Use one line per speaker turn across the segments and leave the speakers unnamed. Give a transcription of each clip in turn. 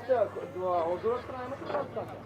От друга страна имате трансляция.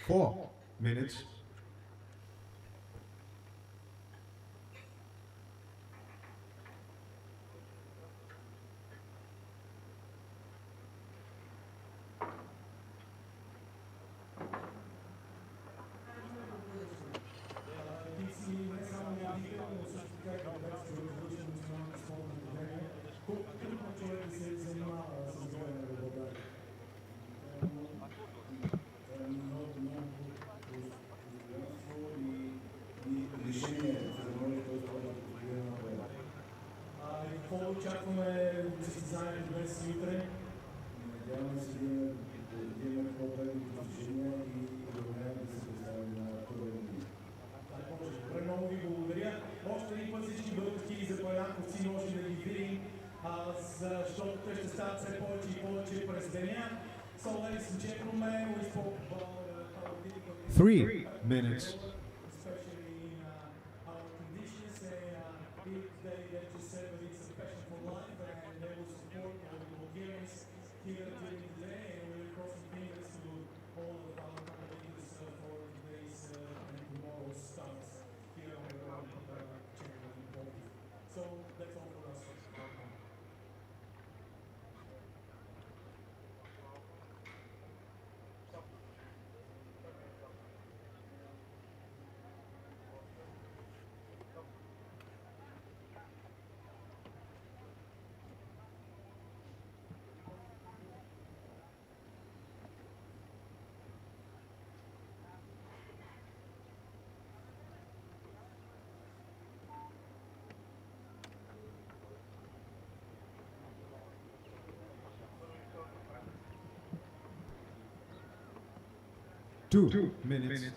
Four minutes.
Какво очакваме състезанието днес и утре? Надяваме се да имаме по-добри постижения и да умеем да се представим на първа линия. Добре, много ви благодаря. Още един път всички български запалянковци може да ги видим, защото те ще стават все повече и повече през деня. So, ladies and gentlemen, we spoke about how difficult it is.
3 minutes.
Especially in our conditions, and they just said that it's a passion for life, and they will support all the Bulgarians here during the day, and we're crossing fingers to all of our competitors for today's and tomorrow's starts here on the road champion in Plovdiv. So that's all for us.
2 minutes.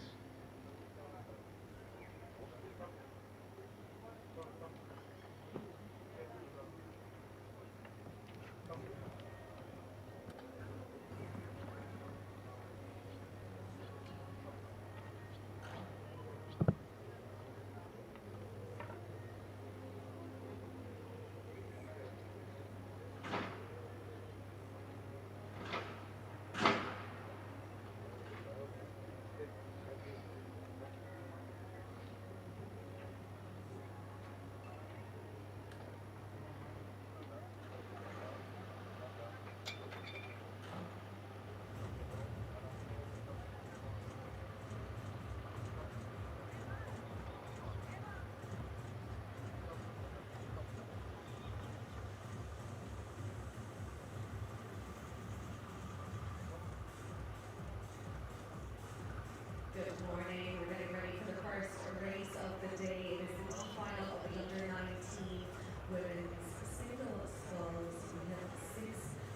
Good morning. We're getting ready for the first race of the day. It is the D final of the under-19 women's single sculls. We have 6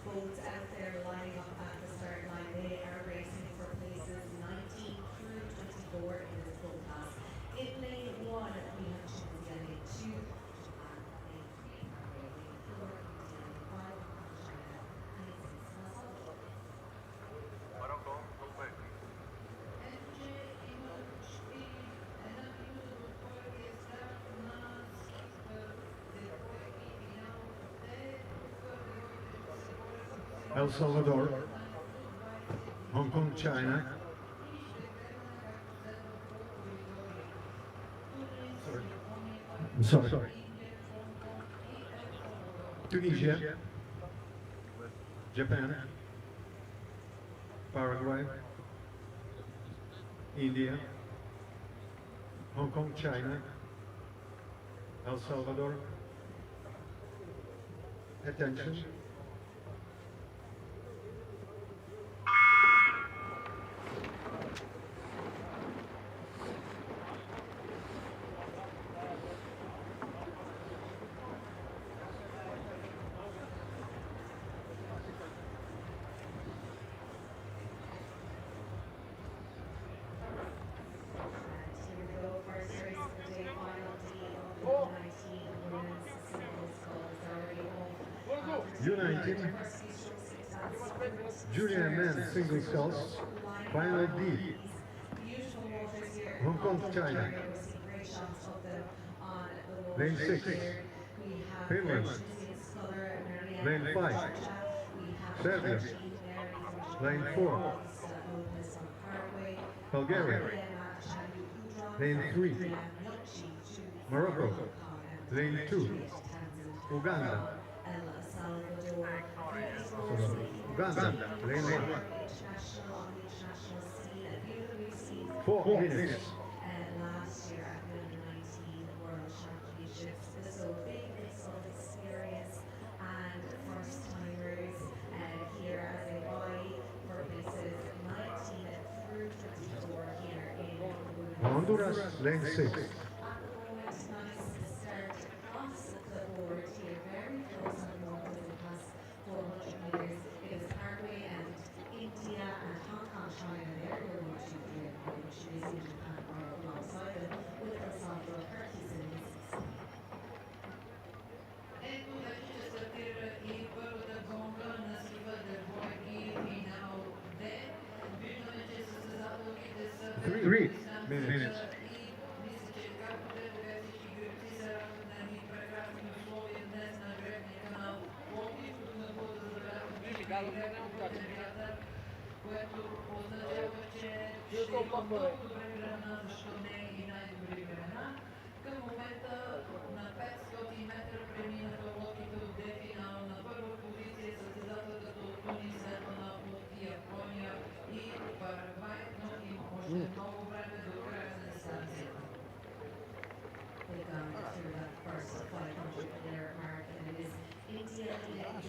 boats out there lining up at the start line. They are racing for places 19 through 24 in this boat class. In lane 1, we have Tunisia. Lane 2, Japan. Lane 3, Norway. Lane 4, India. Lane 5, China. And lane 6, El Salvador.
El Salvador, Hong Kong, China. Sorry. Tunisia, Japan, Paraguay, India, Hong Kong, China, El Salvador. Attention. United Junior Men Single Sculls, Final D, Hong Kong, China. Lane 6, Finland. Lane 5, Serbia. Lane 4, Bulgaria. Lane 3, Morocco. Lane 2, Uganda. Uganda, lane 1. 4 minutes.
And last year at the Under-19 World Championships, so big mix of experience and first-timers here as they vie for places 19 through 24 here in
Honduras, lane 6.
At the moment, nice start across the board here, very close on the moment in the past 400 meters. It is Paraguay and India and Hong Kong, China. They're going to be which is in Japan right alongside them with El Salvador, Turkey, and Mexico.
Three minutes.
Към момента на 500 метра преминаха лодките от Д финал. На първа позиция състезателката от Тунис, следвана от Япония и Парагвай, но има още много време до края на дистанцията.
They've gone through that first 500 meter mark, and it is India leading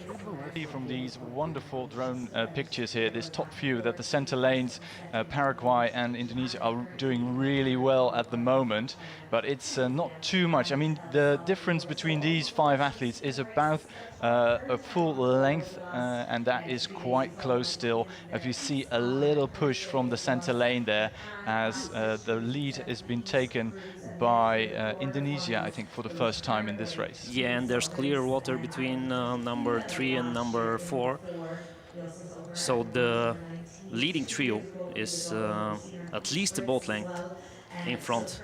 From these wonderful drone pictures here, this top view, that the center lanes, Paraguay and Indonesia, are doing really well at the moment, but it's not too much. I mean, the difference between these 5 athletes is about a full length, and that is quite close still. If you see a little push from the center lane there, as the lead has been taken by Indonesia, I think, for the first time in this race.
Yeah, and there's clear water between number 3 and number 4. So the leading trio is at least a boat length in front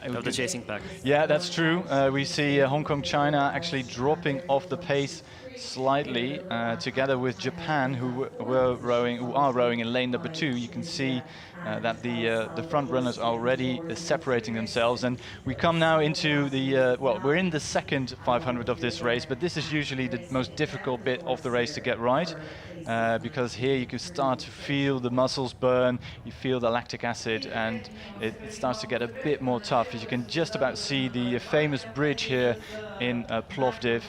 of the chasing pack.
Yeah, that's true. We see Hong Kong, China actually dropping off the pace slightly, together with Japan, who are rowing in lane number 2. You can see that the front runners are already separating themselves, and we come now into the we're in the second 500 of this race, but this is usually the most difficult bit of the race to get right, because here you can start to feel the muscles burn, you feel the lactic acid, and it starts to get a bit more tough. As you can just about see the famous bridge here in Plovdiv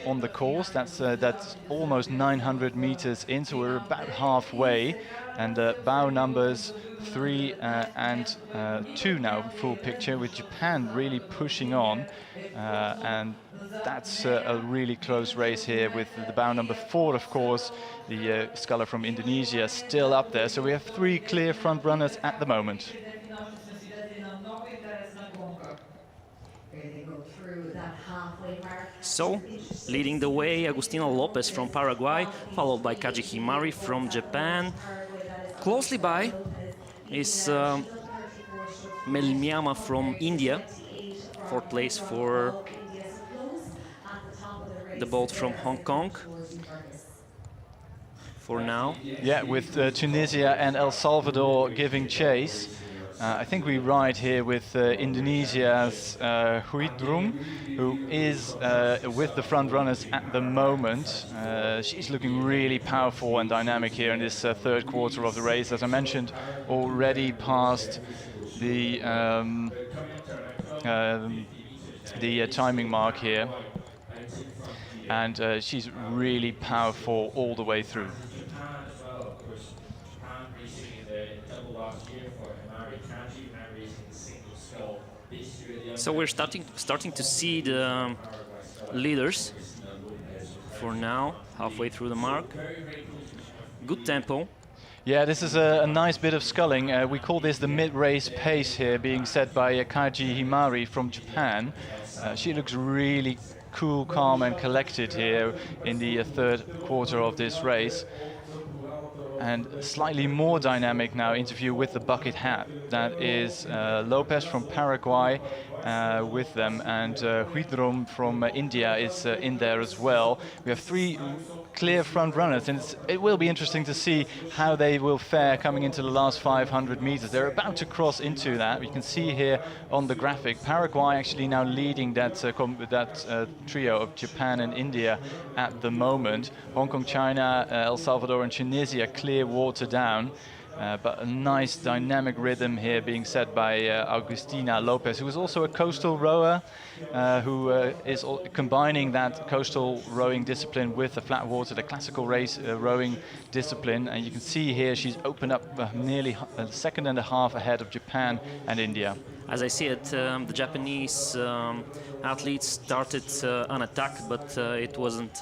on the course. That's almost 900 meters in, so we're about halfway, and bow numbers 3 and 2 now full picture, with Japan really pushing on, and that's a really close race here, with the bow number 4, of course, the sculler from Indonesia, still up there. So we have 3 clear front runners at the moment.
So, leading the way, Agustina Lopez from Paraguay, followed by Kaji Himari from Japan. Closely by is Melmyama from India, 4th place for the boat from Hong Kong. For now.
Yeah, with Tunisia and El Salvador giving chase. I think we ride here with Indonesia's Huidrum, who is with the front runners at the moment. She's looking really powerful and dynamic here in this third quarter of the race. As I mentioned, already past the timing mark here, and she's really powerful all the way through.
So we're starting to see the leaders for now, halfway through the mark. Good tempo.
Yeah, this is a nice bit of sculling. We call this the mid-race pace here, being set by Kaji Himari from Japan. She looks really cool, calm and collected here in the third quarter of this race. And slightly more dynamic now interview with the bucket hat. That is Lopez from Paraguay with them, and Huidrum from India is in there as well. We have 3 clear front runners, and it will be interesting to see how they will fare coming into the last 500 meters. They're about to cross into that. We can see here on the graphic, Paraguay actually now leading that trio of Japan and India at the moment. Hong Kong, China, El Salvador and Tunisia clear water down. But a nice dynamic rhythm here being set by Agustina Lopez, who is also a coastal rower, who is combining that coastal rowing discipline with the flat water, the classical race rowing discipline. And you can see here she's opened up nearly a second and a half ahead of Japan and India.
As I see it, the Japanese athletes started an attack, but it wasn't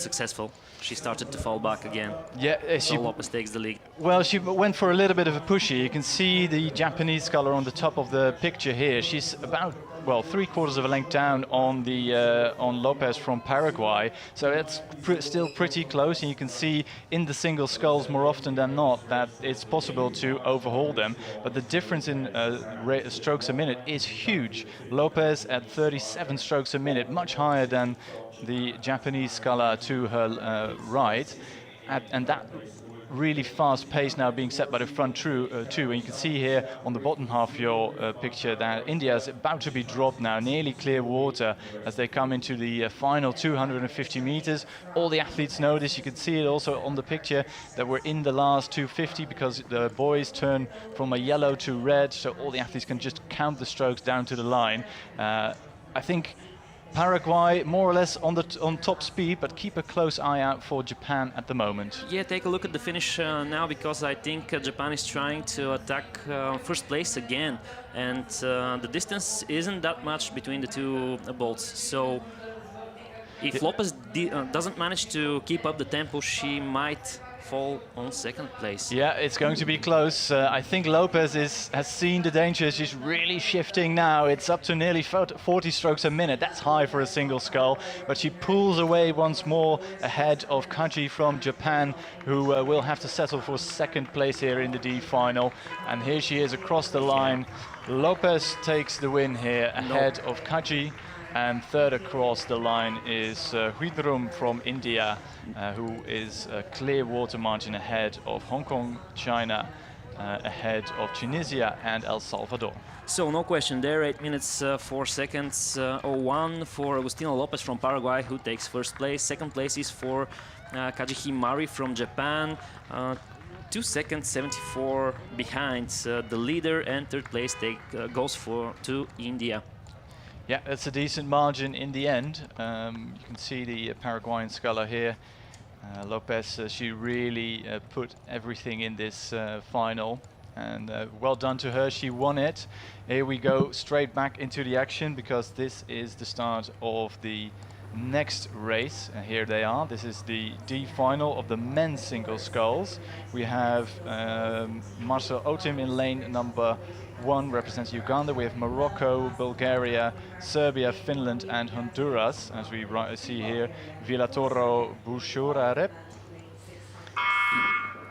successful. She started to fall back again. Yeah, so Lopez takes the lead.
Well, she went for a little bit of a pushy. You can see the Japanese sculler on the top of the picture here. She's about, well, 3/4 of a length down on the on Lopez from Paraguay. So it's still pretty close, and you can see in the single sculls more often than not that it's possible to overhaul them. But the difference in strokes a minute is huge. Lopez at 37 strokes a minute, much higher than the Japanese sculler to her right, and that really fast pace now being set by the front two, and you can see here on the bottom half of your picture that India is about to be dropped now, nearly clear water as they come into the final 250 meters. All the athletes know this. You can see it also on the picture that we're in the last 250, because the boys turn from a yellow to red, so all the athletes can just count the strokes down to the line. I think Paraguay more or less on top speed, but keep a close eye out for Japan at the moment.
Yeah, take a look at the finish now, because I think Japan is trying to attack first place again, and the distance isn't that much between the two boats. So if Lopez doesn't manage to keep up the tempo, she might fall on second place.
Yeah, it's going to be close. I think Lopez has seen the danger. She's really shifting now. It's up to nearly 40 strokes a minute. That's high for a single scull. But she pulls away once more ahead of Kaji from Japan, who will have to settle for second place here in the D final. And here she is across the line. Lopez takes the win here ahead of Kaji. And third across the line is Huidrum from India, who is a clear water margin ahead of Hong Kong, China, ahead of Tunisia and El Salvador.
So no question there, 8 minutes 4 seconds 01 for Agustino Lopez from Paraguay, who takes first place. Second place is for Kaji Himari from Japan. 2 seconds 74 behind the leader, and third place goes to India.
Yeah, it's a decent margin in the end. You can see the Paraguayan sculler here. Lopez, she really put everything in this final, and well done to her, she won it. Here we go straight back into the action, because this is the start of the next race. Here they are. This is the D final of the men's single sculls. We have Marcel Otim in lane number 1, represents Uganda. We have Morocco, Bulgaria, Serbia, Finland and Honduras, as we see here. Vilatoro Bushurarep.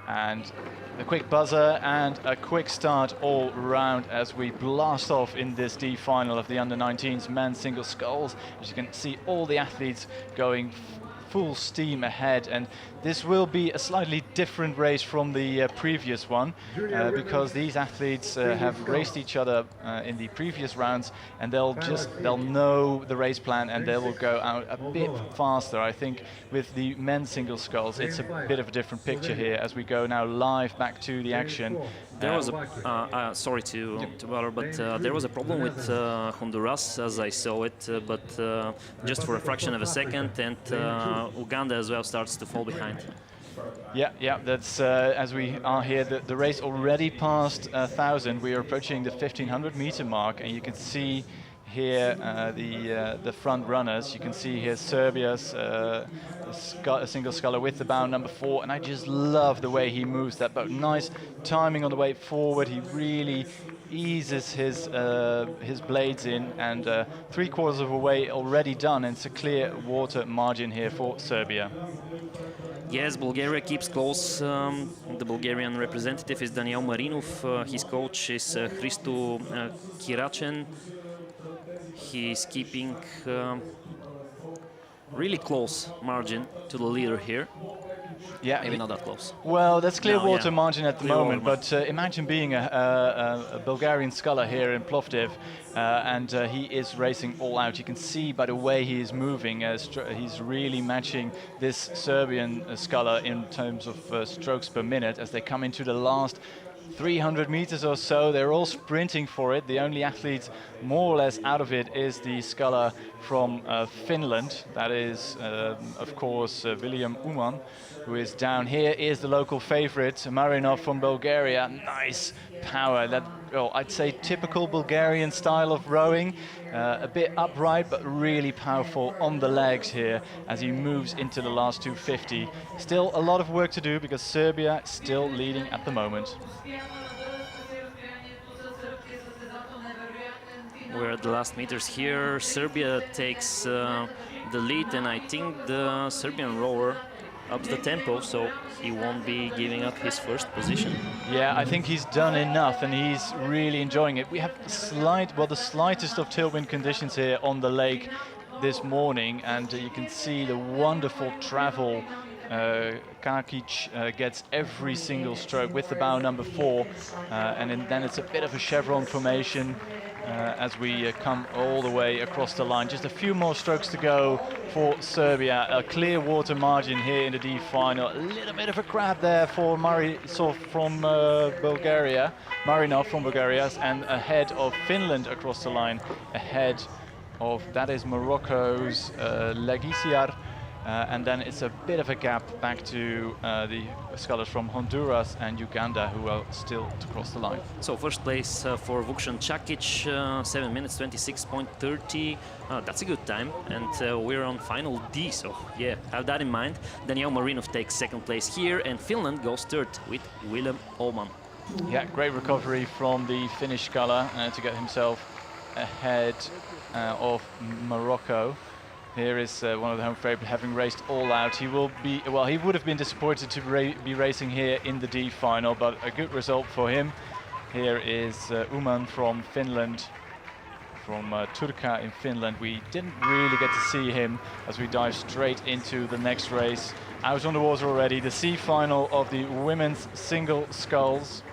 And a quick buzzer and a quick start all round as we blast off in this D final of the under-19s men's single sculls. As you can see, all the athletes going full steam ahead, and this will be a slightly different race from the previous one, because these athletes have raced each other in the previous rounds, and they'll know the race plan, and they will go out a bit faster. I think with the men's single sculls, it's a bit of a different picture here as we go now live back to the action.
There was sorry to bother, but there was a problem with Honduras as I saw it, but just for a fraction of a second, and Uganda as well starts to fall behind.
Yeah, that's as we are here, the race already passed 1,000. We are approaching the 1,500 meter mark, and you can see here the front runners. You can see here Serbia's a single sculler with the bow number 4, and I just love the way he moves that boat. Nice timing on the way forward. He really eases his blades in, and 3/4 of a way already done, and it's a clear water margin here for Serbia.
Yes, Bulgaria keeps close. The Bulgarian representative is Daniel Marinov. His coach is Hristo Kiracen. He's keeping really close margin to the leader here.
Yeah,
maybe not that close.
Well, that's clear water margin at the
Clear
moment, but imagine being a Bulgarian sculler here in Plovdiv, and he is racing all out. You can see by the way he is moving, he's really matching this Serbian sculler in terms of strokes per minute as they come into the last 300 meters or so. They're all sprinting for it. The only athlete more or less out of it is the sculler from Finland. That is, of course, William Uman, who is down here. Is the local favorite, Marinov from Bulgaria. Nice power. That, well, I'd say typical Bulgarian style of rowing. A bit upright, but really powerful on the legs here as he moves into the last 250. Still a lot of work to do because Serbia is still leading at the moment.
We're at the last meters here. Serbia takes the lead, and I think the Serbian rower ups the tempo, so he won't be giving up his first position.
Yeah, I think he's done enough, and he's really enjoying it. We have the slightest of tailwind conditions here on the lake this morning, and you can see the wonderful travel. Kakic gets every single stroke with the bow number 4, and then it's a bit of a chevron formation as we come all the way across the line. Just a few more strokes to go for Serbia. A clear water margin here in the D final. A little bit of a grab there for Marinov from Bulgaria, and ahead of Finland across the line, ahead that is Morocco's Legisiar. And then it's a bit of a gap back to the scullers from Honduras and Uganda, who are still to cross the line.
So first place for Vuksan Čakić, 7 minutes 26.30. That's a good time, and we're on final D, so yeah, have that in mind. Daniel Marinov takes second place here, and Finland goes third with Willem Oman.
Yeah, great recovery from the Finnish sculler to get himself ahead of Morocco. Here is one of the home favorite, having raced all out. He will be, well, he would have been disappointed to be racing here in the D final, but a good result for him. Here is Uman from Finland, from Turka in Finland. We didn't really get to see him as we dive straight into the next race. Out on the water already, the C final of the women's single sculls.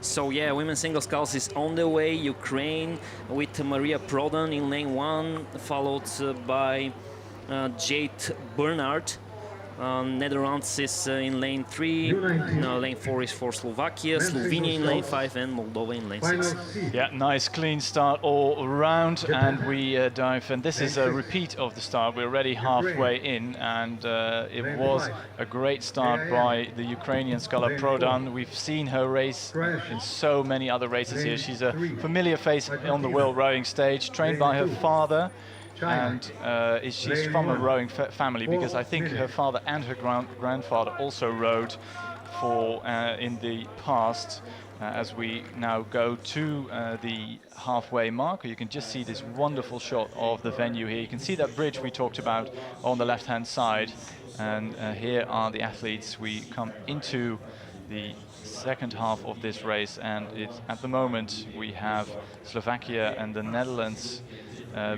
So yeah, women's single sculls is on the way. Ukraine with Maria Prodan in lane 1, followed by Jade Bernard. Netherlands is in lane 3. Lane 4 is for Slovakia, Slovenia in lane 5, and Moldova in lane 6.
Yeah, nice clean start all around, and we dive. And this is a repeat of the start. We're already halfway in, and it was a great start by the Ukrainian sculler Prodan. We've seen her race in so many other races here. She's a familiar face on the world rowing stage, trained by her father. And she's from a rowing family, because I think her father and her grandfather also rowed for in the past. As we now go to the halfway mark, you can just see this wonderful shot of the venue here. You can see that bridge we talked about on the left-hand side, and here are the athletes. We come into the second half of this race, and at the moment we have Slovakia and the Netherlands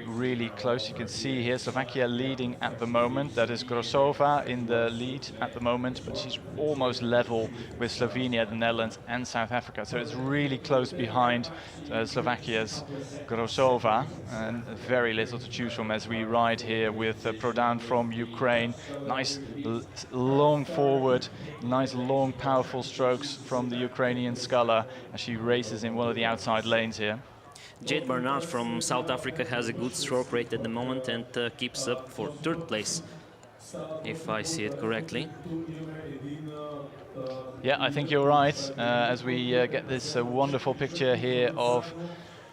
really close. You can see here Slovakia leading at the moment. That is Grosova in the lead at the moment, but she's almost level with Slovenia, the Netherlands and South Africa. So it's really close behind Slovakia's Grosova, and very little to choose from as we ride here with Prodan from Ukraine. Nice long forward, nice long powerful strokes from the Ukrainian sculler as she races in one of the outside lanes here.
Jade Bernard from South Africa has a good stroke rate at the moment and keeps up for third place, if I see it correctly.
Yeah, I think you're right. As we get this wonderful picture here of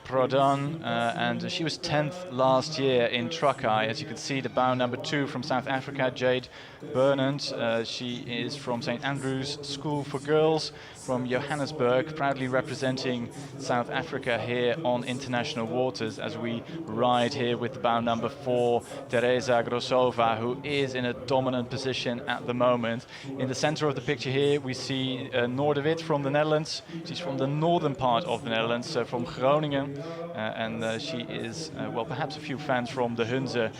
Prodan, and she was 10th last year in Truckeye. As you can see, the bow number 2 from South Africa, Jade Bernard. She is from St. Andrew's School for Girls from Johannesburg, proudly representing South Africa here on international waters as we ride here with the bow number 4, Teresa Grosova, who is in a dominant position at the moment. In the center of the picture here, we see Noordewit from the Netherlands. She's from the northern part of the Netherlands, from Groningen. And she is, well, perhaps a few fans from the Hunze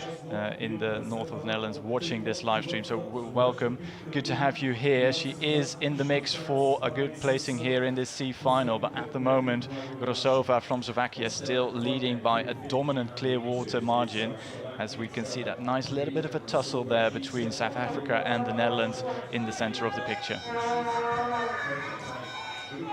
in the north of the Netherlands watching this live stream. So welcome, good to have you here. She is in the mix for a good placing here in this C final, but at the moment Grosova from Slovakia still leading by a dominant clear water margin, as we can see that nice little bit of a tussle there between South Africa and the Netherlands in the center of the picture.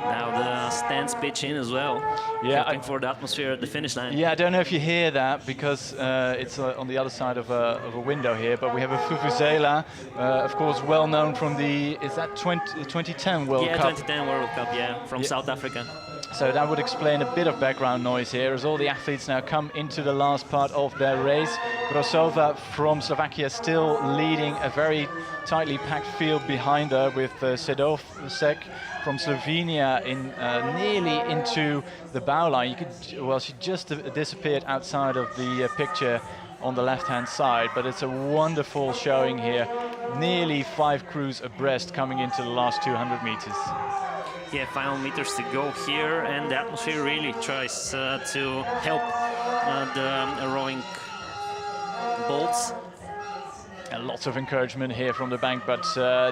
Now the stands pitch in as well.
Yeah,
looking for the atmosphere at the finish line.
Yeah, I don't know if you hear that because it's on the other side of a window here, but we have a Vuvuzela, of course, well known from the, is that 2010 World Cup?
Yeah, 2010 World Cup, yeah, from South Africa.
So that would explain a bit of background noise here as all the athletes now come into the last part of their race. Grosova from Slovakia still leading a very tightly packed field behind her, with Sedovsek from Slovenia in nearly into the bow line. You could, well, she just disappeared outside of the picture on the left-hand side, but it's a wonderful showing here. Nearly 5 crews abreast coming into the last 200 meters.
Yeah, final meters to go here, and the atmosphere really tries to help the rowing bolts.
And lots of encouragement here from the bank, but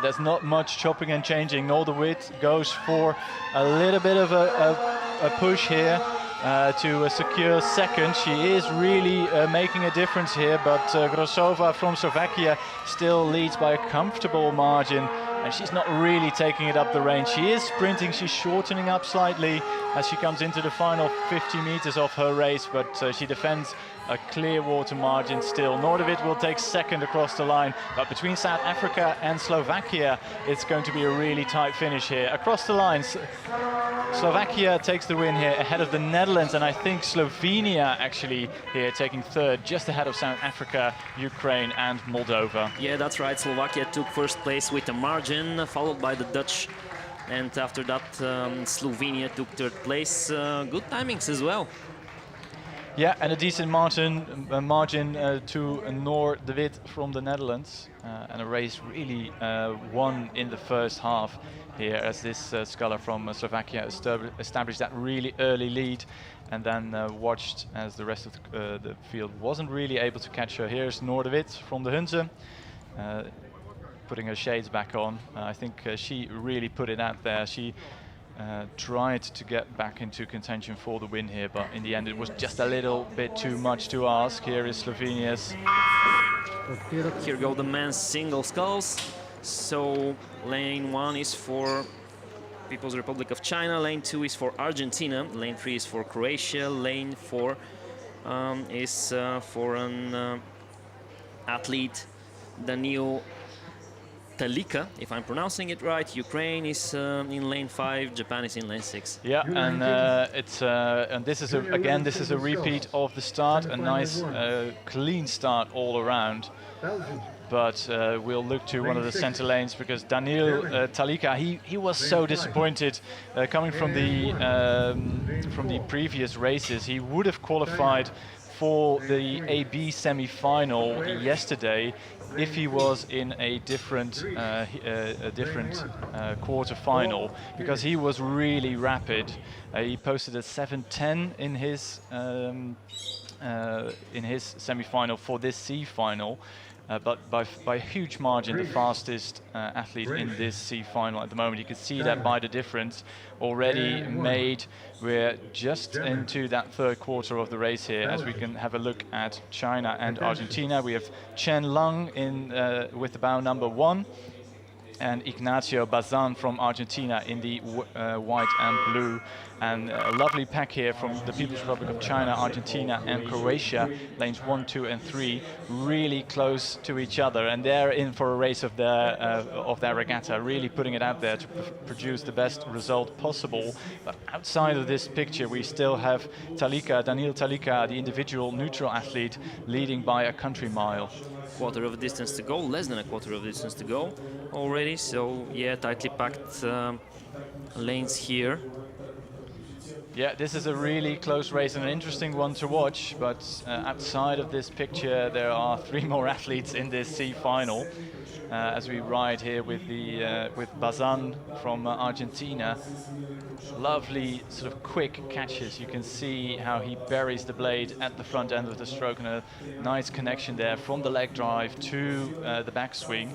there's not much chopping and changing. Noordewit goes for a little bit of a push here to secure second. She is really making a difference here, but Grosova from Slovakia still leads by a comfortable margin, and she's not really taking it up the range. She is sprinting, she's shortening up slightly as she comes into the final 50 meters of her race, but she defends a clear water margin still. Nordovic will take second across the line, but between South Africa and Slovakia, it's going to be a really tight finish here. Across the lines, Slovakia takes the win here ahead of the Netherlands, and I think Slovenia actually here taking third, just ahead of South Africa, Ukraine and Moldova.
Yeah, that's right. Slovakia took first place with a margin, followed by the Dutch. And after that, Slovenia took third place. Good timings as well.
Yeah, and a decent margin to Noor de Wit from the Netherlands. And a race really won in the first half here, as this sculler from Slovakia established that really early lead, and then watched as the rest of the field wasn't really able to catch her. Here's Noor de Wit from the Hunze, putting her shades back on. I think she really put it out there. She tried to get back into contention for the win here, but in the end it was just a little bit too much to ask. Here is Slovenia's.
Here go the men's single sculls. So lane 1 is for People's Republic of China, lane 2 is for Argentina, lane 3 is for Croatia, lane 4 is for an athlete, Daniil Talika, if I'm pronouncing it right. Ukraine is in lane 5, Japan is in lane 6.
Yeah, and this is a repeat of the start, a nice clean start all around. But we'll look to one of the center lanes, because Daniil Talika, he was so disappointed coming from the previous races. He would have qualified for the AB semi-final yesterday if he was in a different quarter-final, because he was really rapid. He posted a 7:10 in his semi-final for this C final. But by a huge margin, the fastest athlete in this C final at the moment. You can see that by the difference already made. We're just into that third quarter of the race here, as we can have a look at China and Argentina. We have Chen Lang with the bow number 1, and Ignacio Bazan from Argentina in the white and blue. And a lovely pack here from the People's Republic of China, Argentina and Croatia, lanes 1, 2 and 3, really close to each other, and they're in for a race of their regatta, really putting it out there to produce the best result possible. But outside of this picture, we still have Daniil Talika, the individual neutral athlete, leading by a country mile.
Quarter of a distance to go, less than a quarter of a distance to go already. So yeah, tightly packed lanes here.
Yeah, this is a really close race and an interesting one to watch, but outside of this picture there are 3 more athletes in this C final. As we ride here with Bazan from Argentina. Lovely sort of quick catches. You can see how he buries the blade at the front end of the stroke, and a nice connection there from the leg drive to the backswing.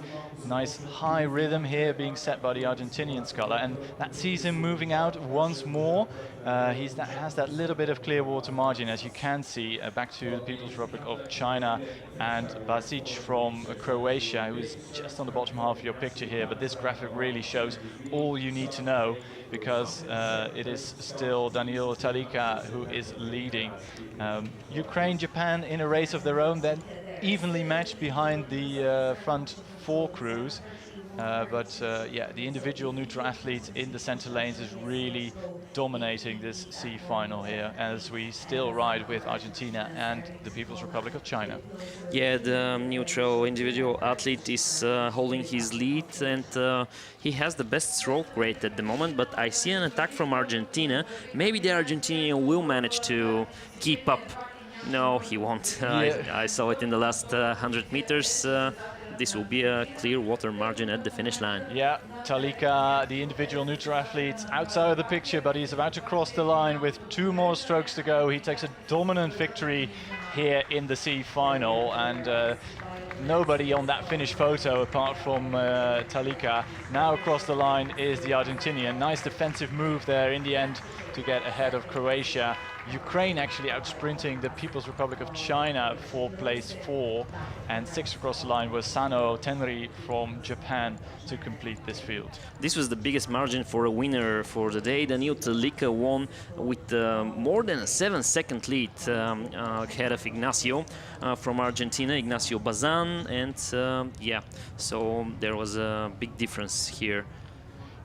Nice high rhythm here being set by the Argentinian sculler, and that sees him moving out once more. Has that little bit of clear water margin, as you can see, back to the People's Republic of China, and Basic from Croatia, who is just on the bottom half of your picture here. But this graphic really shows all you need to know, because it is still Daniil Talika who is leading. Ukraine, Japan in a race of their own, then evenly matched behind the front 4 crews. Yeah, the individual neutral athletes in the center lanes is really dominating this C final here, as we still ride with Argentina and the People's Republic of China.
Yeah, the neutral individual athlete is holding his lead, and he has the best stroke rate at the moment, but I see an attack from Argentina. Maybe the Argentinian will manage to keep up. No, he won't.
Yeah.
I saw it in the last 100 meters. This will be a clear water margin at the finish line.
Yeah, Talika, the individual neutral athlete, outside of the picture, but he's about to cross the line with 2 more strokes to go. He takes a dominant victory here in the C final, and nobody on that finished photo apart from Talika. Now across the line is the Argentinian. Nice defensive move there in the end to get ahead of Croatia. Ukraine actually outsprinting the People's Republic of China for place 4, and 6th across the line was Sano Tenri from Japan to complete this field.
This was the biggest margin for a winner for the day. Daniil Talika won with more than a 7-second lead ahead of Ignacio from Argentina, Ignacio Bazan, and yeah, so there was a big difference here.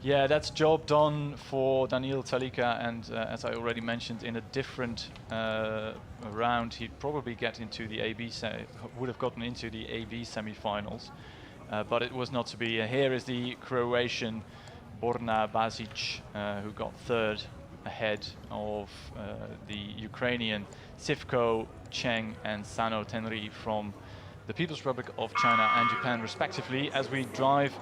Yeah, that's job done for Daniil Talika, and as I already mentioned, in a different round, he'd probably get into the would have gotten into the AB semi-finals, but it was not to be. Here is the Croatian Borna Basic, who got 3rd ahead of the Ukrainian Sivko Cheng and Sano Tenri from the People's Republic of China and Japan respectively, as we drive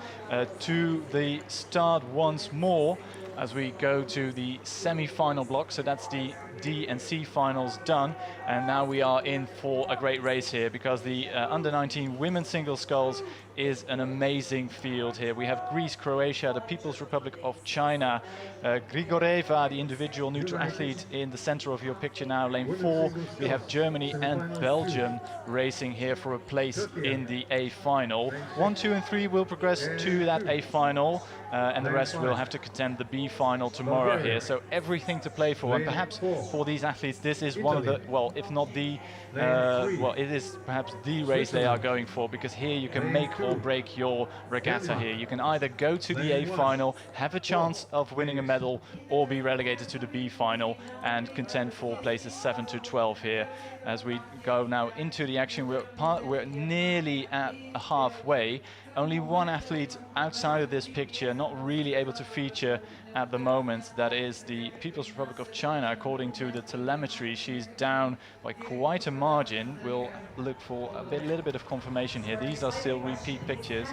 to the start once more as we go to the semi-final block. So that's the D and C finals done, and now we are in for a great race here, because the under-19 women's single sculls is an amazing field here. We have Greece, Croatia, the People's Republic of China, Grigoreva, the individual neutral athlete, in the center of your picture now, lane 4. We have Germany and Belgium racing here for a place in the A final. 1, 2 and 3 will progress to that A final, and the rest will have to contend the B final tomorrow here. So everything to play for, and perhaps for these athletes this is one of the, well, if not the, well, it is perhaps the race they are going for, because here you can make or break your regatta here. You can either go to the A final, have a chance of winning a medal, or be relegated to the B final and contend for places 7 to 12 here. As we go now into the action, we're nearly at halfway. Only one athlete outside of this picture not really able to feature at the moment. That is the People's Republic of China. According to the telemetry, she's down by quite a margin. We'll look for a little bit of confirmation here. These are still repeat pictures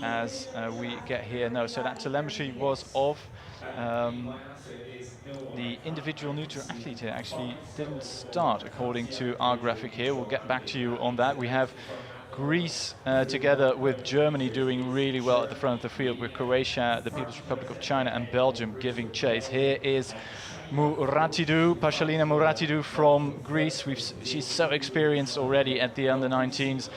as we get here. No, so that telemetry was of the individual neutral athlete here actually didn't start according to our graphic here. We'll get back to you on that. We have Greece together with Germany doing really well at the front of the field, with Croatia, the People's Republic of China and Belgium giving chase. Here is Muratidou, Pashalina Muratidou from Greece. She's so experienced already at the under-19s.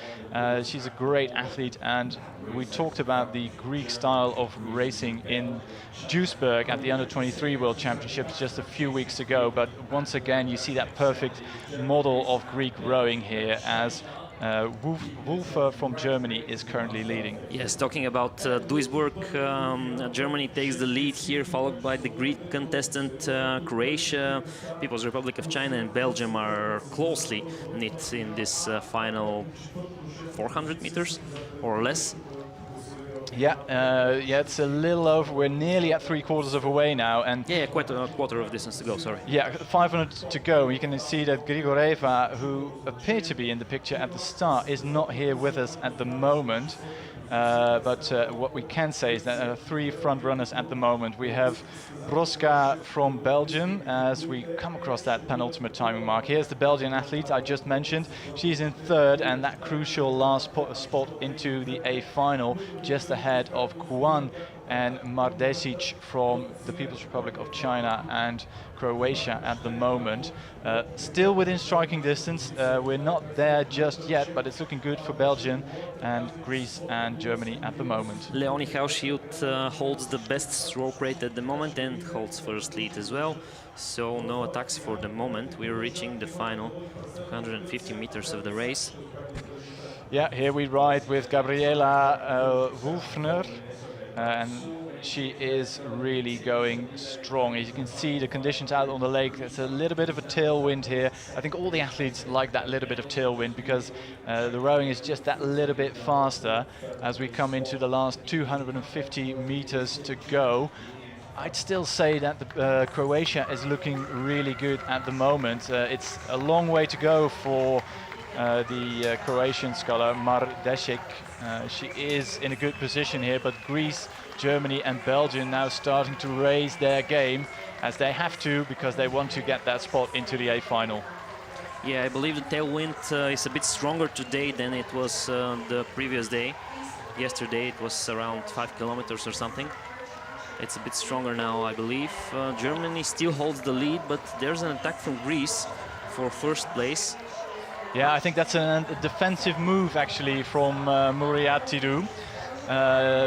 She's a great athlete, and we talked about the Greek style of racing in Duisburg at the under-23 World Championships just a few weeks ago. But once again, you see that perfect model of Greek rowing here, as Wolfer from Germany is currently leading.
Yes, talking about Duisburg, Germany takes the lead here, followed by the Greek contestant. Croatia, People's Republic of China and Belgium are closely knit in this final 400 meters or less.
Yeah, it's a little over. We're nearly at 3/4 of a way now, and
yeah, quite a quarter of distance to go. Sorry.
Yeah, 500 to go. You can see that Grigoreva, who appeared to be in the picture at the start, is not here with us at the moment. But what we can say is that there are 3 front runners at the moment. We have Broska from Belgium as we come across that penultimate timing mark. Here's the Belgian athlete I just mentioned. She's in 3rd, and that crucial last spot into the A final, just ahead of Kuan and Mardesic from the People's Republic of China and Croatia at the moment. Still within striking distance. We're not there just yet, but it's looking good for Belgium and Greece and Germany at the moment.
Leonie Hauschild holds the best stroke rate at the moment and holds first lead as well. So no attacks for the moment. We're reaching the final 250 meters of the race.
Yeah, here we ride with Gabriela Wolfner. And she is really going strong. As you can see, the conditions out on the lake, there's a little bit of a tailwind here. I think all the athletes like that little bit of tailwind, because the rowing is just that little bit faster as we come into the last 250 meters to go. I'd still say that Croatia is looking really good at the moment. It's a long way to go for the Croatian sculler Mardesic. She is in a good position here, but Greece, Germany and Belgium now starting to raise their game, as they have to, because they want to get that spot into the A final.
Yeah, I believe the tailwind is a bit stronger today than it was the previous day. Yesterday it was around 5 kilometers or something. It's a bit stronger now, I believe. Germany still holds the lead, but there's an attack from Greece for first place.
Yeah, I think that's a defensive move actually from Muriatidu.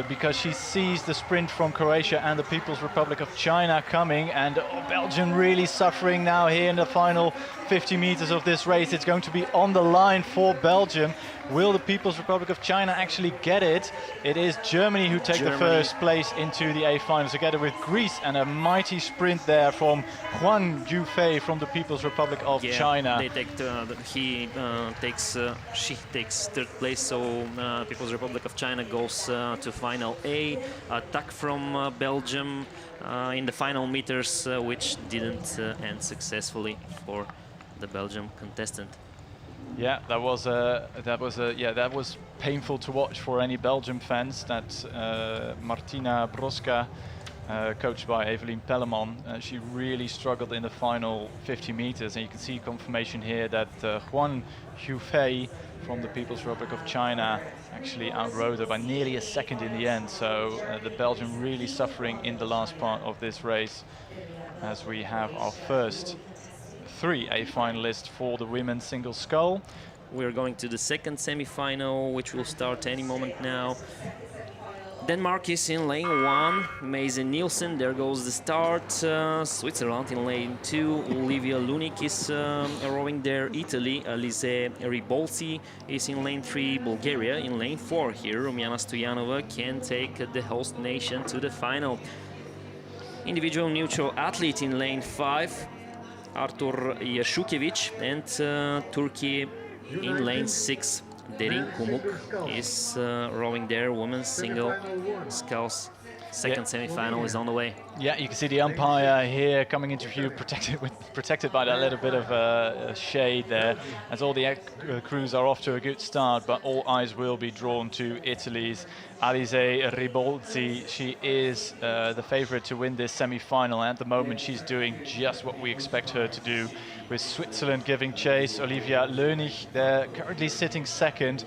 Because she sees the sprint from Croatia and the People's Republic of China coming, and Belgium really suffering now here in the final 50 meters of this race. It's going to be on the line for Belgium. Will the People's Republic of China actually get it? It is Germany who take the first place into the A final, together with Greece, and a mighty sprint there from Huang Yufei from the People's Republic of China.
They take she takes third place, so People's Republic of China goes to final A. Attack from Belgium in the final meters, which didn't end successfully for the Belgium contestant.
Yeah, that was painful to watch for any Belgium fans. That Martina Broska, coached by Evelien Pelleman, she really struggled in the final 50 meters, and you can see confirmation here that Huan Yufei from the People's Republic of China actually outrode her by nearly a second in the end. So the Belgium really suffering in the last part of this race, as we have our first 3 A finalists for the women's single scull.
We're going to the second semi-final, which will start any moment now. Denmark is in lane 1, Maisen Nielsen, there goes the start. Switzerland in lane 2, Olivia Lunik is rowing there. Italy, Alize Ribolzi is in lane 3, Bulgaria in lane 4 here. Rumiana Stoyanova can take the host nation to the final. Individual neutral athlete in lane 5, Artur Yashukevic, and Turkey in lane 6. Derin Kumuk is rowing there, women's single sculls. Second semi-final is on the way.
Yeah, you can see the umpire here coming into view, protected by that little bit of shade there, as all the crews are off to a good start, but all eyes will be drawn to Italy's Alize Ribolzi. She is the favorite to win this semi-final. At the moment, she's doing just what we expect her to do, with Switzerland giving chase. Olivia Lönig, they're currently sitting second,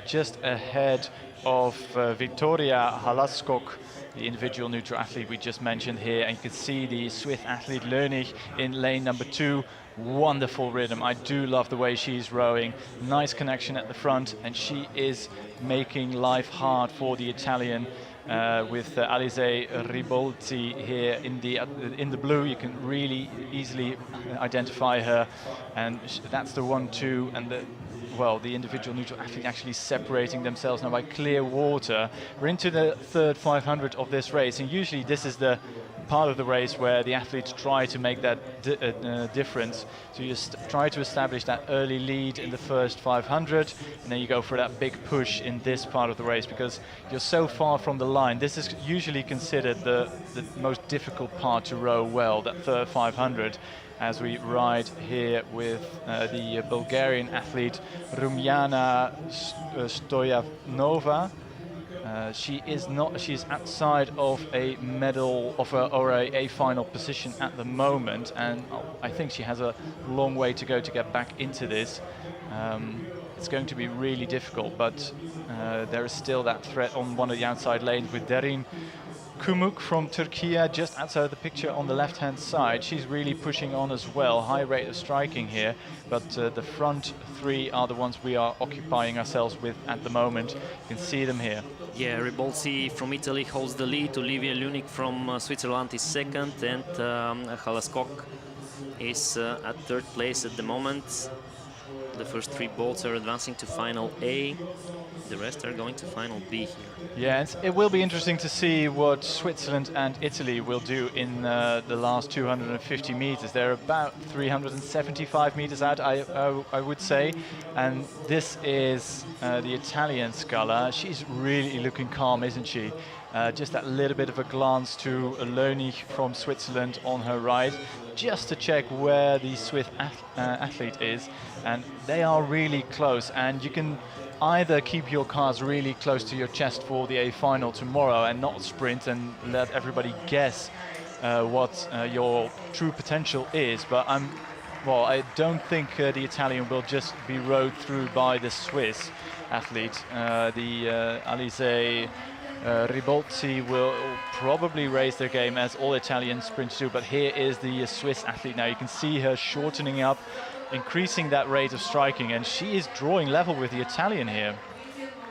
just ahead of Victoria Halaskok, the individual neutral athlete we just mentioned here. And you can see the Swiss athlete Lönig in lane number 2. Wonderful rhythm. I do love the way she's rowing. Nice connection at the front, and she is making life hard for the Italian. With Alize Ribolzi here in the blue, you can really easily identify her, and that's the 1-2, and the individual neutral athlete actually separating themselves now by clear water. We're into the third 500 of this race, and usually this is the part of the race where the athletes try to make that difference. So you try to establish that early lead in the first 500, and then you go for that big push in this part of the race, because you're so far from the line. This is usually considered the most difficult part to row well, that third 500, as we ride here with the Bulgarian athlete Rumiana Stoyanova. She is outside of a medal or a final position at the moment, and I think she has a long way to go to get back into this. It's going to be really difficult, but there is still that threat on one of the outside lanes with Derin Kumuk from Turkey, just outside of the picture on the left-hand side. She's really pushing on as well. High rate of striking here, but the front 3 are the ones we are occupying ourselves with at the moment. You can see them here.
Yeah, Ribolzi from Italy holds the lead. Olivia Lunik from Switzerland is second, and Halaskok is at third place at the moment. The first 3 boats are advancing to final A. The rest are going to final B here.
Yeah, it will be interesting to see what Switzerland and Italy will do in the last 250 meters. They're about 375 meters out, I would say. And this is the Italian Scala. She's really looking calm, isn't she? Just that little bit of a glance to Lönig from Switzerland on her right, just to check where the Swiss athlete is. And they are really close, and you can either keep your cards really close to your chest for the A final tomorrow and not sprint and let everybody guess what your true potential is. But I'm well, I don't think the Italian will just be rode through by the Swiss athlete. Alize Ribolzi will probably raise their game, as all Italian sprinters do, but here is the Swiss athlete now. You can see her shortening up, increasing that rate of striking, and she is drawing level with the Italian here.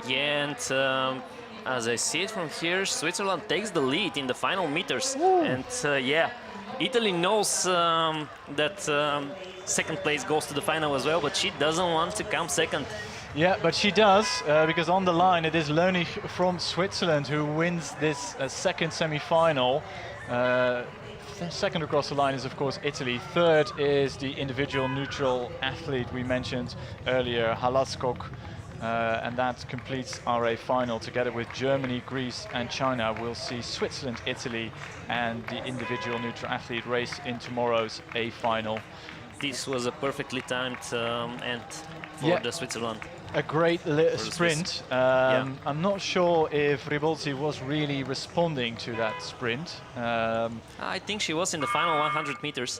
Yeah, and as I see it from here, Switzerland takes the lead in the final meters. Ooh. And yeah, Italy knows that second place goes to the final as well, but she doesn't want to come second.
Yeah, but she does, because on the line it is Lönig from Switzerland who wins this second semi-final. Second across the line is, of course, Italy. Third is the individual neutral athlete we mentioned earlier, Halaskok. And that completes our A final. Together with Germany, Greece and China, we'll see Switzerland, Italy and the individual neutral athlete race in tomorrow's A final.
This was a perfectly timed end for the Switzerland.
A great sprint. I'm not sure if Ribolzi was really responding to that sprint.
I think she was in the final 100 meters.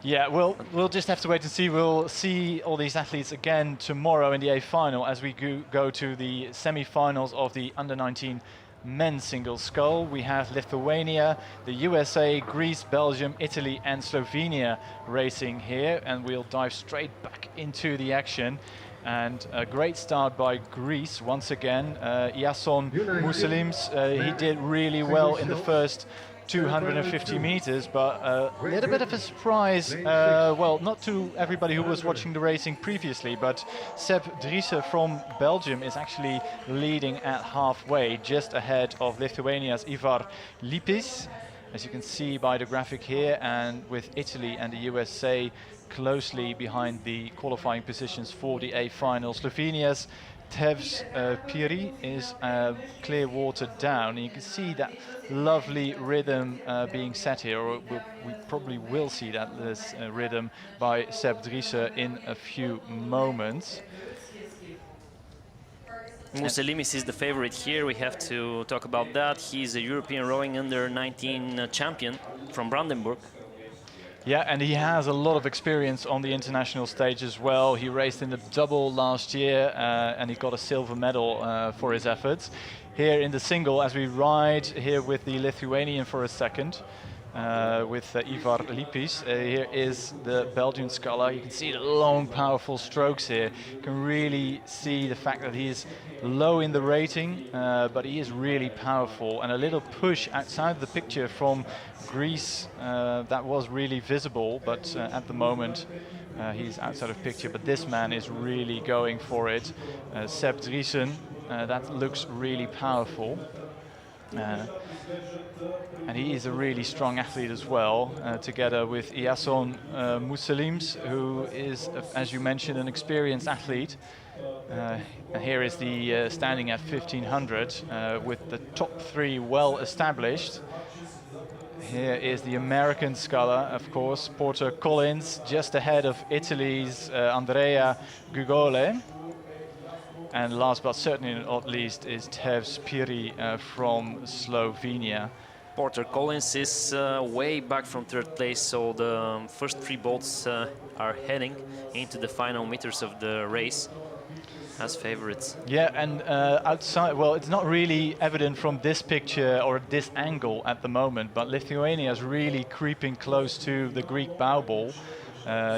Yeah, we'll just have to wait and see. We'll see all these athletes again tomorrow in the A final as we go to the semi-finals of the under-19 men's single scull. We have Lithuania, the USA, Greece, Belgium, Italy and Slovenia racing here, and we'll dive straight back into the action. And a great start by Greece once again. Iason Muselims, he did really well in the first 250 meters, but a little bit of a surprise, well, not to everybody who was watching the racing previously, but Seb Driessen from Belgium is actually leading at halfway, just ahead of Lithuania's Ivar Lipis, as you can see by the graphic here, and with Italy and the USA closely behind the qualifying positions for the A final. Slovenia's Tevs Piri is clear water down, and you can see that lovely rhythm being set here, or we probably will see that this rhythm by Seb Driessen in a few moments.
Muselimis is the favorite here. We have to talk about that. He's a European rowing under-19 champion from Brandenburg.
Yeah, and he has a lot of experience on the international stage as well. He raced in the double last year and he got a silver medal for his efforts. Here in the single, as we ride here with the Lithuanian for a second, with Ivar Lipis. Here is the Belgian sculler. You can see the long, powerful strokes here. You can really see the fact that he is low in the rating, but he is really powerful. And a little push outside of the picture from Greece, that was really visible, but at the moment he's outside of picture. But this man is really going for it. Seb Driessen, that looks really powerful. And he is a really strong athlete as well, together with Iason Muselims, who is, as you mentioned, an experienced athlete. And here is the standing at 1500 with the top three well established. Here is the American sculler, of course, Porter Collins, just ahead of Italy's Andrea Gugole. And last but certainly not least is Tevs Piri from Slovenia.
Porter Collins is way back from third place, so the first three boats are heading into the final meters of the race as favorites.
Yeah, and outside, well, it's not really evident from this picture or this angle at the moment, but Lithuania is really creeping close to the Greek bow ball.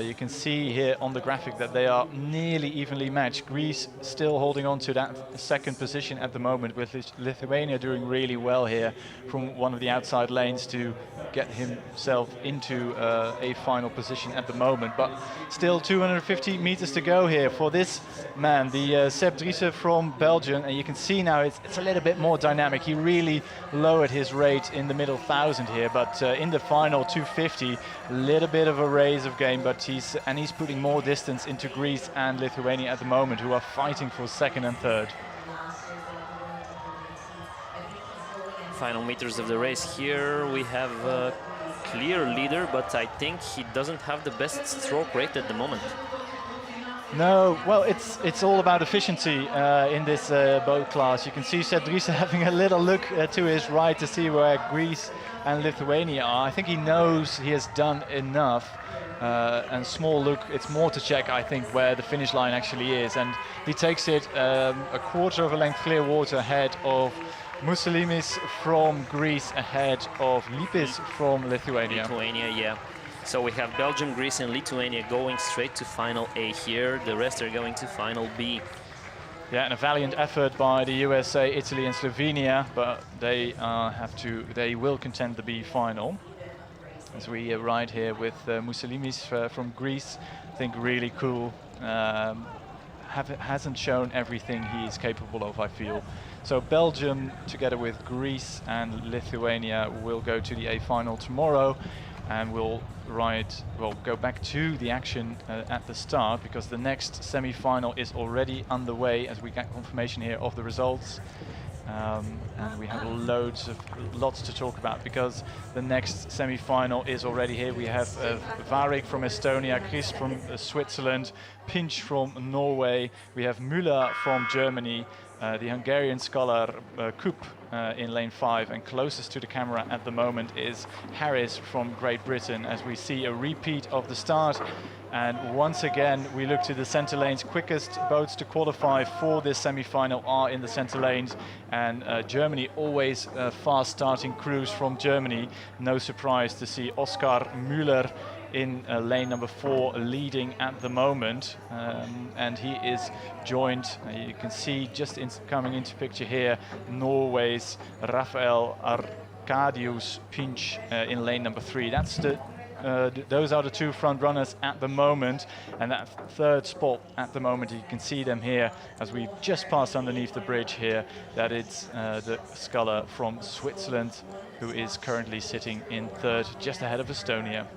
You can see here on the graphic that they are nearly evenly matched. Greece still holding on to that second position at the moment, with Lithuania doing really well here from one of the outside lanes to get himself into a final position at the moment. But still 250 meters to go here for this man, the Seb Driessen from Belgium. And you can see now it's a little bit more dynamic. He really lowered his rate in the middle 1,000 here, but in the final 250, a little bit of a raise of game. But he's putting more distance into Greece and Lithuania at the moment, who are fighting for second and third.
Final meters of the race here. We have a clear leader, but I think he doesn't have the best stroke rate at the moment.
No, well, it's all about efficiency in this boat class. You can see Cedric having a little look to his right to see where Greece and Lithuania are. I think he knows he has done enough. And small look, it's more to check, I think, where the finish line actually is. And he takes it a quarter of a length clear water ahead of Muselimis from Greece, ahead of Lipis from Lithuania.
Lithuania, yeah. So we have Belgium, Greece and Lithuania going straight to final A here. The rest are going to final B.
Yeah, and a valiant effort by the USA, Italy and Slovenia, but they will contend the B final. As we ride here with Muselimis from Greece, I think really cool. Hasn't shown everything he is capable of, I feel. So Belgium, together with Greece and Lithuania, will go to the A final tomorrow, and we'll go back to the action at the start, because the next semi-final is already underway as we get confirmation here of the results. And we have lots to talk about, because the next semi-final is already here. We have Varik from Estonia, Chris from Switzerland, Pinch from Norway. We have Müller from Germany, the Hungarian scholar Kup in lane 5, and closest to the camera at the moment is Harris from Great Britain, as we see a repeat of the start. And once again, we look to the center lanes. Quickest boats to qualify for this semi-final are in the center lanes, and Germany always fast starting crews from Germany. No surprise to see Oskar Müller in lane number 4 leading at the moment, and he is joined, you can see just coming into picture here, Norway's Rafael Arkadius Pinch in lane number 3. That's those are the two front runners at the moment, and that third spot at the moment, you can see them here as we just passed underneath the bridge here, that it's the sculler from Switzerland who is currently sitting in third, just ahead of Estonia.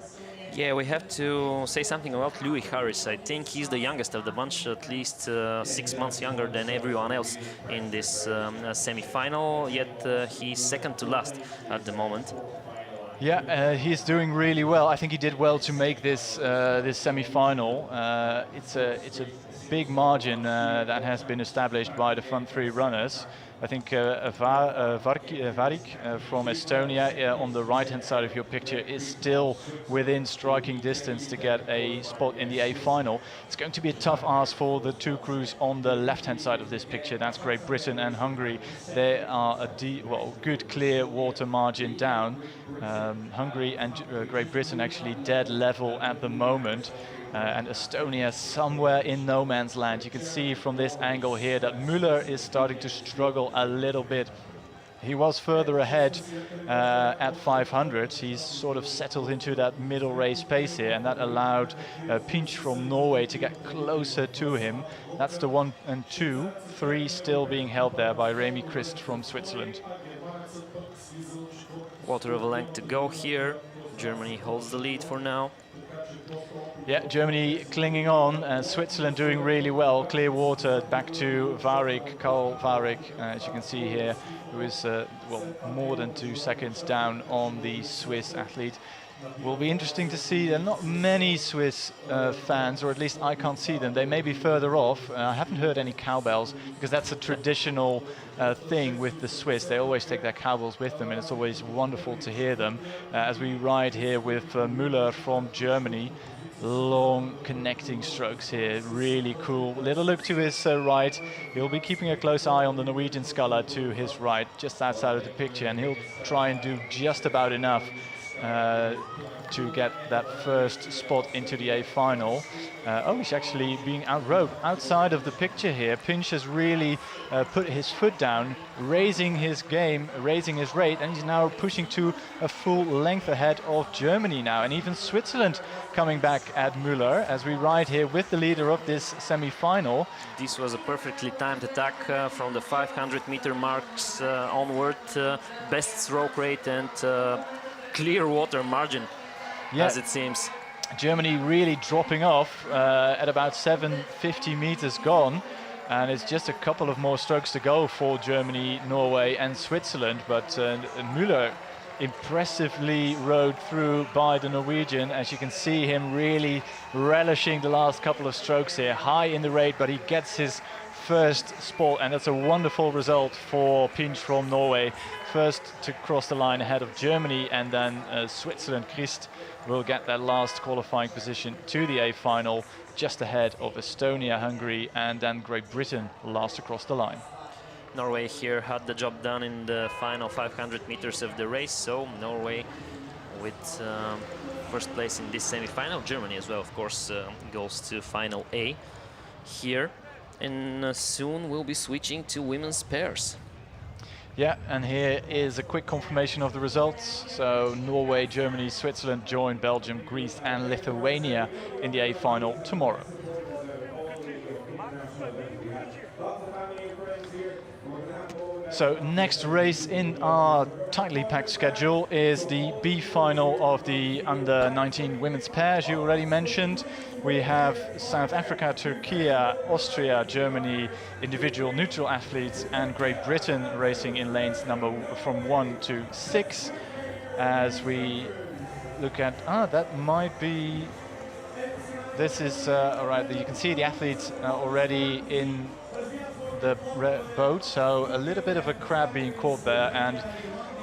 Yeah, we have to say something about Louis Harris. I think he's the youngest of the bunch, at least 6 months younger than everyone else in this semi-final, yet he's second to last at the moment.
Yeah, he's doing really well. I think he did well to make this this semi-final. It's a big margin that has been established by the front 3 runners. I think Varik from Estonia on the right-hand side of your picture is still within striking distance to get a spot in the A final. It's going to be a tough ask for the two crews on the left-hand side of this picture. That's Great Britain and Hungary. They are a good clear water margin down. Hungary and Great Britain actually dead level at the moment. And Estonia somewhere in no man's land. You can see from this angle here that Müller is starting to struggle a little bit. He was further ahead at 500. He's sort of settled into that middle race pace here, and that allowed Pinch from Norway to get closer to him. That's the 1 and 2. 3 still being held there by Remy Christ from Switzerland.
Quarter of a length to go here. Germany holds the lead for now.
Yeah, Germany clinging on, Switzerland doing really well. Clear water back to Varik, Karl Varik, as you can see here, who is more than 2 seconds down on the Swiss athlete. Will be interesting to see. There are not many Swiss fans, or at least I can't see them. They may be further off. I haven't heard any cowbells, because that's a traditional thing with the Swiss. They always take their cowbells with them, and it's always wonderful to hear them as we ride here with Müller from Germany. Long connecting strokes here, really cool. Little look to his right. He'll be keeping a close eye on the Norwegian sculler to his right, just outside of the picture, and he'll try and do just about enough to get that first spot into the A final. He's actually being outrowed outside of the picture here. Pinch has really put his foot down, raising his game, raising his rate, and he's now pushing to a full length ahead of Germany now, and even Switzerland coming back at Müller as we ride here with the leader of this semi-final.
This was a perfectly timed attack from the 500-meter marks onward. Best stroke rate and clear water margin, as it seems.
Germany really dropping off at about 750 meters gone, and it's just a couple of more strokes to go for Germany, Norway and Switzerland, but Müller impressively rowed through by the Norwegian. As you can see him really relishing the last couple of strokes here, high in the rate, but he gets his first spot, and that's a wonderful result for Pinch from Norway. First to cross the line ahead of Germany, and then Switzerland. Christ will get that last qualifying position to the A final, just ahead of Estonia, Hungary, and then Great Britain last across the line.
Norway here had the job done in the final 500 meters of the race, so Norway with first place in this semi-final. Germany as well, of course, goes to final A here. And soon we'll be switching to women's pairs.
Yeah, and here is a quick confirmation of the results. So Norway, Germany, Switzerland join Belgium, Greece and Lithuania in the A final tomorrow. So next race in our tightly packed schedule is the B final of the under-19 women's pair, as you already mentioned. We have South Africa, Turkey, Austria, Germany, individual neutral athletes, and Great Britain racing in lanes from 1 to 6. As we look at, that might be, this is, all right, you can see the athletes already in the boat, so a little bit of a crab being caught there, and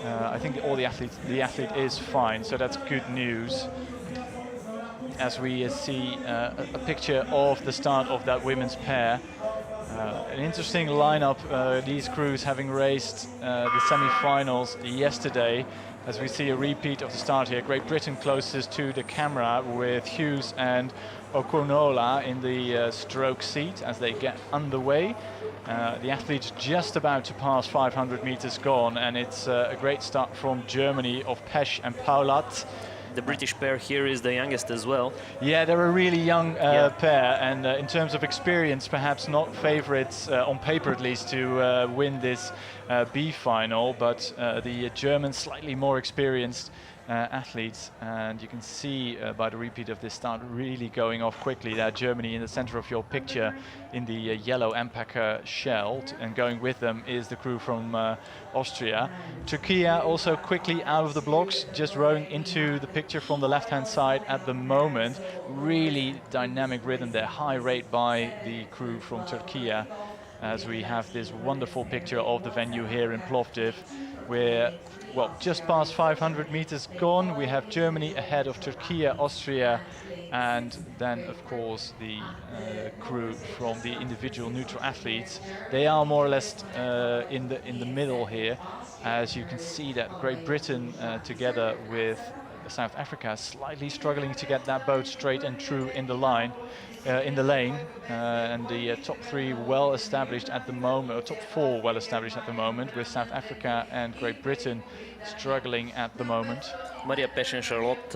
I think the athlete is fine, so that's good news. As we see a picture of the start of that women's pair. An interesting lineup, these crews having raced the semi-finals yesterday, as we see a repeat of the start here. Great Britain closest to the camera with Hughes and Okunola in the stroke seat as they get underway. The athletes just about to pass 500 meters gone, and it's a great start from Germany of Pesch and Paulat.
The British pair here is the youngest as well.
Yeah, they're a really young pair, and in terms of experience, perhaps not favorites on paper at least to win this B final, but the Germans slightly more experienced athletes, and you can see by the repeat of this start really going off quickly there. Germany in the center of your picture in the yellow Ampacker shell, and going with them is the crew from Austria. Turkey also quickly out of the blocks, just rowing into the picture from the left hand side at the moment. Really dynamic rhythm there, high rate by the crew from Turkey, as we have this wonderful picture of the venue here in Plovdiv, where, well, just past 500 meters gone, we have Germany ahead of Turkey, Austria, and then of course the crew from the individual neutral athletes. They are more or less in the middle here, as you can see that Great Britain together with South Africa slightly struggling to get that boat straight and true in the line. In the lane, and the top three well established at the moment, or top four well established at the moment, with South Africa and Great Britain struggling at the moment.
Maria Pesch and Charlotte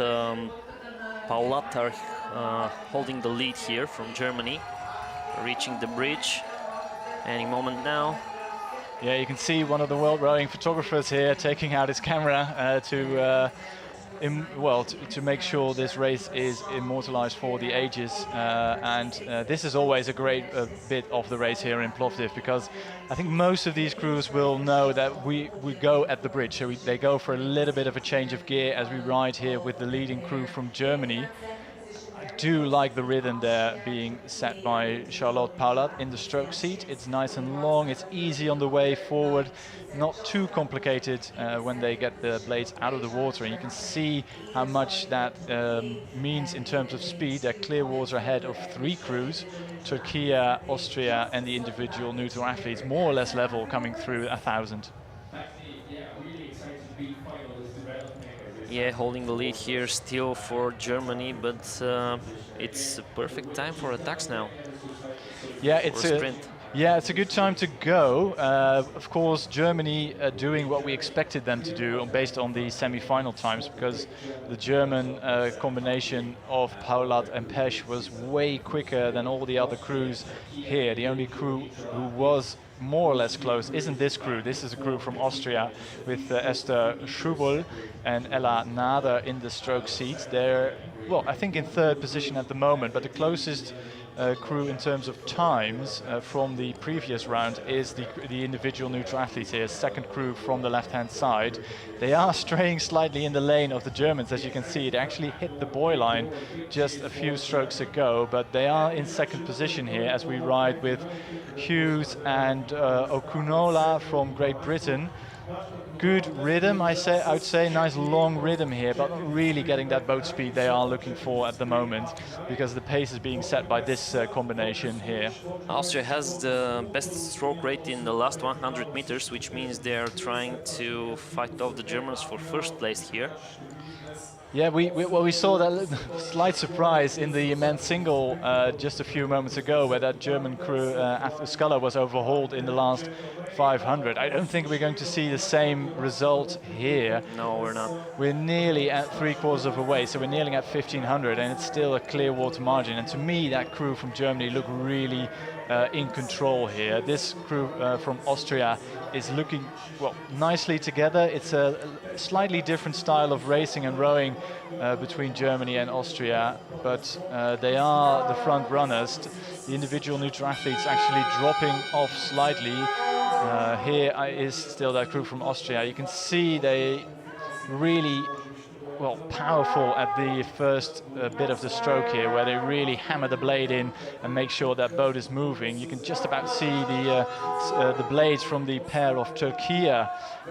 Paulat are holding the lead here from Germany, reaching the bridge any moment now.
Yeah, you can see one of the world rowing photographers here taking out his camera to make sure this race is immortalized for the ages, and this is always a great bit of the race here in Plovdiv, because I think most of these crews will know that we go at the bridge, so they go for a little bit of a change of gear as we ride here with the leading crew from Germany. I do like the rhythm there being set by Charlotte Paulat in the stroke seat. It's nice and long, it's easy on the way forward, not too complicated when they get the blades out of the water, and you can see how much that means in terms of speed. They're clear water ahead of three crews, Turkey, Austria and the individual neutral athletes, more or less level, coming through 1,000.
Yeah, holding the lead here still for Germany, but it's a perfect time for attacks now.
Yeah, it's a sprint. Yeah, it's a good time to go. Of course, Germany doing what we expected them to do based on the semi-final times, because the German combination of Paulat and Pesch was way quicker than all the other crews here. The only crew who was more or less close isn't this crew. This is a crew from Austria with Esther Schubel and Ella Nader in the stroke seats. They're, well, I think in third position at the moment, but the closest crew in terms of times from the previous round is the individual neutral athletes here, second crew from the left-hand side. They are straying slightly in the lane of the Germans, as you can see. It actually hit the buoy line just a few strokes ago, but they are in second position here as we ride with Hughes and Okunola from Great Britain. Good rhythm, I would say, nice long rhythm here, but not really getting that boat speed they are looking for at the moment, because the pace is being set by this combination here.
Austria has the best stroke rate in the last 100 meters, which means they are trying to fight off the Germans for first place here.
Yeah, we saw that slight surprise in the men's single just a few moments ago, where that German crew, sculler, was overhauled in the last 500. I don't think we're going to see the same result here.
No, we're not.
We're nearly at 3/4 of a way, so we're nearly at 1500, and it's still a clear water margin. And to me, that crew from Germany look really in control here. This crew from Austria is looking, well, nicely together. It's a slightly different style of racing and rowing between Germany and Austria, but they are the front runners. The individual neutral athletes actually dropping off slightly. Here is still that crew from Austria. You can see they really, well, powerful at the first bit of the stroke here, where they really hammer the blade in and make sure that boat is moving. You can just about see the blades from the pair of Turkey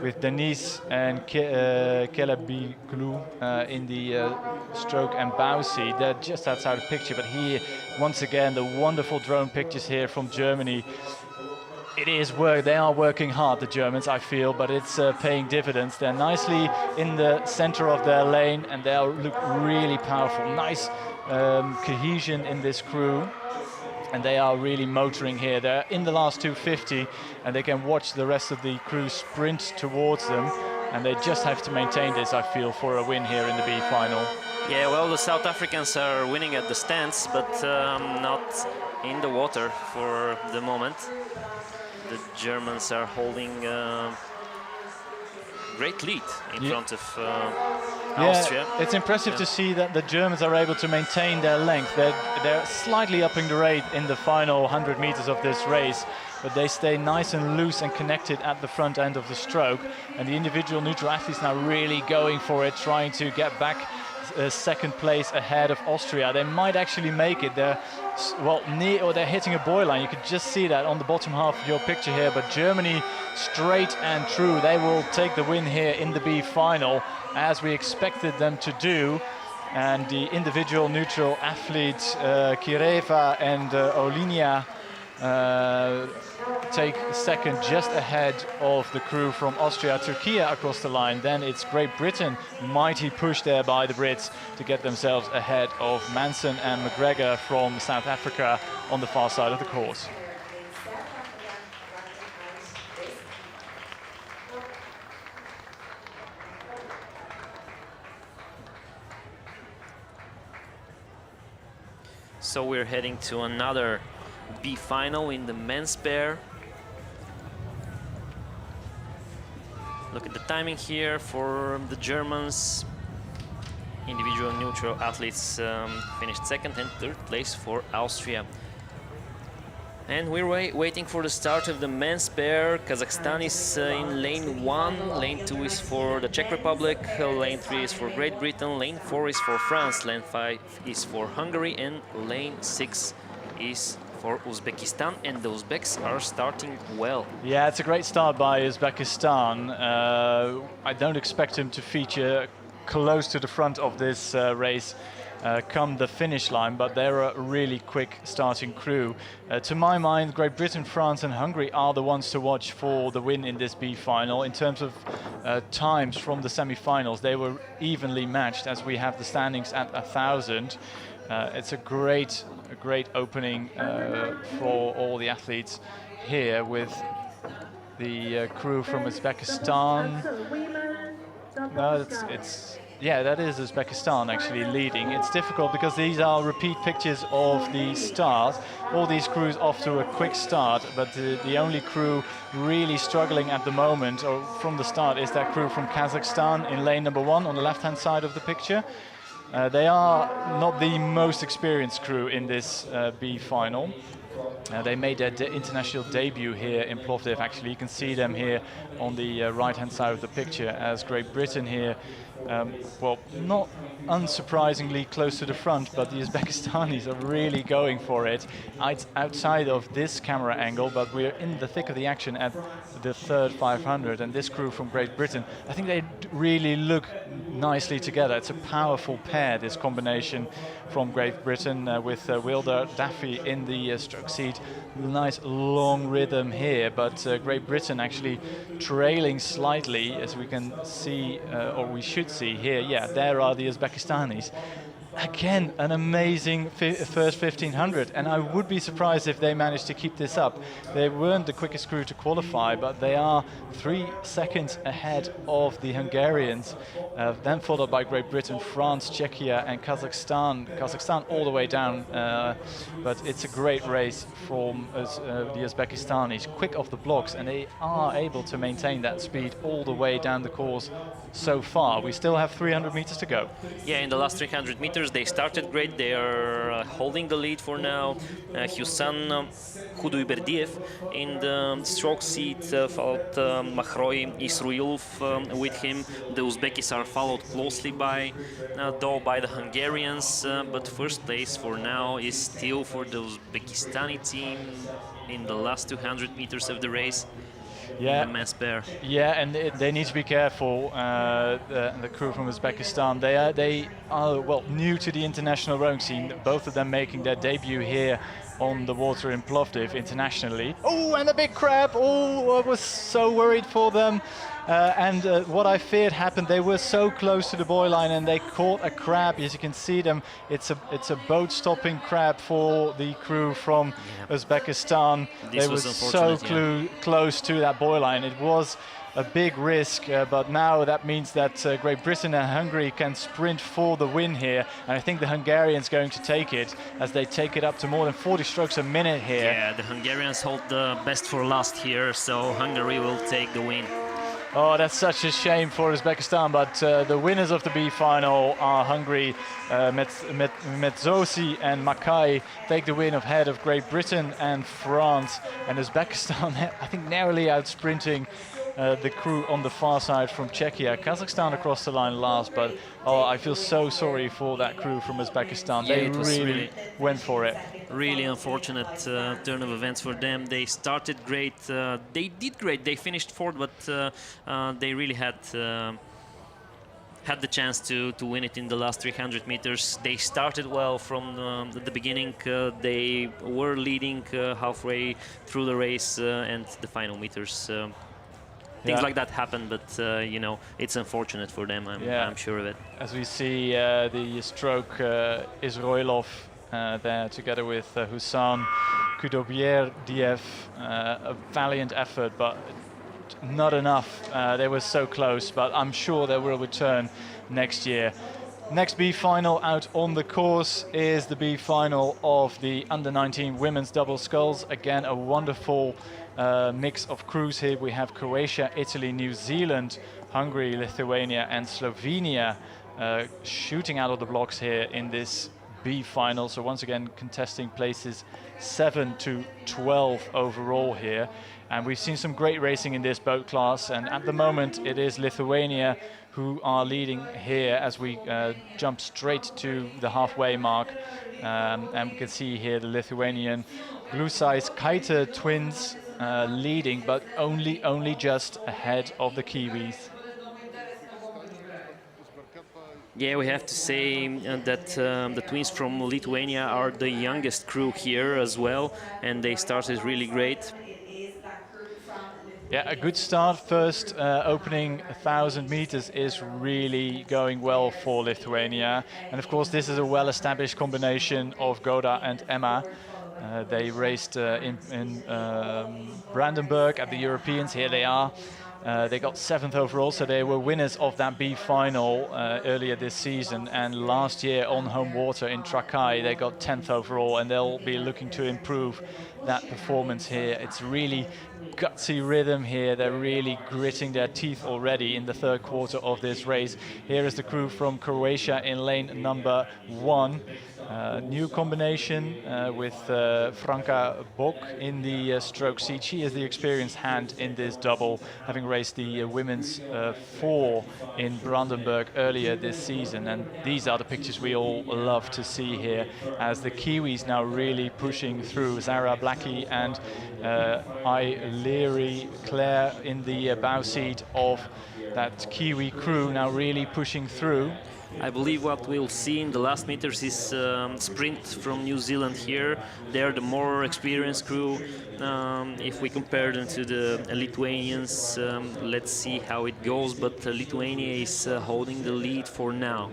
with Denise and Kelebiglu in the stroke and bow seat. They're just outside the picture, but here, once again, the wonderful drone pictures here from Germany. It is work. They are working hard, the Germans, I feel, but it's paying dividends. They're nicely in the center of their lane, and they look really powerful. Nice cohesion in this crew, and they are really motoring here. They're in the last 250, and they can watch the rest of the crew sprint towards them, and they just have to maintain this, I feel, for a win here in the B final.
Yeah, well, the South Africans are winning at the stands, but not in the water for the moment. The Germans are holding great lead in front of Austria.
It's impressive to see that the Germans are able to maintain their length. They're slightly upping the rate in the final 100 meters of this race, but they stay nice and loose and connected at the front end of the stroke. And the individual neutral athletes now really going for it, trying to get back second place ahead of Austria. They might actually make it. They're near, or they're hitting a buoy line. You could just see that on the bottom half of your picture here. But Germany, straight and true, they will take the win here in the B final, as we expected them to do. And the individual neutral athletes, Kireva and Olinia, take second, just ahead of the crew from Austria, Turkey across the line. Then it's Great Britain, mighty push there by the Brits to get themselves ahead of Manson and McGregor from South Africa on the far side of the course.
So we're heading to another B final in the men's pair. Look at the timing here for the Germans. Individual neutral athletes finished second and third place for Austria. And we're waiting for the start of the men's pair. Kazakhstan is in lane 1, lane 2 is for the Czech Republic, lane 3 is for Great Britain, lane 4 is for France, lane 5 is for Hungary, and lane 6 is for Uzbekistan, and the Uzbeks are starting well.
Yeah, it's a great start by Uzbekistan. I don't expect him to feature close to the front of this race come the finish line, but they're a really quick starting crew. To my mind, Great Britain, France and Hungary are the ones to watch for the win in this B final. In terms of times from the semi-finals, they were evenly matched, as we have the standings at 1,000. It's a great opening for all the athletes here, with the crew from Uzbekistan. No, yeah, that is Uzbekistan actually leading. It's difficult because these are repeat pictures of the start. All these crews off to a quick start, but the only crew really struggling at the moment, or from the start, is that crew from Kazakhstan in lane number 1 on the left-hand side of the picture. They are not the most experienced crew in this B final. They made their international debut here in Plovdiv. Actually, you can see them here on the right-hand side of the picture as Great Britain here. Well, not unsurprisingly close to the front, but the Uzbekistanis are really going for it outside of this camera angle, but we're in the thick of the action at the third 500, and this crew from Great Britain, I think they really look nicely together. It's a powerful pair, this combination from Great Britain with Wilder Daffy in the stroke seat. Nice long rhythm here, but Great Britain actually trailing slightly, as we can see, or we should see here. Yeah, there are the Uzbekistanis. Again, an amazing first 1500, and I would be surprised if they managed to keep this up. They weren't the quickest crew to qualify, but they are 3 seconds ahead of the Hungarians, then followed by Great Britain, France, Czechia and Kazakhstan. Kazakhstan all the way down, but it's a great race from the Uzbekistanis, quick off the blocks, and they are able to maintain that speed all the way down the course so far. We still have 300 meters to go.
Yeah, in the last 300 meters they started great. They are holding the lead for now. Husan Khuduyberdiyev in the stroke seat, followed Makhroy Isruilov with him. The Uzbekis are followed closely by the Hungarians, but first place for now is still for the Uzbekistani team in the last 200 meters of the race.
Yeah,
the men's pair.
Yeah, and they need to be careful. The crew from Uzbekistan. They are well new to the international rowing scene. Both of them making their debut here on the water in Plovdiv internationally. Oh, and a big crab! Oh, I was so worried for them. And what I feared happened. They were so close to the buoy line and they caught a crab. As you can see them, it's a boat-stopping crab for the crew from Uzbekistan. They were so close to that buoy line. It was a big risk, but now that means that Great Britain and Hungary can sprint for the win here, and I think the Hungarians going to take it as they take it up to more than 40 strokes a minute here.
Yeah, the Hungarians hold the best for last here, so Hungary will take the win.
Oh, that's such a shame for Uzbekistan, but the winners of the B final are Hungary. Metzosi and Makai take the win ahead of Great Britain and France, and Uzbekistan, I think, narrowly out-sprinting the crew on the far side from Czechia. Kazakhstan across the line last, but I feel so sorry for that crew from Uzbekistan.
Yeah,
they really went for it.
Really unfortunate turn of events for them. They started great, they did great, they finished fourth, but they really had the chance to win it in the last 300 meters. They started well from the beginning. They were leading halfway through the race, and the final meters. Things like that happen, but you know, it's unfortunate for them. I'm sure of it.
As we see the stroke Isroilov there together with Husan Khuduyberdiyev, a valiant effort, but not enough. They were so close, but I'm sure they will return next year. Next B final out on the course is the B final of the under-19 women's double sculls. Again, a wonderful mix of crews here. We have Croatia, Italy, New Zealand, Hungary, Lithuania and Slovenia shooting out of the blocks here in this B final. So once again contesting places 7 to 12 overall here. And we've seen some great racing in this boat class, and at the moment it is Lithuania who are leading here as we jump straight to the halfway mark. And we can see here the Lithuanian Glusais-Kaite twins leading, but only just ahead of the Kiwis.
Yeah, we have to say that the twins from Lithuania are the youngest crew here as well, and they started really great.
Yeah, a good start. First opening 1,000 meters is really going well for Lithuania. And of course, this is a well-established combination of Goda and Emma. They raced in Brandenburg at the Europeans. Here they are. They got 7th overall, so they were winners of that B final earlier this season. And last year on home water in Trakai, they got 10th overall, and they'll be looking to improve that performance here. It's really gutsy rhythm here. They're really gritting their teeth already in the third quarter of this race. Here is the crew from Croatia in lane number 1. New combination with Franka Bok in the stroke seat. She is the experienced hand in this double, having raced the women's 4 in Brandenburg earlier this season. And these are the pictures we all love to see here, as the Kiwis now really pushing through. Zara Blackie and Leary Claire in the bow seat of that Kiwi crew, now really pushing through.
I believe what we'll see in the last meters is sprint from New Zealand here. They're the more experienced crew. If we compare them to the Lithuanians, let's see how it goes, but Lithuania is holding the lead for now.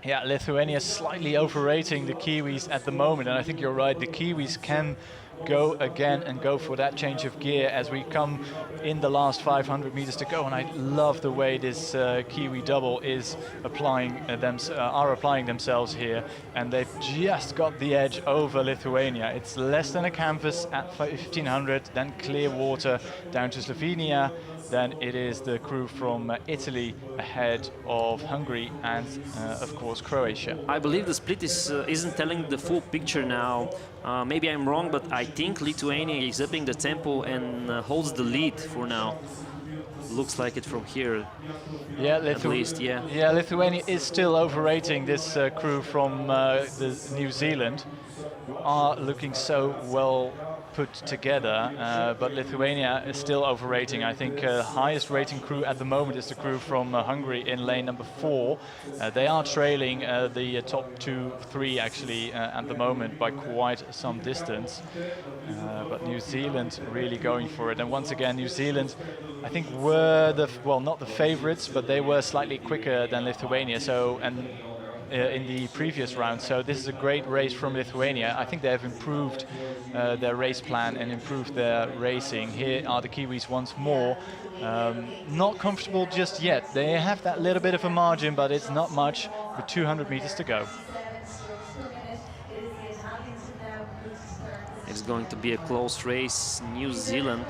Yeah, Lithuania slightly overrating the Kiwis at the moment, and I think you're right, the Kiwis can go again and go for that change of gear as we come in the last 500 meters to go. And I love the way this Kiwi double is applying themselves here, and they've just got the edge over Lithuania. It's less than a canvas at 1500, then clear water down to Slovenia. Then it is the crew from Italy ahead of Hungary and, of course, Croatia.
I believe the split isn't telling the full picture now. Maybe I'm wrong, but I think Lithuania is upping the tempo and holds the lead for now. Looks like it from here,
yeah,
at least, yeah.
Yeah, Lithuania is still overrating this crew from New Zealand, who are looking so well put together, but Lithuania is still overrating. I think highest rating crew at the moment is the crew from Hungary in lane number 4. They are trailing the top 2-3 actually at the moment by quite some distance, but New Zealand really going for it. And once again, New Zealand, I think, were not the favorites, but they were slightly quicker than Lithuania. So in the previous round. So this is a great race from Lithuania. I think they have improved their race plan and improved their racing. Here are the Kiwis once more. Not comfortable just yet. They have that little bit of a margin, but it's not much with 200 meters to go.
It's going to be a close race. New Zealand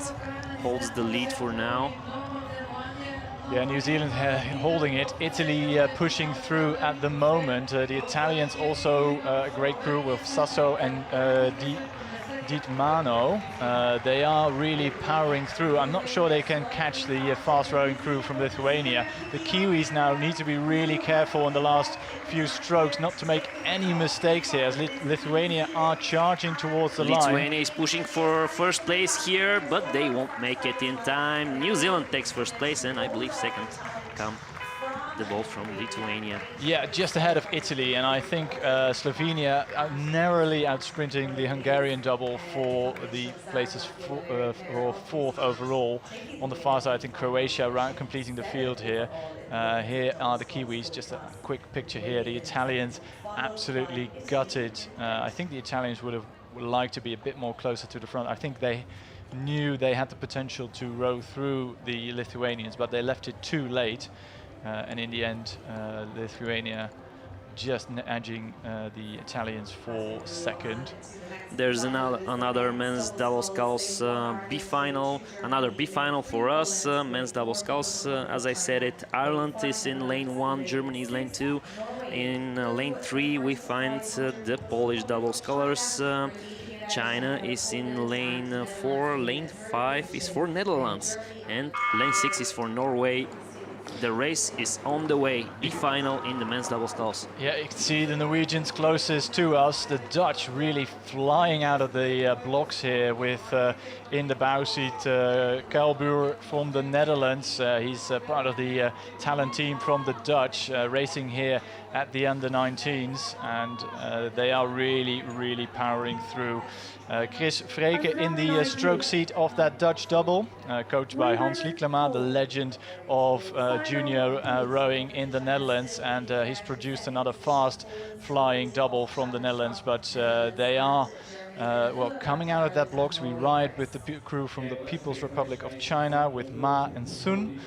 holds the lead for now.
Yeah, New Zealand holding it. Italy pushing through at the moment. The Italians also a great crew with Sasso and Di Mano. They are really powering through. I'm not sure they can catch the fast rowing crew from Lithuania. The Kiwis now need to be really careful in the last few strokes not to make any mistakes here, as Lithuania are charging towards the line.
Lithuania is pushing for first place here, but they won't make it in time. New Zealand takes first place, and I believe second come the ball from Lithuania.
Yeah, just ahead of Italy, and I think Slovenia are narrowly outsprinting the Hungarian double for the places for 4th overall. On the far side, I think Croatia completing the field here. Here are the Kiwis, just a quick picture here. The Italians absolutely gutted. I think the Italians would liked to be a bit more closer to the front. I think they knew they had the potential to row through the Lithuanians, but they left it too late. And in the end, Lithuania just edging the Italians for second.
There's another men's double sculls B final, another B final for us. Men's double sculls, as I said it, Ireland is in lane 1, Germany is lane 2. In lane 3 we find the Polish double scullers. China is in lane 4, lane 5 is for Netherlands, and lane 6 is for Norway. The race is on the way, B-final in the men's double sculls.
Yeah, you can see the Norwegians closest to us. The Dutch really flying out of the blocks here with in the bow seat Kuilbuur from the Netherlands. He's part of the talent team from the Dutch, racing here at the under-19s, and they are really powering through. Chris Freke in the stroke seat of that Dutch double, coached by Hans Lieklema, the legend of junior rowing in the Netherlands, and he's produced another fast flying double from the Netherlands. But they are well, coming out of that blocks. We ride with the crew from the People's Republic of China with Ma and Sun,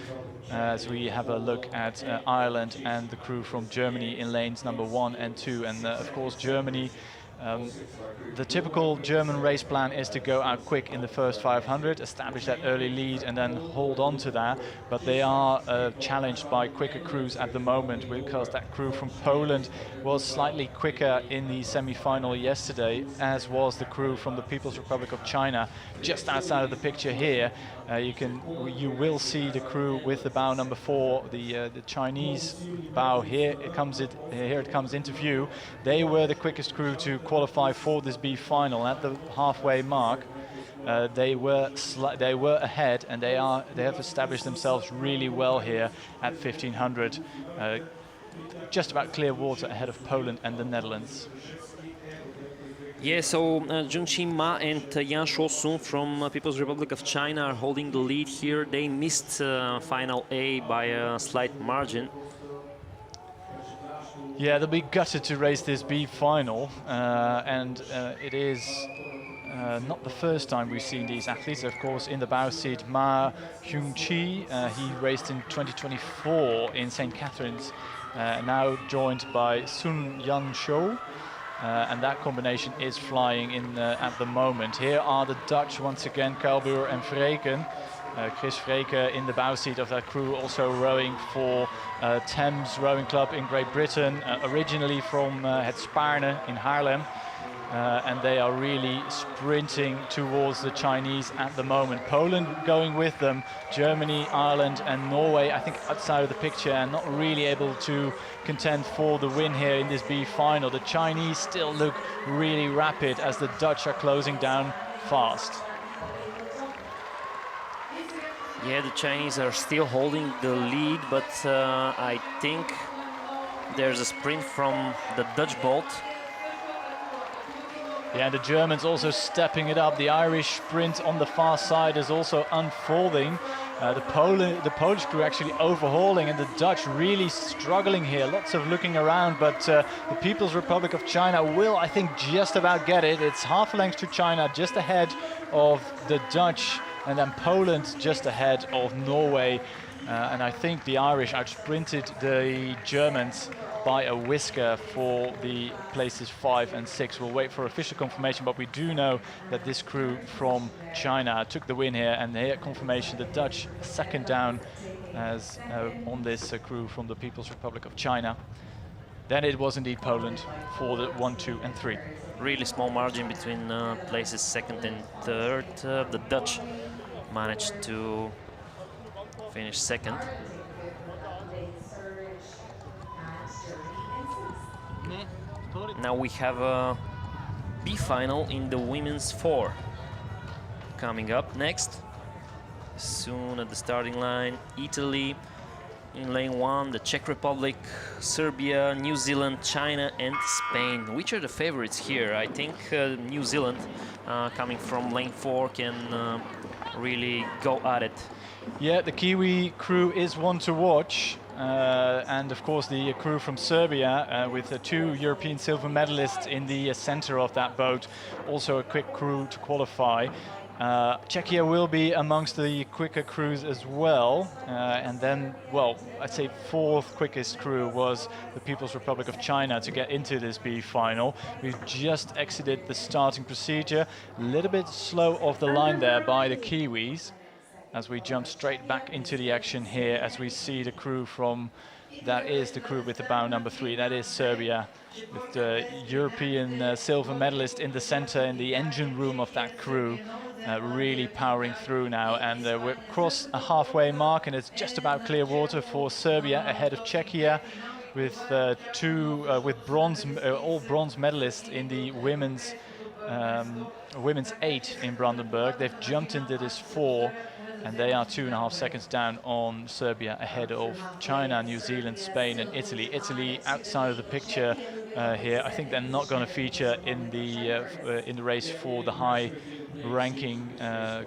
as we have a look at Ireland and the crew from Germany in lanes number 1 and 2. And of course Germany, the typical German race plan is to go out quick in the first 500, establish that early lead and then hold on to that. But they are challenged by quicker crews at the moment, because that crew from Poland was slightly quicker in the semi-final yesterday, as was the crew from the People's Republic of China. Just outside of the picture here, you will see the crew with the bow number 4, the Chinese bow. Here it comes into view. They were the quickest crew to qualify for this B final. At the halfway mark, they were ahead, and they have established themselves really well here at 1500. Just about clear water ahead of Poland and the Netherlands.
Yeah, so Junqi Ma and Yan Shuosun from People's Republic of China are holding the lead here. They missed final A by a slight margin.
Yeah, they'll be gutted to race this B final, and it is not the first time we've seen these athletes. Of course, in the bow seat, Ma Hyung-chi, he raced in 2024 in St. Catharines, now joined by Sun Yan-sho. And that combination is flying in at the moment. Here are the Dutch once again, Kuilboer and Vreken. Chris Vreken in the bow seat of that crew, also rowing for Thames Rowing Club in Great Britain, originally from Het Spaarne in Haarlem. And they are really sprinting towards the Chinese at the moment. Poland going with them, Germany, Ireland and Norway, I think outside of the picture, and not really able to contend for the win here in this B final. The Chinese still look really rapid as the Dutch are closing down fast.
Yeah, the Chinese are still holding the lead, but I think there's a sprint from the Dutch boat.
Yeah, the Germans also stepping it up. The Irish sprint on the far side is also unfolding. The Polish crew actually overhauling, and the Dutch really struggling here. Lots of looking around, but the People's Republic of China will, I think, just about get it. It's half a length to China, just ahead of the Dutch, and then Poland just ahead of Norway. And I think the Irish outsprinted the Germans by a whisker for the places 5 and 6. We'll wait for official confirmation, but we do know that this crew from China took the win here, and here confirmation, the Dutch second down as on this crew from the People's Republic of China. Then it was indeed Poland for the 1, 2 and 3.
Really small margin between places 2nd and 3rd. The Dutch managed to finish 2nd. Now we have a B final in the women's 4 coming up next. Soon at the starting line, Italy in lane 1, the Czech Republic, Serbia, New Zealand, China and Spain. Which are the favorites here? I think New Zealand, coming from lane 4, can really go at it.
Yeah, the Kiwi crew is one to watch. And of course the crew from Serbia with 2 European silver medalists in the center of that boat, also a quick crew to qualify. Czechia will be amongst the quicker crews as well, and then, well, I'd say 4th quickest crew was the People's Republic of China to get into this B final. We've just exited the starting procedure, a little bit slow off the line there by the Kiwis, as we jump straight back into the action here, as we see the crew from, that is the crew with the bow number 3, that is Serbia, with the European silver medalist in the center, in the engine room of that crew, really powering through now. And we're across a halfway mark, and it's just about clear water for Serbia, ahead of Czechia, with all bronze medalists in the women's 8 in Brandenburg. They've jumped into this 4, and they are 2.5 seconds down on Serbia, ahead of China, New Zealand, Spain and Italy. Italy outside of the picture here. I think they're not going to feature in the race for the high-ranking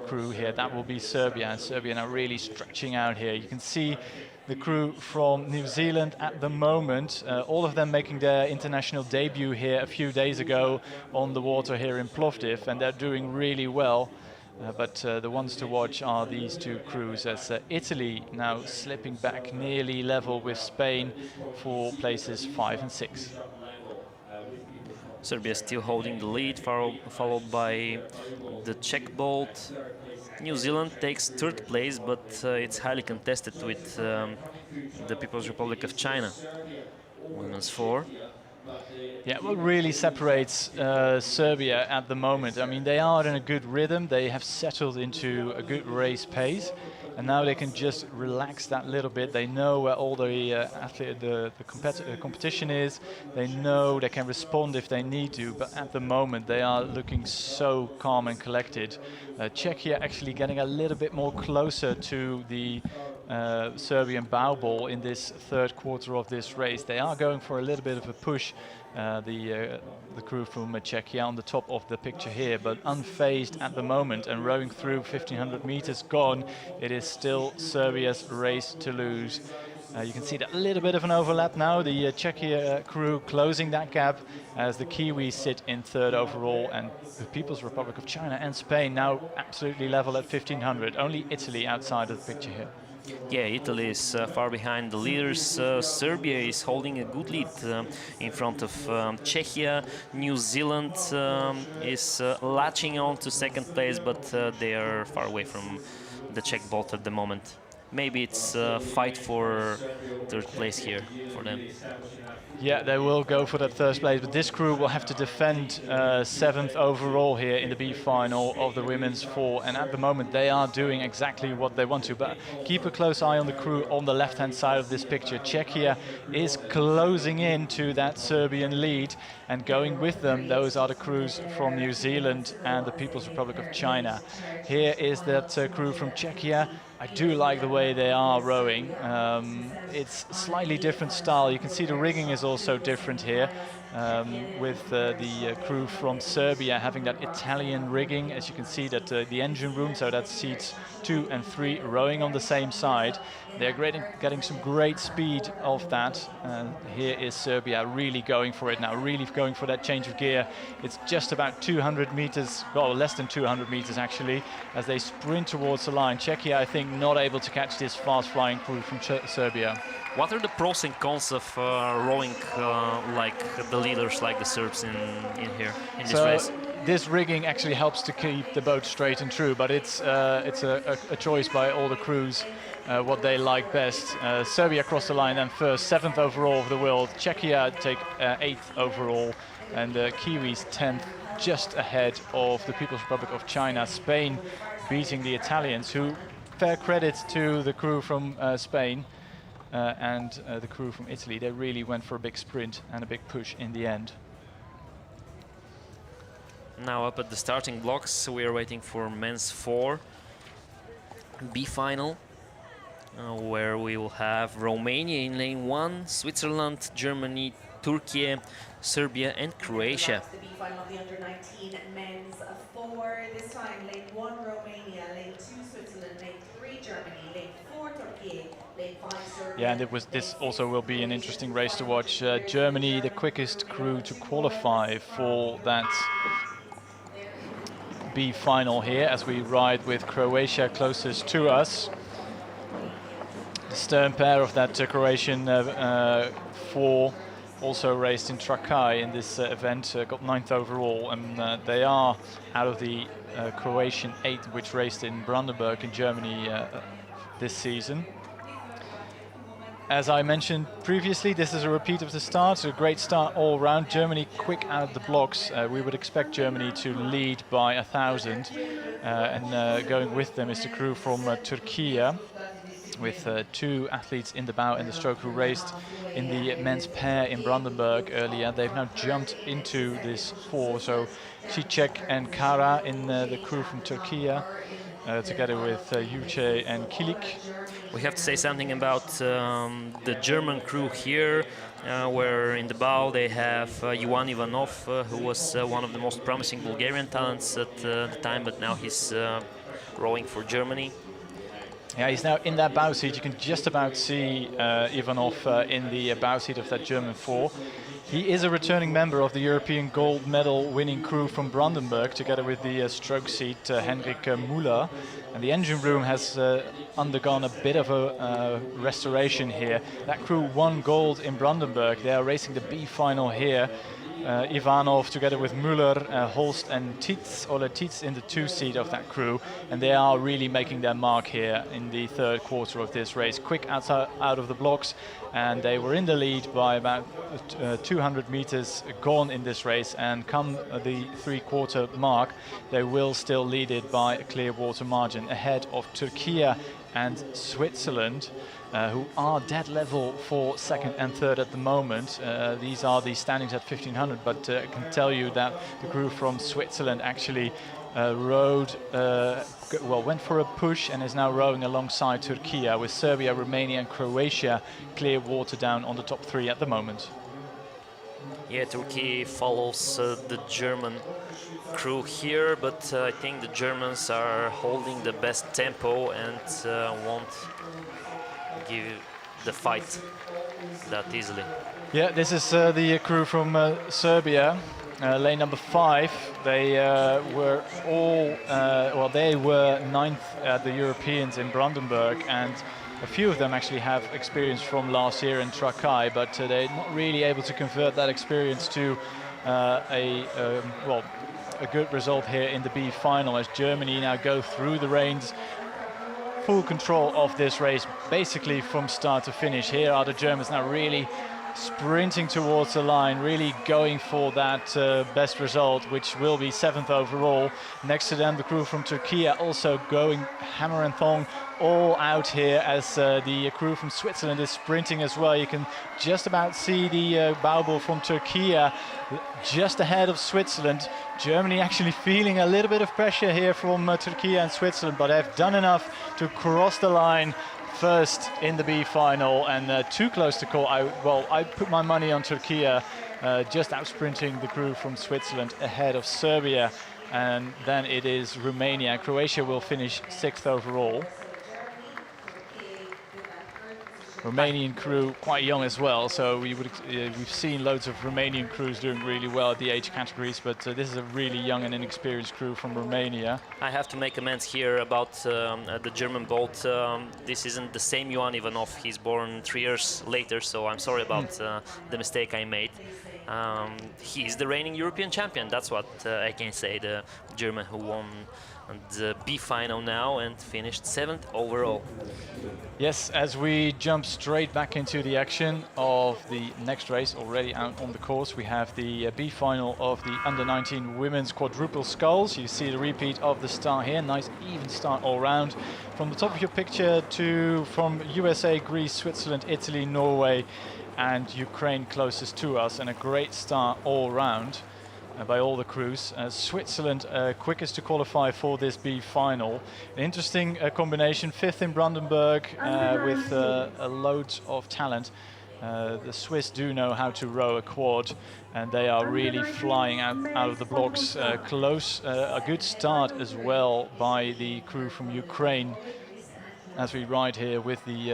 crew here. That will be Serbia, and Serbia now really stretching out here. You can see the crew from New Zealand at the moment. All of them making their international debut here a few days ago on the water here in Plovdiv, and they're doing really well. But the ones to watch are these two crews, as Italy now slipping back nearly level with Spain for places 5 and 6.
Serbia still holding the lead, followed by the Czech boat. New Zealand takes third place, but it's highly contested with the People's Republic of China. Women's 4.
Yeah, what really separates Serbia at the moment, I mean, they are in a good rhythm, they have settled into a good race pace, and now they can just relax that little bit. They know where all the competition is, they know they can respond if they need to, but at the moment they are looking so calm and collected. Czechia actually getting a little bit more closer to the Serbian bow ball in this third quarter of this race. They are going for a little bit of a push, the crew from Czechia on the top of the picture here, but unfazed at the moment and rowing through 1500 meters gone. It is still Serbia's race to lose. You can see that a little bit of an overlap now. The Czechia crew closing that gap as the Kiwis sit in third overall, and the People's Republic of China and Spain now absolutely level at 1500. Only Italy outside of the picture here.
Yeah, Italy is far behind the leaders. Serbia is holding a good lead in front of Czechia. New Zealand is latching on to second place, but they are far away from the Czech boat at the moment. Maybe it's a fight for third place here for them.
Yeah, they will go for that third place, but this crew will have to defend 7th overall here in the B final of the women's 4, and at the moment they are doing exactly what they want to. But keep a close eye on the crew on the left-hand side of this picture. Czechia is closing in to that Serbian lead, and going with them, those are the crews from New Zealand and the People's Republic of China. Here is that crew from Czechia. I do like the way they are rowing. It's slightly different style. You can see the rigging is also different here, with the crew from Serbia having that Italian rigging. As you can see, that the engine room, so that's seats 2 and 3 rowing on the same side. They're getting some great speed off that. Here is Serbia really going for it now, really going for that change of gear. It's just about 200 meters, well, less than 200 meters actually, as they sprint towards the line. Czechia, I think, not able to catch this fast-flying crew from Serbia.
What are the pros and cons of rowing like the leaders, like the Serbs in here in this race?
This rigging actually helps to keep the boat straight and true, but it's a choice by all the crews what they like best. Serbia crossed the line then first, 7th overall of the world. Czechia take 8th overall, and the Kiwis 10th, just ahead of the People's Republic of China. Spain beating the Italians, who, fair credit to the crew from Spain and the crew from Italy, they really went for a big sprint and a big push in the end.
Now up at the starting blocks, we are waiting for men's 4 B final, where we will have Romania in lane 1, Switzerland, Germany, Turkey, Serbia and Croatia.
The B final of the under-19 men's 4. This time, lane 1 Romania, lane 2 Switzerland, lane 3 Germany, lane 4 Turkey, lane 5 Serbia.
Yeah, and this also will be an interesting race to watch. Germany, the quickest crew to qualify for that B final here, as we ride with Croatia closest to us. The stern pair of that Croatian 4 also raced in Trakai in this event, got 9th overall, and they are out of the Croatian 8 which raced in Brandenburg in Germany this season. As I mentioned previously, this is a repeat of the start, so a great start all round. Germany quick out of the blocks. We would expect Germany to lead by 1,000, and going with them is the crew from Turkey, with 2 athletes in the bow and the stroke who raced in the men's pair in Brandenburg earlier. They've now jumped into this 4, so Cicek and Kara in the crew from Turkey, together with Juce and Kilik.
We have to say something about the German crew here, where in the bow they have Jovan Ivanov, who was one of the most promising Bulgarian talents at the time, but now he's rowing for Germany.
Yeah, he's now in that bow seat. You can just about see Ivanov in the bow seat of that German 4. He is a returning member of the European gold medal winning crew from Brandenburg, together with the stroke seat Henrik Müller. And the engine room has undergone a bit of a restoration here. That crew won gold in Brandenburg. They are racing the B final here. Ivanov together with Müller, Holst and Tietz, Ole Tietz in the 2 seat of that crew, and they are really making their mark here in the 3rd quarter of this race. Quick out of the blocks, and they were in the lead by about 200 meters gone in this race, and come the 3-quarter mark they will still lead it by a clear water margin ahead of Turkey and Switzerland, who are dead level for 2nd and 3rd at the moment. These are the standings at 1500, but I can tell you that the crew from Switzerland actually went for a push and is now rowing alongside Turkey, with Serbia, Romania and Croatia clear water down on the top 3 at the moment.
Yeah, Turkey follows the German crew here, but I think the Germans are holding the best tempo and won't give the fight that easily.
Yeah, this is the crew from Serbia, lane number 5. They were all, they were 9th at the Europeans in Brandenburg, and a few of them actually have experience from last year in Trakai, but they're not really able to convert that experience to a good result here in the B final, as Germany now go through the reins, full control of this race basically from start to finish. Here are the Germans now really sprinting towards the line, really going for that best result, which will be 7th overall. Next to them, the crew from Turkey also going hammer and thong all out here, as the crew from Switzerland is sprinting as well. You can just about see the Baubel from Turkey just ahead of Switzerland. Germany actually feeling a little bit of pressure here from Turkey and Switzerland, but they've done enough to cross the line first in the B final, and too close to call. I put my money on Turkey, just out sprinting the crew from Switzerland ahead of Serbia, and then it is Romania. Croatia will finish 6th overall. Romanian crew quite young as well, so we've seen loads of Romanian crews doing really well at the age categories, but this is a really young and inexperienced crew from Romania.
I have to make amends here about the German boat. This isn't the same Johan Ivanov. He's born 3 years later, so I'm sorry about the mistake I made. He's the reigning European champion, that's what I can say, the German who won the B final now and finished 7th overall.
Yes, as we jump straight back into the action of the next race, already out on the course, we have the B final of the under-19 women's quadruple sculls. You see the repeat of the start here, nice even start all round. From the top of your picture from USA, Greece, Switzerland, Italy, Norway and Ukraine closest to us, and a great start all round by all the crews. Switzerland quickest to qualify for this B final. An interesting combination, 5th in Brandenburg with loads of talent. The Swiss do know how to row a quad, and they are really flying out of the blocks. A good start as well by the crew from Ukraine, as we ride here with the,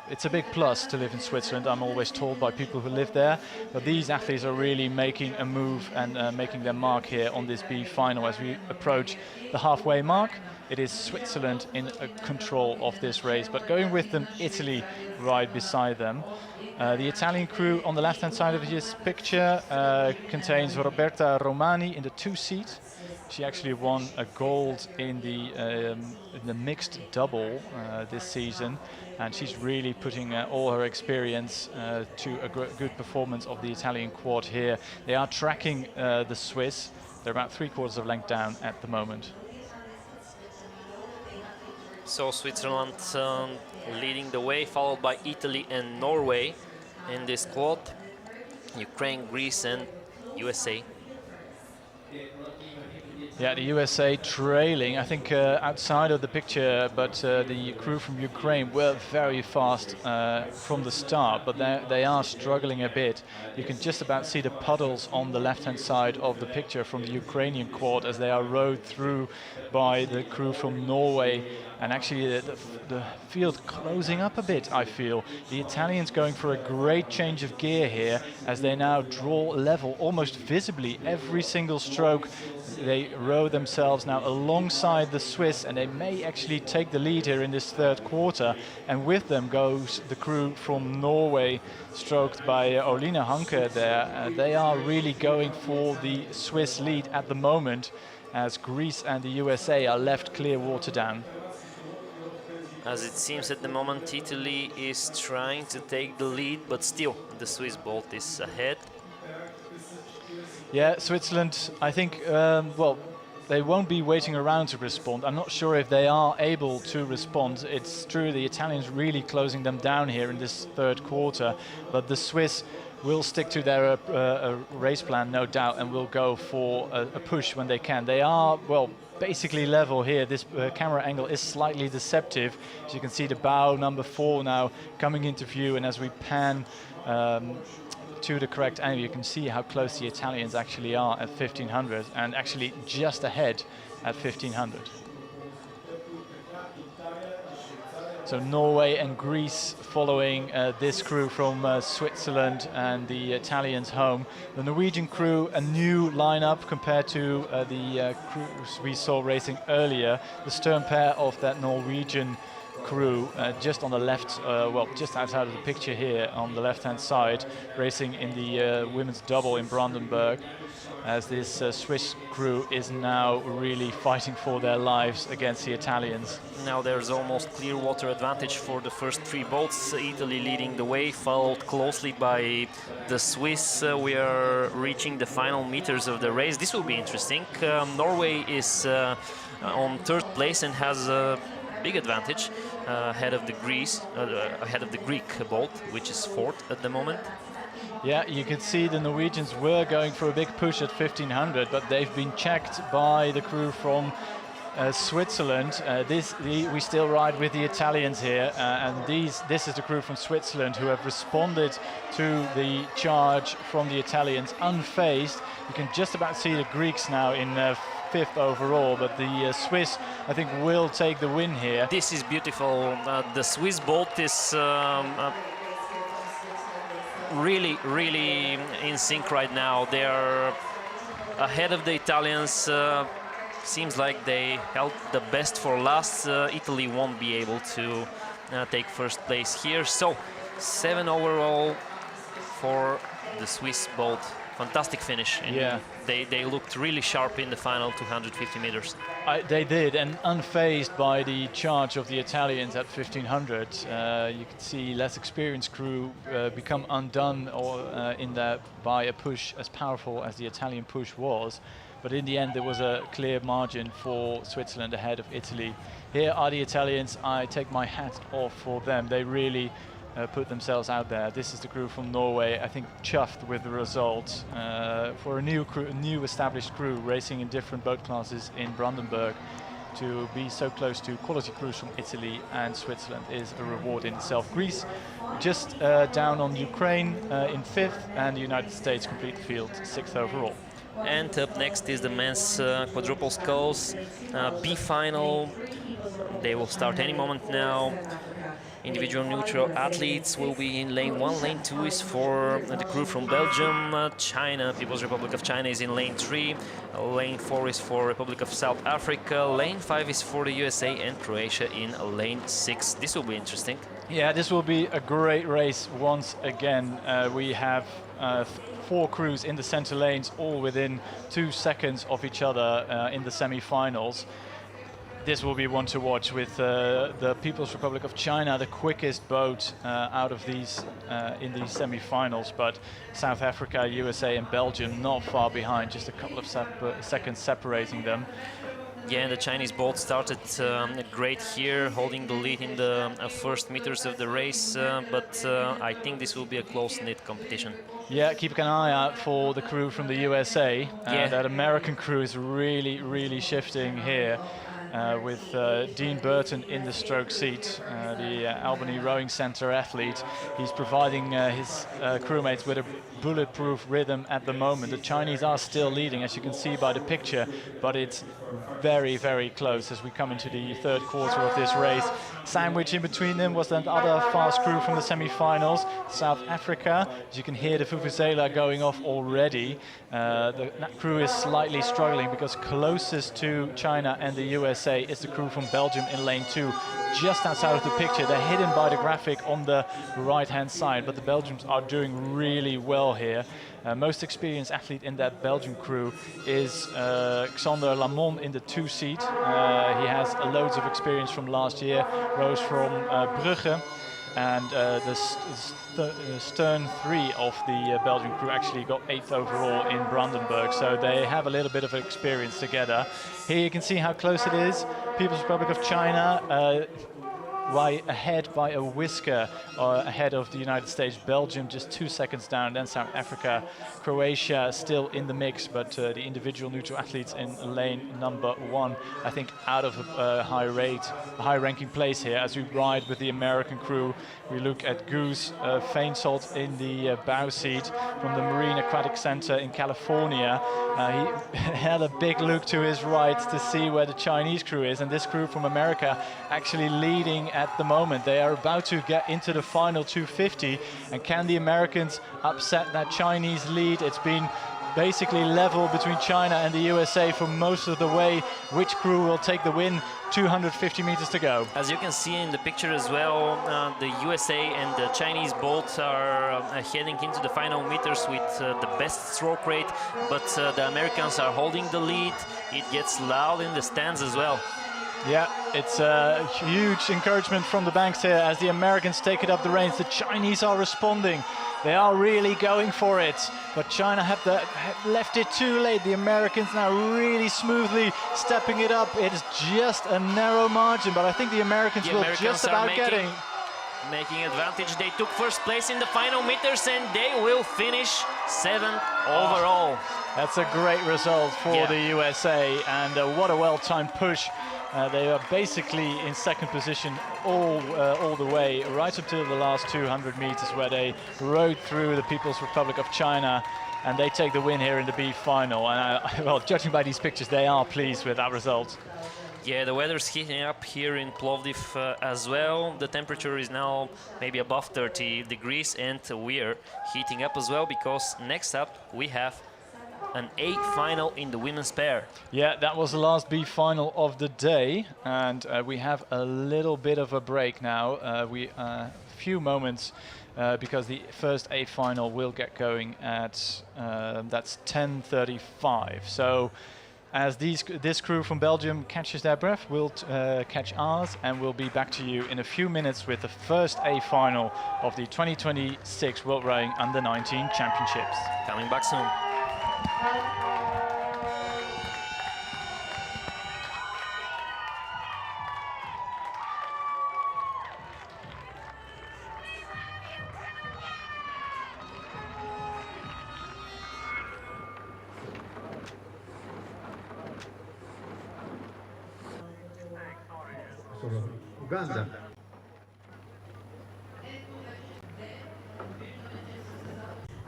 it's a big plus to live in Switzerland, I'm always told by people who live there. But these athletes are really making a move and making their mark here on this B final. As we approach the halfway mark, it is Switzerland in control of this race. But going with them, Italy right beside them. The Italian crew on the left-hand side of this picture contains Roberta Romani in the 2 seat. She actually won a gold in the mixed double this season, and she's really putting all her experience to a good performance of the Italian quad here. They are tracking the Swiss. They're about 3/4 of length down at the moment.
So Switzerland leading the way, followed by Italy and Norway in this quad, Ukraine, Greece and USA.
Yeah, the USA trailing, I think outside of the picture, but the crew from Ukraine were very fast from the start, but they are struggling a bit. You can just about see the puddles on the left-hand side of the picture from the Ukrainian quad as they are rowed through by the crew from Norway, and actually the field closing up a bit, I feel. The Italians going for a great change of gear here as they now draw level almost visibly every single stroke. They row themselves now alongside the Swiss, and they may actually take the lead here in this third quarter. And with them goes the crew from Norway, stroked by Olina Hanke there. They are really going for the Swiss lead at the moment, as Greece and the USA are left clear water down.
As it seems at the moment, Italy is trying to take the lead, but still the Swiss boat is ahead.
Yeah, Switzerland, I think, well, they won't be waiting around to respond. I'm not sure if they are able to respond. It's true, the Italians really closing them down here in this third quarter, but the Swiss will stick to their race plan, no doubt, and will go for a push when they can. They are, well, basically level here. This camera angle is slightly deceptive. As you can see the bow number 4 now coming into view, and as we pan to the correct angle, you can see how close the Italians actually are at 1500, and actually just ahead at 1500. So Norway and Greece following this crew from Switzerland, and the Italians home. The Norwegian crew, a new lineup compared to the crews we saw racing earlier. The stern pair of that Norwegian crew just on the left, well, just outside of the picture here on the left-hand side, racing in the women's double in Brandenburg, as this Swiss crew is now really fighting for their lives against the Italians.
Now there's almost clear water advantage for the first 3 boats. Italy leading the way, followed closely by the Swiss. We are reaching the final meters of the race. This will be interesting. Norway is on 3rd place and has a big advantage ahead of the Greek boat, which is 4th at the moment.
Yeah, you can see the Norwegians were going for a big push at 1500, but they've been checked by the crew from Switzerland. We still ride with the Italians here, and this is the crew from Switzerland who have responded to the charge from the Italians unfazed. You can just about see the Greeks now in 5th overall, but the Swiss, I think, will take the win here.
This is beautiful. The Swiss boat is really in sync right now. They are ahead of the Italians. Seems like they held the best for last. Italy won't be able to take 1st place here. So 7 overall for the Swiss boat. Fantastic finish.
Yeah.
They looked really sharp in the final 250 meters.
They did, and unfazed by the charge of the Italians at 1500. You can see less experienced crew become undone in that by a push as powerful as the Italian push was. But in the end, there was a clear margin for Switzerland ahead of Italy. Here are the Italians. I take my hat off for them. They really put themselves out there. This is the crew from Norway, I think chuffed with the result. For a new established crew racing in different boat classes in Brandenburg, to be so close to quality crews from Italy and Switzerland is a reward in itself. Greece just down on Ukraine in 5th, and the United States complete the field 6th overall.
And up next is the men's quadruple sculls B final. They will start any moment now. Individual neutral athletes will be in lane 1. Lane 2 is for the crew from Belgium. China, People's Republic of China, is in lane 3. Lane 4 is for Republic of South Africa. Lane 5 is for the USA, and Croatia in lane 6. This will be interesting.
Yeah, this will be a great race once again. We have 4 crews in the center lanes, all within 2 seconds of each other in the semi-finals. This will be one to watch, with the People's Republic of China, the quickest boat out of these in these semi-finals, but South Africa, USA and Belgium not far behind, just a couple of seconds separating them.
Yeah, the Chinese boat started great here, holding the lead in the first meters of the race, but I think this will be a close-knit competition.
Yeah, keep an eye out for the crew from the USA.
Yeah.
That American crew is really, really shifting here. With Dean Burton in the stroke seat, the Albany Rowing Centre athlete. He's providing his crewmates with a bulletproof rhythm at the moment. The Chinese are still leading, as you can see by the picture, but it's very, very close as we come into the third quarter of this race. Sandwich in between them was that other fast crew from the semi-finals, South Africa. As you can hear the Vuvuzela going off already. That crew is slightly struggling because closest to China and the USA is the crew from Belgium in lane 2, just outside of the picture. They're hidden by the graphic on the right-hand side, but the Belgians are doing really well here. Most experienced athlete in that Belgian crew is Xander Lamont in the 2 seat. He has loads of experience from last year, rose from Brugge. And the stern 3 of the Belgian crew actually got 8th overall in Brandenburg, so they have a little bit of experience together. Here you can see how close it is. People's Republic of China ahead by a whisker, ahead of the United States. Belgium just 2 seconds down, then South Africa. Croatia still in the mix, but the individual neutral athletes in lane number 1, I think out of a high ranking place here. As we ride with the American crew, we look at Goose Feinsalt in the bow seat from the Marine Aquatic Center in California. He had a big look to his right to see where the Chinese crew is, and this crew from America actually leading at the moment. They are about to get into the final 250, and can the Americans upset that Chinese lead? It's been basically level between China and the USA for most of the way. Which crew will take the win? 250 meters to go.
As you can see in the picture as well, the USA and the Chinese both are heading into the final meters with the best stroke rate, but the Americans are holding the lead. It gets loud in the stands as well.
Yeah, it's a huge encouragement from the banks here as the Americans take it up the reins. The Chinese are responding. They are really going for it, but China have left it too late. The Americans now really smoothly stepping it up. It is just a narrow margin, but I think the Americans will just about
making advantage. They took first place in the final meters and they will finish 7th overall.
That's a great result for the USA, and what a well-timed push. They are basically in second position all the way, right up to the last 200 meters, where they rode through the People's Republic of China, and they take the win here in the B final. And well, judging by these pictures, they are pleased with that result.
Yeah, the weather's heating up here in Plovdiv as well. The temperature is now maybe above 30 degrees, and we're heating up as well, because next up we have an A final in the women's pair.
Yeah, that was the last B final of the day, and we have a little bit of a break now. A few moments because the first A final will get going at that's 10:35. So as this crew from Belgium catches their breath, we'll catch ours, and we'll be back to you in a few minutes with the first A final of the 2026 World Rowing Under-19 Championships.
Coming back soon.
Uganda.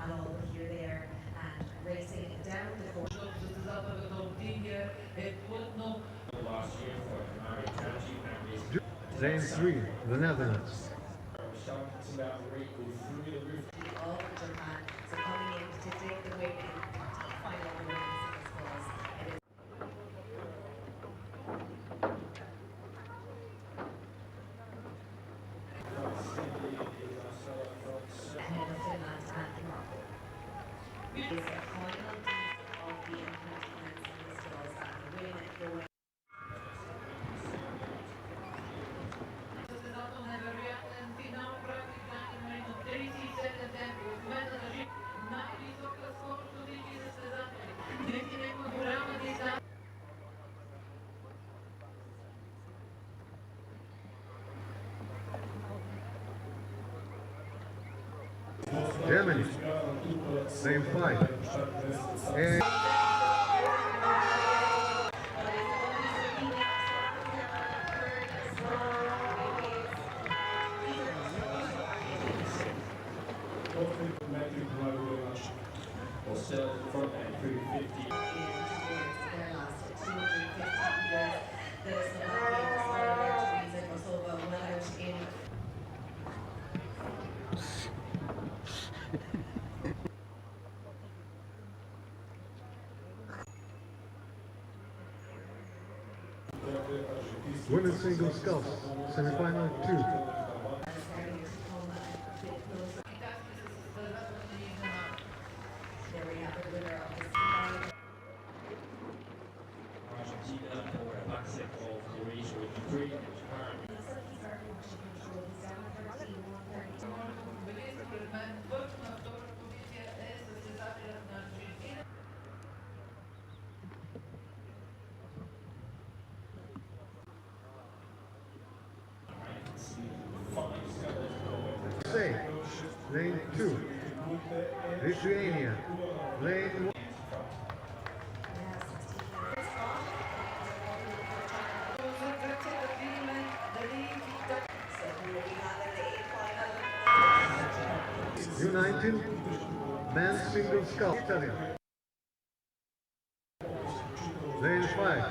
And all here there and racing down the course.
Lane 3, the Netherlands.
All of Japan, so coming in to take the win in the final of the women's singles. Ahead of Finland and Morocco. It's the final piece of the Infinite Men's Singles and the win going.
lane 5. And
Or still front end 350.
Their last 250 meters. The Slovakian sprinter Teresa Kosova went out in
women's single sculls, semi-final 2.
starting to come a bit closer. There we have the winner of this final.
Argentina or Mexico, Croatia with 3 and Japan.
Looks like he's very much in control. He's down at 13, 132.
Beleza, mas todos na outra província é sociedade na Argentina.
Say, lane 2. Lithuania, lane 1. U19, men's single sculls, Italy. Lane 5.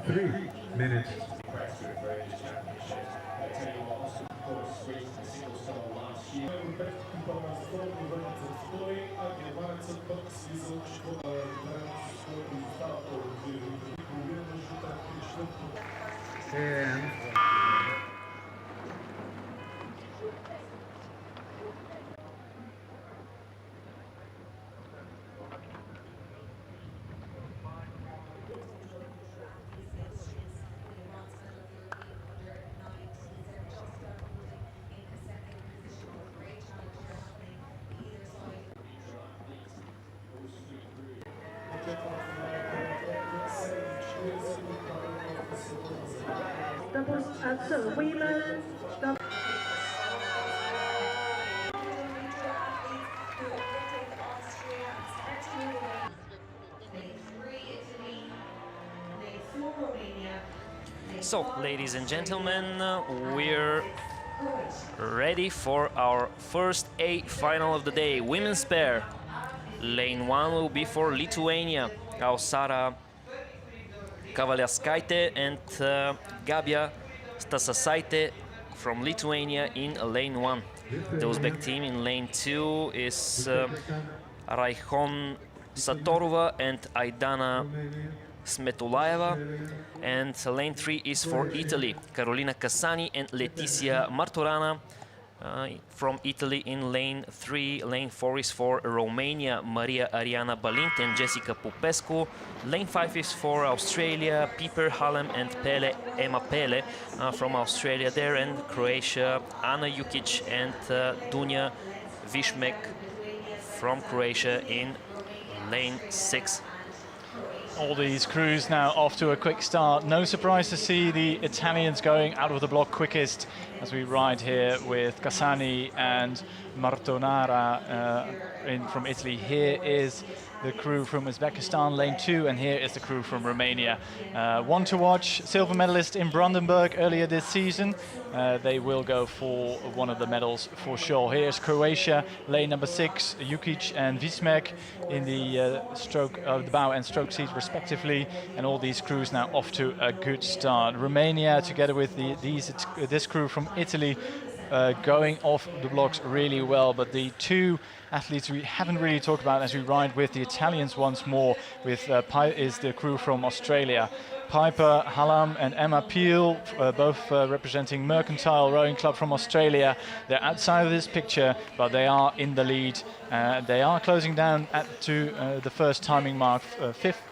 Three minutes. And
doubles and women.
So, ladies and gentlemen, we're ready for our first A final of the day, women's pair. Lane 1 will be for Lithuania, Ausara Kavaliauskaitė and Gabija Stasasaitė from Lithuania in lane 1. The Uzbek team in lane 2 is Raihon Satorova and Aidana Smetulaeva, and lane 3 is for Italy, Carolina Cassani and Letizia Martorana from Italy in lane 3. Lane 4 is for Romania, Maria Ariana Balint and Jessica Popescu. Lane 5 is for Australia, Piper Halem and Emma Pele from Australia there, and Croatia, Ana Jukic and Dunja Višmek from Croatia in lane 6.
All these crews now off to a quick start. No surprise to see the Italians going out of the block quickest as we ride here with Cassani and Martonara from Italy. Here is the crew from Uzbekistan, lane 2, and here is the crew from Romania. One to watch, silver medalist in Brandenburg earlier this season. They will go for one of the medals for sure. Here's Croatia, lane number 6, Jukic and Vismek in the the bow and stroke seats respectively, and all these crews now off to a good start. Romania, together with this crew from Italy, going off the blocks really well, but the two athletes we haven't really talked about as we ride with the Italians once more with is the crew from Australia. Piper Hallam and Emma Peel, both representing Mercantile Rowing Club from Australia. They're outside of this picture, but they are in the lead. They are closing down to the first timing mark,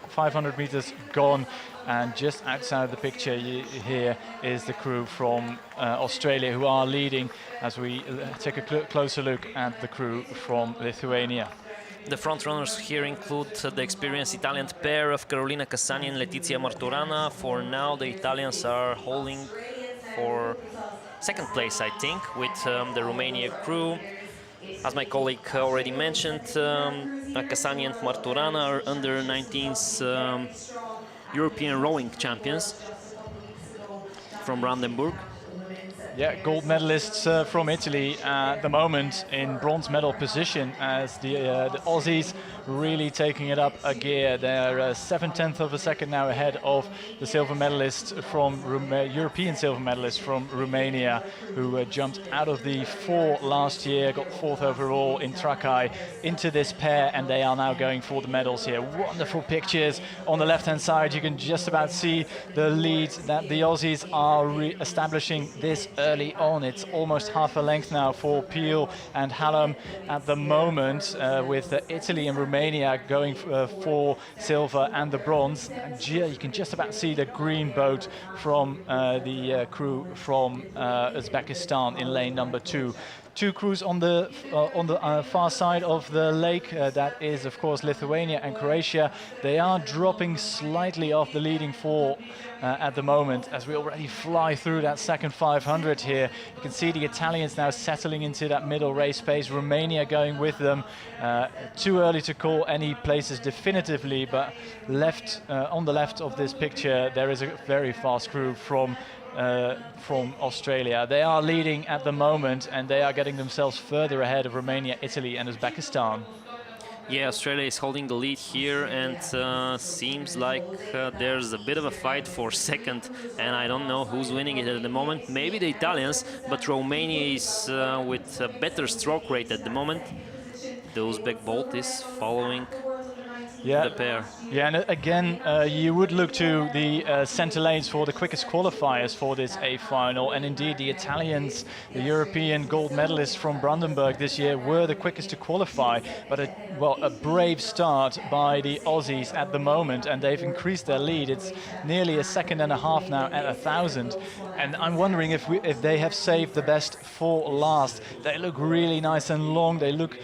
500 meters gone. And just outside of the picture here is the crew from Australia, who are leading as we take a closer look at the crew from Lithuania.
The front runners here include the experienced Italian pair of Carolina Cassani and Letizia Martorana. For now, the Italians are holding for second place, I think, with the Romania crew. As my colleague already mentioned, Cassani and Martorana are under 19's European rowing champions from Brandenburg.
Yeah, gold medalists from Italy at the moment in bronze medal position, as the Aussies really taking it up a gear. They're 7/10 of a second now ahead of the silver medalist from European silver medalist from Romania, who jumped out of the 4 last year, got 4th overall in Trakai, into this pair, and they are now going for the medals here. Wonderful pictures on the left-hand side. You can just about see the lead that the Aussies are establishing this early on. It's almost half a length now for Peel and Hallam at the moment, with Italy and Romania going for silver and the bronze. And you can just about see the green boat from the crew from Uzbekistan in lane number 2. Two crews on the far side of the lake. That is, of course, Lithuania and Croatia. They are dropping slightly off the leading 4 at the moment, as we already fly through that second 500 here. You can see the Italians now settling into that middle race pace. Romania going with them. Too early to call any places definitively, but on the left of this picture, there is a very fast crew from Australia. They are leading at the moment, and they are getting themselves further ahead of Romania, Italy and Uzbekistan.
Yeah, Australia is holding the lead here, and seems like there's a bit of a fight for second, and I don't know who's winning it at the moment. Maybe the Italians, but Romania is with a better stroke rate at the moment. The Uzbek boat is following the pair.
Yeah, and again, you would look to the center lanes for the quickest qualifiers for this A final, and indeed the Italians, the European gold medalists from Brandenburg this year, were the quickest to qualify, but a brave start by the Aussies at the moment, and they've increased their lead. It's nearly a second and a half now at 1,000, and I'm wondering if they have saved the best for last. They look really nice and long. They look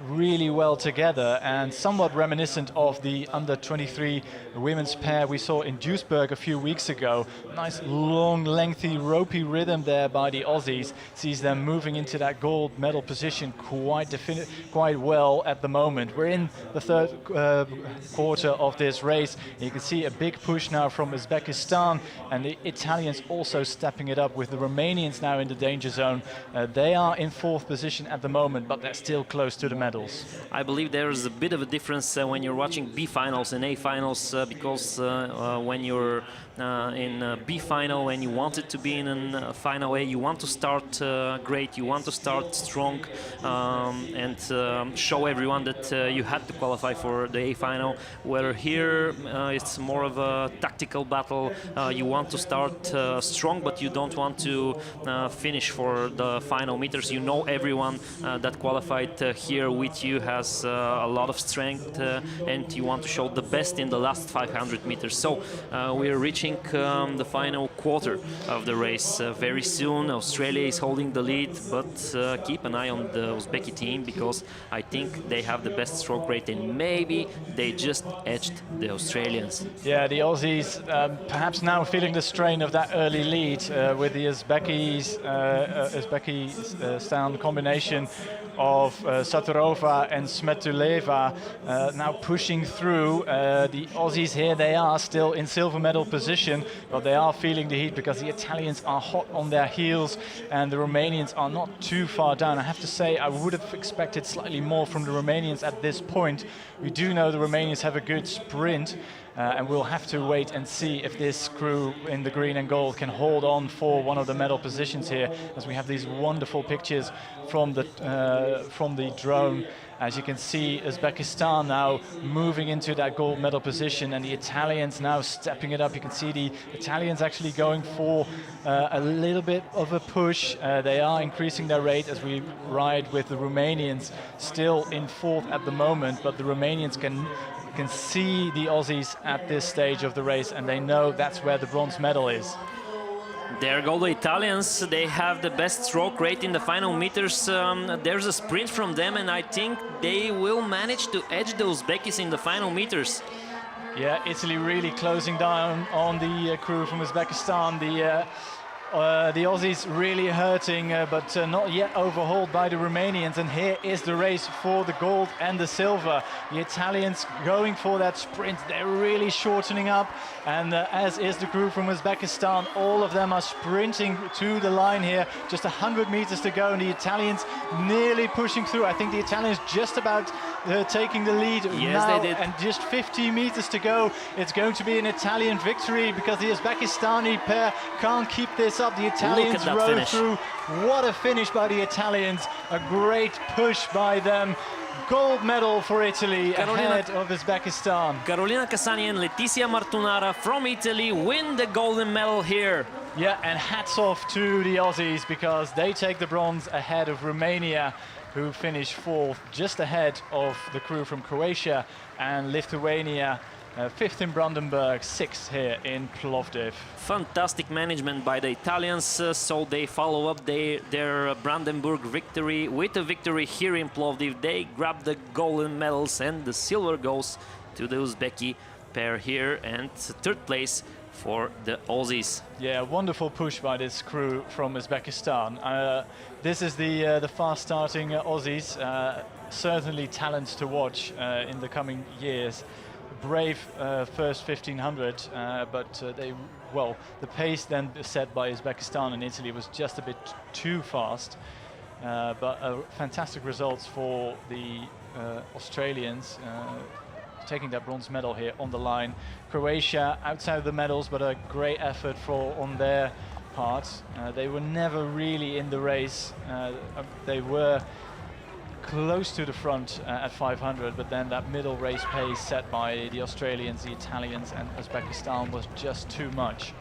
really well together, and somewhat reminiscent of the under-23 women's pair we saw in Duisburg a few weeks ago. Nice long, lengthy, ropey rhythm there by the Aussies sees them moving into that gold medal position quite well at the moment. We're in the third quarter of this race. You can see a big push now from Uzbekistan, and the Italians also stepping it up, with the Romanians now in the danger zone. They are in 4th position at the moment, but they're still close to the medals.
I believe there's a bit of a difference when you're watching B finals and A finals, because when you're in B final, when you want it to be in a final A, you want to start great, you want to start strong, and show everyone that you had to qualify for the A final. Where here it's more of a tactical battle. You want to start strong, but you don't want to finish for the final meters. You know everyone that qualified here with you has a lot of strength and you want to show the best in the last 500 meters. So we are reaching the final quarter of the race very soon. Australia is holding the lead, but keep an eye on the Uzbeki team because I think they have the best stroke rate and maybe they just edged the Australians.
Yeah, the Aussies perhaps now feeling the strain of that early lead with the Uzbekistan combination of Saturova and Smetuleva now pushing through. The Aussies here, they are still in silver medal position, but they are feeling the heat because the Italians are hot on their heels and the Romanians are not too far down. I have to say, I would have expected slightly more from the Romanians at this point. We do know the Romanians have a good sprint, and we'll have to wait and see if this crew in the green and gold can hold on for one of the medal positions here, as we have these wonderful pictures from the drone. As you can see, Uzbekistan now moving into that gold medal position and the Italians now stepping it up. You can see the Italians actually going for a little bit of a push. They are increasing their rate as we ride with the Romanians still in fourth at the moment, but the Romanians can see the Aussies at this stage of the race and they know that's where the bronze medal is.
There go the Italians. They have the best stroke rate in the final meters. There's a sprint from them and I think they will manage to edge the Uzbekis in the final meters.
Yeah, Italy really closing down on the crew from Uzbekistan. The Aussies really hurting, but not yet overhauled by the Romanians. And here is the race for the gold and the silver. The Italians going for that sprint. They're really shortening up. And as is the crew from Uzbekistan, all of them are sprinting to the line here. Just 100 meters to go. And the Italians nearly pushing through. I think the Italians just about taking the lead
yes,
now.
They did.
And just 50 meters to go. It's going to be an Italian victory because the Uzbekistani pair can't keep this up. The Italians rode through. What a finish by the Italians. A great push by them. Gold medal for Italy ahead of Uzbekistan.
Carolina Cassani and Letizia Martunara from Italy win the golden medal here.
Yeah, and hats off to the Aussies because they take the bronze ahead of Romania, who finished fourth, just ahead of the crew from Croatia, and Lithuania fifth in Brandenburg, sixth here in Plovdiv.
Fantastic management by the Italians, so they follow up their Brandenburg victory with a victory here in Plovdiv. They grab the golden medals and the silver goes to the Uzbeki pair here, and third place for the Aussies.
Yeah, wonderful push by this crew from Uzbekistan. This is the fast-starting Aussies. Certainly talents to watch in the coming years. Brave first 1500, but the pace then set by Uzbekistan and Italy was just a bit too fast. But fantastic results for the Australians, taking that bronze medal here on the line. Croatia outside of the medals, but a great effort on their part. They were never really in the race. They were close to the front at 500, but then that middle race pace set by the Australians, the Italians and Uzbekistan was just too much.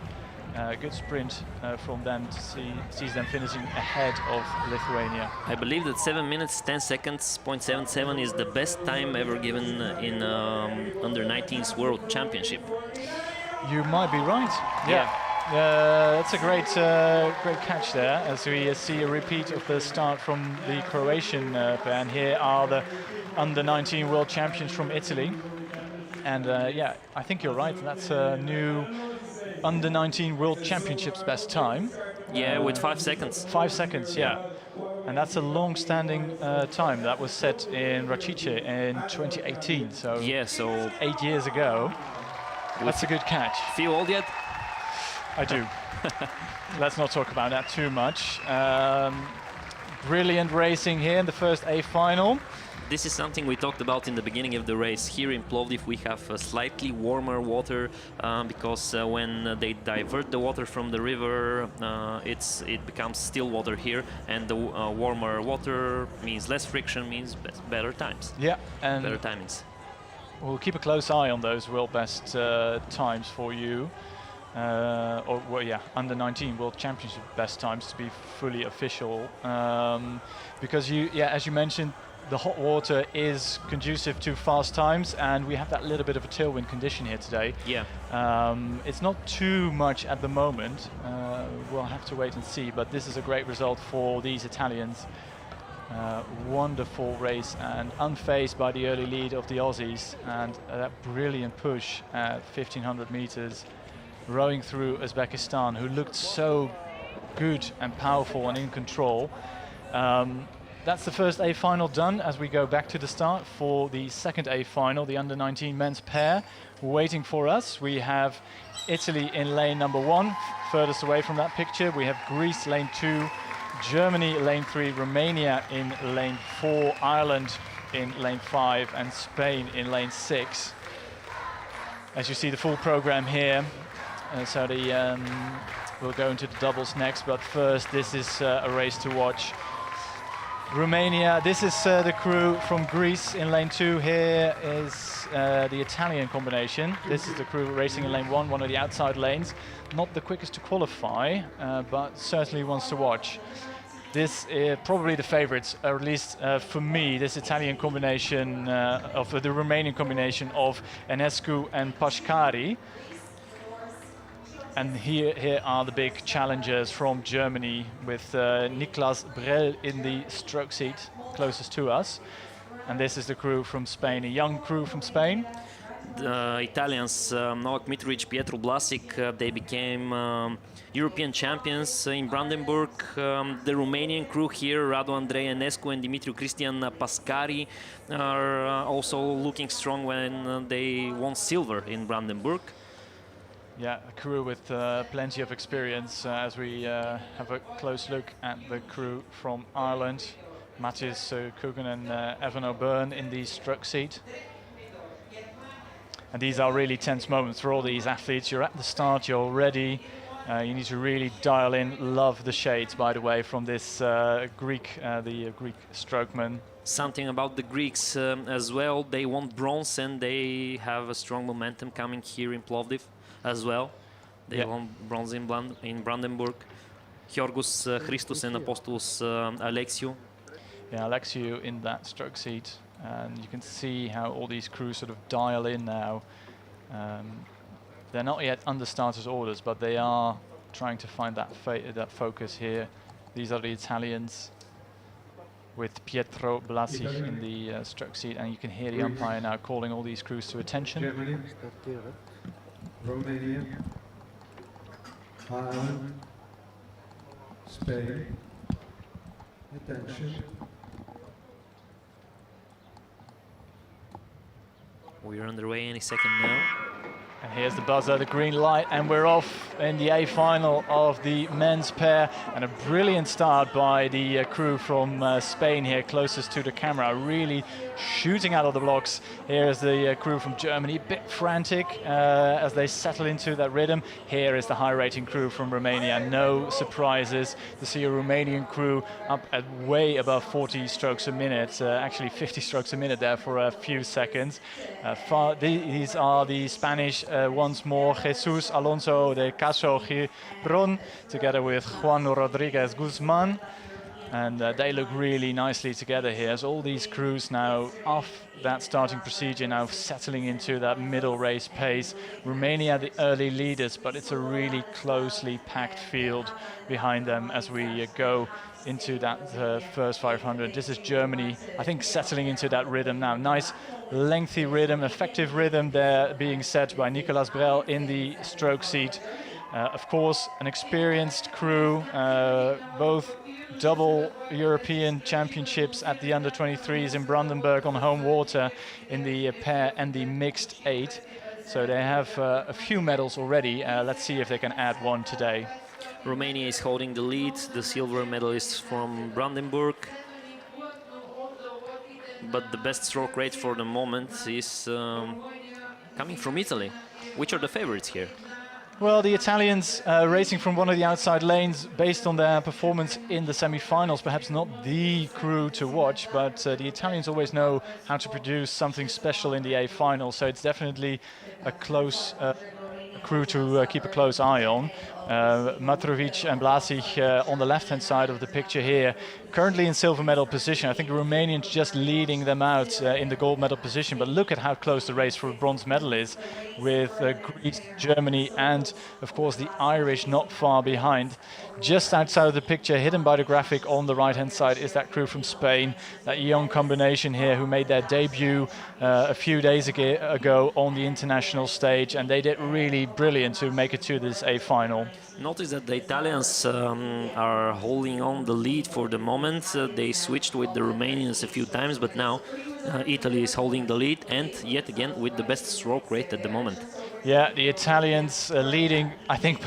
Good sprint from them to sees them finishing ahead of Lithuania.
I believe that 7 minutes 10 seconds, 0.77 is the best time ever given in under 19s World Championship.
You might be right. Yeah. That's a great catch there, as we see a repeat of the start from the Croatian pair. And here are the under-19 world champions from Italy. And yeah, I think you're right. That's a new under-19 world championships best time.
Yeah, with 5 seconds.
5 seconds, yeah. And that's a long-standing time that was set in Racice in 2018. So
yeah, so
8 years ago. That's a good catch.
Feel old yet?
I do. Let's not talk about that too much. Brilliant racing here in the first A final.
This is something we talked about in the beginning of the race. Here in Plovdiv we have slightly warmer water because when they divert the water from the river, it becomes still water here, and the warmer water means less friction, means better times.
Yeah, and
better timings.
We'll keep a close eye on those world best times for you. Under 19 World Championship best times to be fully official, because as you mentioned, the hot water is conducive to fast times, and we have that little bit of a tailwind condition here today.
Yeah.
It's not too much at the moment. We'll have to wait and see, but this is a great result for these Italians. Wonderful race and unfazed by the early lead of the Aussies, and that brilliant push at 1500 meters, rowing through Uzbekistan, who looked so good and powerful and in control. That's the first A final done as we go back to the start for the second A final, the under-19 men's pair waiting for us. We have Italy in lane number 1, furthest away from that picture. We have Greece lane 2, Germany lane 3, Romania in lane 4, Ireland in lane 5, and Spain in lane 6. As you see the full program here, we'll go into the doubles next, but first this is a race to watch. Romania, this is the crew from Greece in lane 2. Here is the Italian combination. This is the crew racing in lane 1, one of the outside lanes. Not the quickest to qualify, but certainly ones to watch. This is probably the favorites, or at least for me, this Italian combination of the Romanian combination of Enescu and Pașcari. And here are the big challengers from Germany, with Niklas Brell in the stroke seat closest to us. And this is the crew from Spain, a young crew from Spain.
The Italians, Novak Mitrovic, Pietro Blasic, they became European champions in Brandenburg. The Romanian crew here, Radu Andrei Enescu and Dimitriu Cristian Pașcari, are also looking strong when they won silver in Brandenburg.
Yeah, a crew with plenty of experience as we have a close look at the crew from Ireland. Matthias Coogan and Evan O'Byrne in the stroke seat. And these are really tense moments for all these athletes. You're at the start, you're ready. You need to really dial in. Love the shades, by the way, from this Greek strokeman.
Something about the Greeks as well. They won bronze and they have a strong momentum coming here in Plovdiv as well. They won bronze in Brandenburg. Georgus Christos and Apostolos Alexiou.
Yeah, Alexiou in that stroke seat. And you can see how all these crews sort of dial in now. They're not yet under starters orders, but they are trying to find that focus here. These are the Italians with Pietro Blasic in the stroke seat, and you can hear the umpire now calling all these crews to attention.
Germany, Romania, Ireland, Spain, attention.
We're underway any second now.
And here's the buzzer, the green light, and we're off in the A final of the men's pair. And a brilliant start by the crew from Spain here, closest to the camera, really shooting out of the blocks. Here is the crew from Germany, a bit frantic as they settle into that rhythm. Here is the high rating crew from Romania. No surprises to see a Romanian crew up at way above 40 strokes a minute, actually 50 strokes a minute there for a few seconds. These are the Spanish once more, Jesus Alonso de Caso Giron, together with Juan Rodriguez Guzman. And they look really nicely together here, as all these crews now off that starting procedure, now settling into that middle race pace. Romania the early leaders, but it's a really closely packed field behind them as we go into that first 500. This is Germany, I think, settling into that rhythm now. Nice lengthy rhythm, effective rhythm there being set by Niklas Brell in the stroke seat. Of course, an experienced crew, both double European championships at the under-23s in Brandenburg on home water in the pair and the mixed 8. So they have a few medals already. Let's see if they can add one today.
Romania is holding the lead, the silver medalists from Brandenburg. But the best stroke rate for the moment is coming from Italy. Which are the favorites here?
Well, the Italians racing from one of the outside lanes based on their performance in the semi-finals. Perhaps not the crew to watch, but the Italians always know how to produce something special in the A final. So it's definitely a close crew to keep a close eye on. Matrovic and Blasic on the left-hand side of the picture here, currently in silver medal position. I think the Romanians just leading them out in the gold medal position, but look at how close the race for a bronze medal is, with Greece, Germany, and of course the Irish not far behind. Just outside of the picture, hidden by the graphic on the right-hand side, is that crew from Spain, that young combination here who made their debut a few days ago on the international stage, and they did really brilliant to make it to this A final.
Notice that the Italians are holding on the lead for the moment. They switched with the Romanians a few times, but now Italy is holding the lead, and yet again with the best stroke rate at the moment.
Yeah, the Italians leading, I think,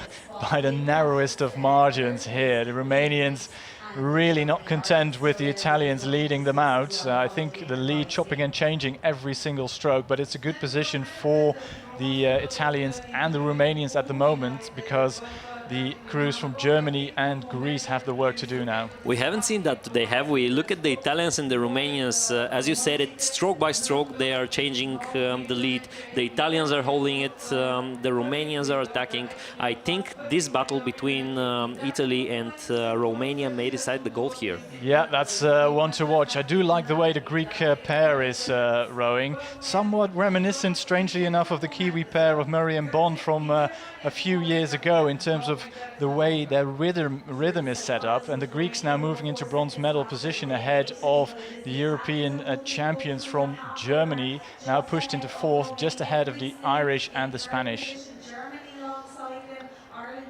by the narrowest of margins here. The Romanians really not content with the Italians leading them out. I think the lead chopping and changing every single stroke, but it's a good position for the Italians and the Romanians at the moment, because the crews from Germany and Greece have the work to do now.
We haven't seen that today, have we? Look at the Italians and the Romanians. As you said, it stroke by stroke they are changing the lead. The Italians are holding it, the Romanians are attacking. I think this battle between Italy and Romania may decide the gold here.
Yeah, that's one to watch. I do like the way the Greek pair is rowing. Somewhat reminiscent, strangely enough, of the Kiwi pair of Murray and Bond from a few years ago in terms of the way their rhythm is set up, and the Greeks now moving into bronze medal position ahead of the European champions from Germany, now pushed into fourth, just ahead of the Irish and the Spanish.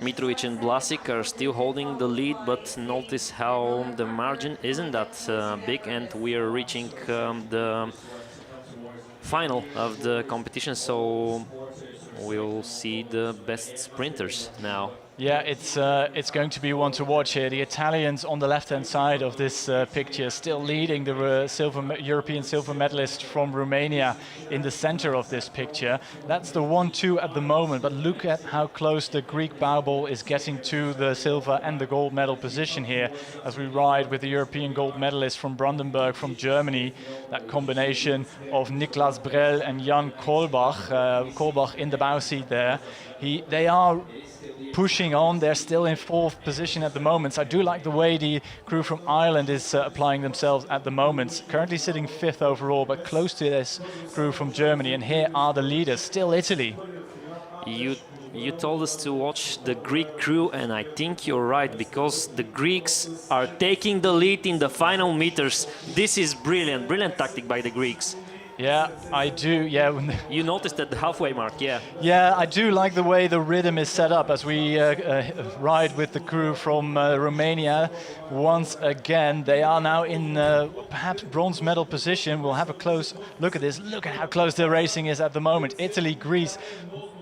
Mitrovic and Blasic are still holding the lead, but notice how the margin isn't that big, and we are reaching the final of the competition, so we'll see the best sprinters now.
Yeah, it's going to be one to watch here. The Italians on the left-hand side of this picture still leading the European silver medalist from Romania in the center of this picture. That's the 1-2 at the moment, but look at how close the Greek bow ball is getting to the silver and the gold medal position here as we ride with the European gold medalist from Brandenburg from Germany. That combination of Niklas Brell and Jan Kolbach in the bow seat there. They are pushing on. They're still in fourth position at the moment. So I do like the way the crew from Ireland is applying themselves at the moment. Currently sitting fifth overall, but close to this crew from Germany. And here are the leaders, still Italy.
You told us to watch the Greek crew, and I think you're right, because the Greeks are taking the lead in the final meters. This is brilliant, brilliant tactic by the Greeks.
Yeah, I do, yeah.
You noticed at the halfway mark, yeah.
Yeah, I do like the way the rhythm is set up as we ride with the crew from Romania. Once again, they are now in perhaps bronze medal position. We'll have a close look at this. Look at how close the racing is at the moment. Italy, Greece,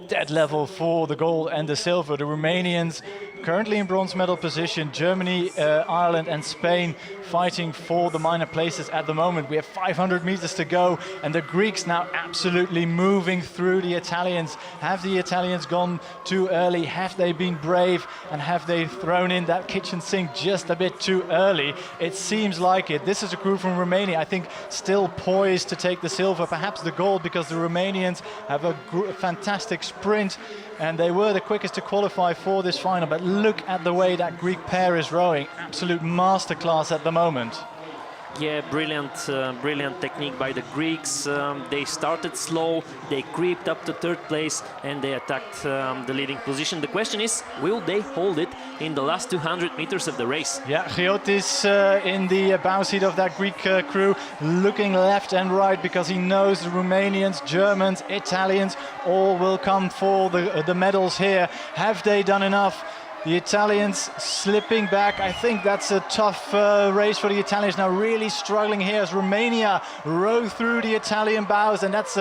dead level for the gold and the silver. The Romanians currently in bronze medal position. Germany, Ireland and Spain fighting for the minor places at the moment. We have 500 meters to go, and the Greeks now absolutely moving through the Italians. Have the Italians gone too early? Have they been brave? And have they thrown in that kitchen sink just a bit too early? It seems like it. This is a crew from Romania, I think, still poised to take the silver, perhaps the gold, because the Romanians have a fantastic sprint, and they were the quickest to qualify for this final. But look at the way that Greek pair is rowing. Absolute masterclass at the moment.
Yeah, brilliant technique by the Greeks. They started slow, they creeped up to third place, and they attacked the leading position. The question is, will they hold it in the last 200 meters of the race?
Yeah, Chiotis in the bow seat of that Greek crew, looking left and right, because he knows the Romanians, Germans, Italians all will come for the medals here. Have they done enough? The Italians slipping back. I think that's a tough race for the Italians now, really struggling here as Romania row through the Italian bows, and that's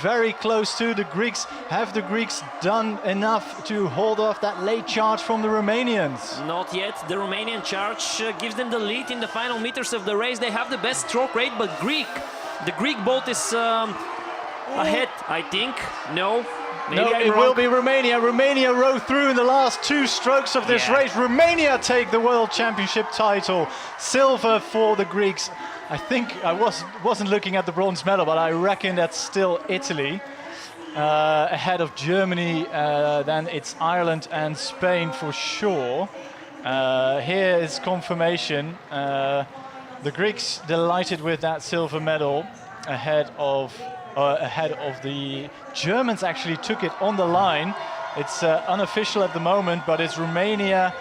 very close to the Greeks. Have the Greeks done enough to hold off that late charge from the Romanians?
Not yet. The Romanian charge gives them the lead in the final meters of the race. They have the best stroke rate, but the Greek boat is ahead, I think. No. Maybe
no,
I'm
it
wrong.
will be Romania. Romania row through in the last two strokes of this race. Romania take the World Championship title. Silver for the Greeks. I think I wasn't looking at the bronze medal, but I reckon that's still Italy. ahead of Germany, then it's Ireland and Spain for sure. Here is confirmation. The Greeks delighted with that silver medal ahead of the Germans. Actually took it on the line. It's unofficial at the moment, but it's Romania,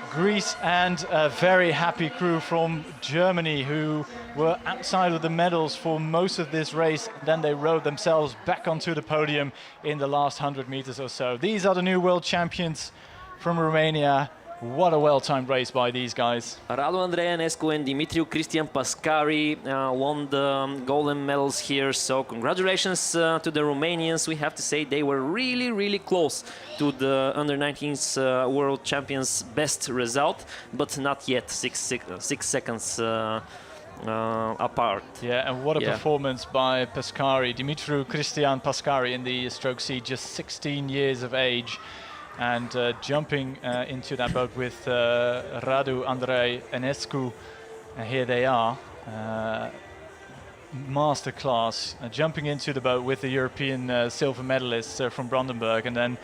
Greece and a very happy crew from Germany who were outside of the medals for most of this race. Then they rode themselves back onto the podium in the last 100 meters or so. These are the new world champions from Romania. What a well-timed race by these guys.
Radu Andreescu and Dimitriu Cristian Pascari won the golden medals here, so congratulations to the Romanians. We have to say they were really close to the under-19s world champions' best result, but not yet 6 seconds apart.
Yeah, and what a performance by Pascari, Dimitriu Cristian Pascari in the stroke C, just 16 years of age. And jumping into that boat with Radu Andreescu, here they are, masterclass, jumping into the boat with the European silver medalists from Brandenburg, and then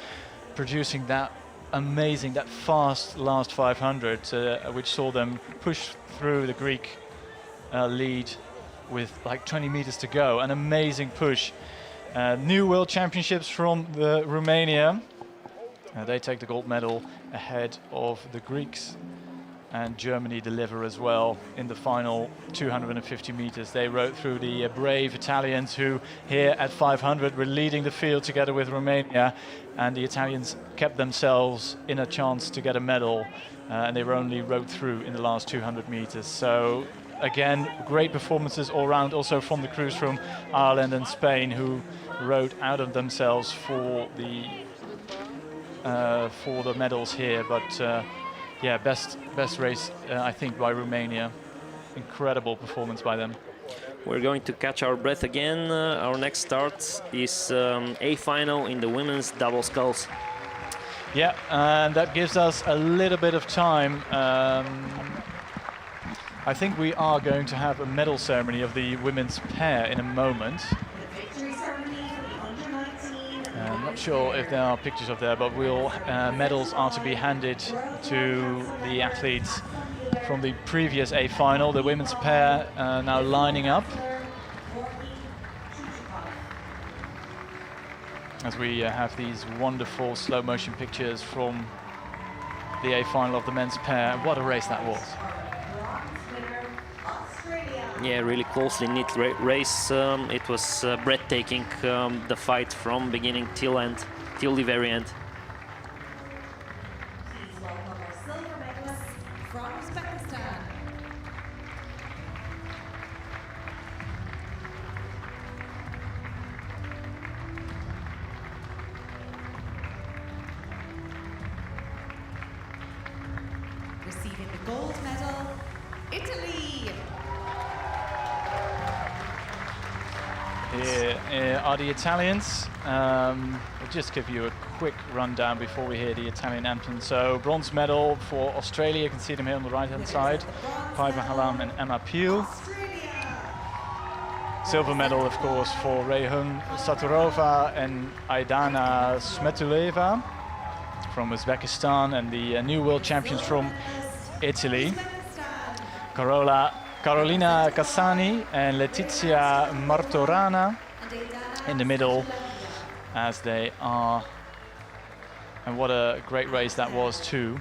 producing that amazing, that fast last 500, which saw them push through the Greek lead with like 20 meters to go. An amazing push. New world championships from Romania. They take the gold medal ahead of the Greeks, and Germany deliver as well in the final 250 meters. They rode through the brave Italians who here at 500 were leading the field together with Romania, and the Italians kept themselves in a chance to get a medal, and they were only rode through in the last 200 meters. So again, great performances all round, also from the crews from Ireland and Spain who rode out of themselves for the medals here, but yeah, best race I think by Romania. Incredible performance by them.
We're going to catch our breath again. Our next start is A final in the women's double sculls.
Yeah, and that gives us a little bit of time. I think we are going to have a medal ceremony of the women's pair in a moment. I'm not sure if there are pictures of there, but medals are to be handed to the athletes from the previous A final. The women's pair now lining up as we have these wonderful slow motion pictures from the A final of the men's pair. What a race that was.
Yeah, really closely knit race. It was breathtaking, the fight from beginning till end, till the very end.
Please welcome our silver medalists from Uzbekistan. Receiving the gold medal, Italy.
Here are the Italians. We'll just give you a quick rundown before we hear the Italian anthem. So, bronze medal for Australia, you can see them here on the right-hand side. Piper Hallam and Emma Peel. Silver medal, of course, for Rayhun Saturova and Aidana Smetuleva from Uzbekistan, and the new world champions from Italy. Carolina Cassani and Letizia Martorana in the middle as they are, and what a great race that was too.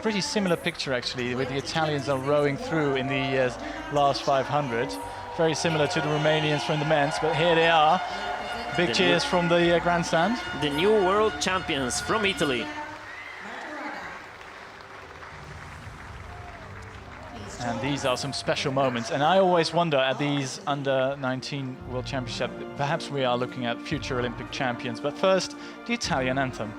Pretty similar picture actually, with the Italians are rowing through in the last 500. Very similar to the Romanians from the men's, but here they are. Big cheers from the grandstand.
The new world champions from Italy.
And these are some special moments. And I always wonder at these under-19 World Championships, perhaps we are looking at future Olympic champions. But first, the Italian anthem.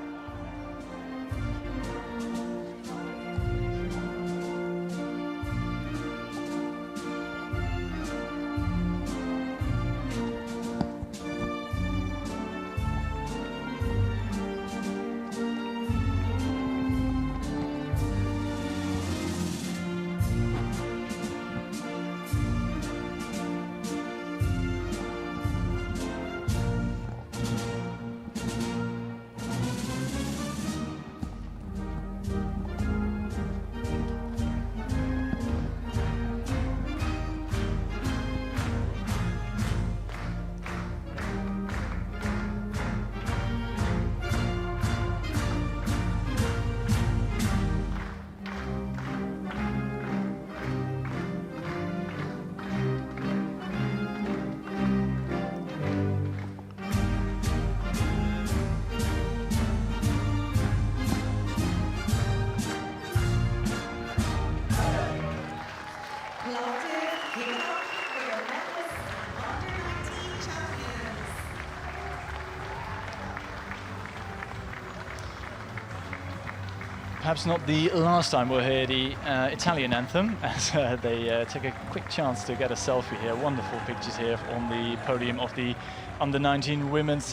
perhaps not the last time we'll hear the Italian anthem, as they take a quick chance to get a selfie here. Wonderful pictures here on the podium of the under-19 women's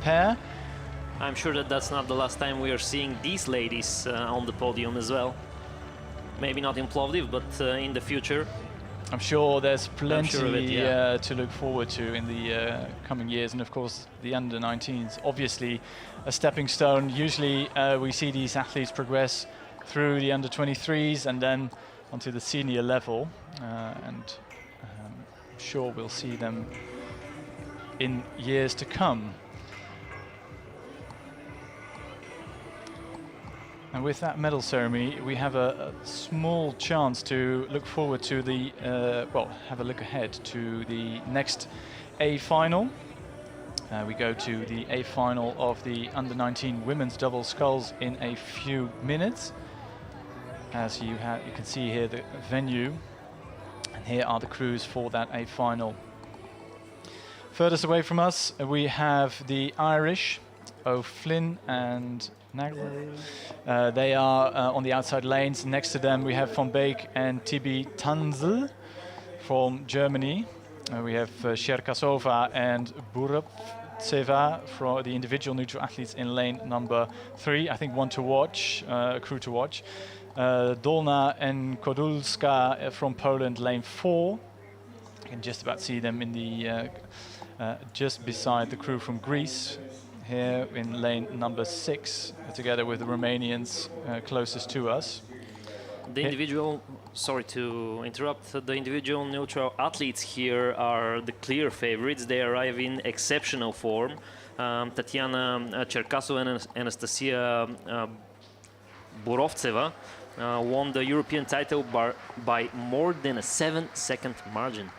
pair.
I'm sure that that's not the last time we are seeing these ladies on the podium as well. Maybe not in Plovdiv, but in the future.
I'm sure there's plenty
sure of it, yeah.
to look forward to in the coming years, and of course the under-19s, obviously a stepping stone. Usually we see these athletes progress through the under-23s and then onto the senior level, and I'm sure we'll see them in years to come. And with that medal ceremony, we have a small chance to look forward to the, well, have a look ahead to the next A final. We go to the A final of the under-19 women's double sculls in a few minutes. As you can see here the venue, and here are the crews for that A final. Furthest away from us, we have the Irish, O'Flynn and Nagler. They are on the outside lanes. Next to them we have Van Beek and Tibi Tanzel from Germany. We have Sherkasova and Burovtseva for the individual neutral athletes in lane number 3. I think one to watch, a crew to watch. Dolna and Kodulska from Poland, lane 4. You can just about see them in the just beside the crew from Greece, here in lane number 6, together with the Romanians closest to us.
The individual, sorry to interrupt, the individual neutral athletes here are the clear favorites. They arrive in exceptional form. Tatiana Cherkasova and Anastasia Burovtseva won the European title by more than a 7-second margin.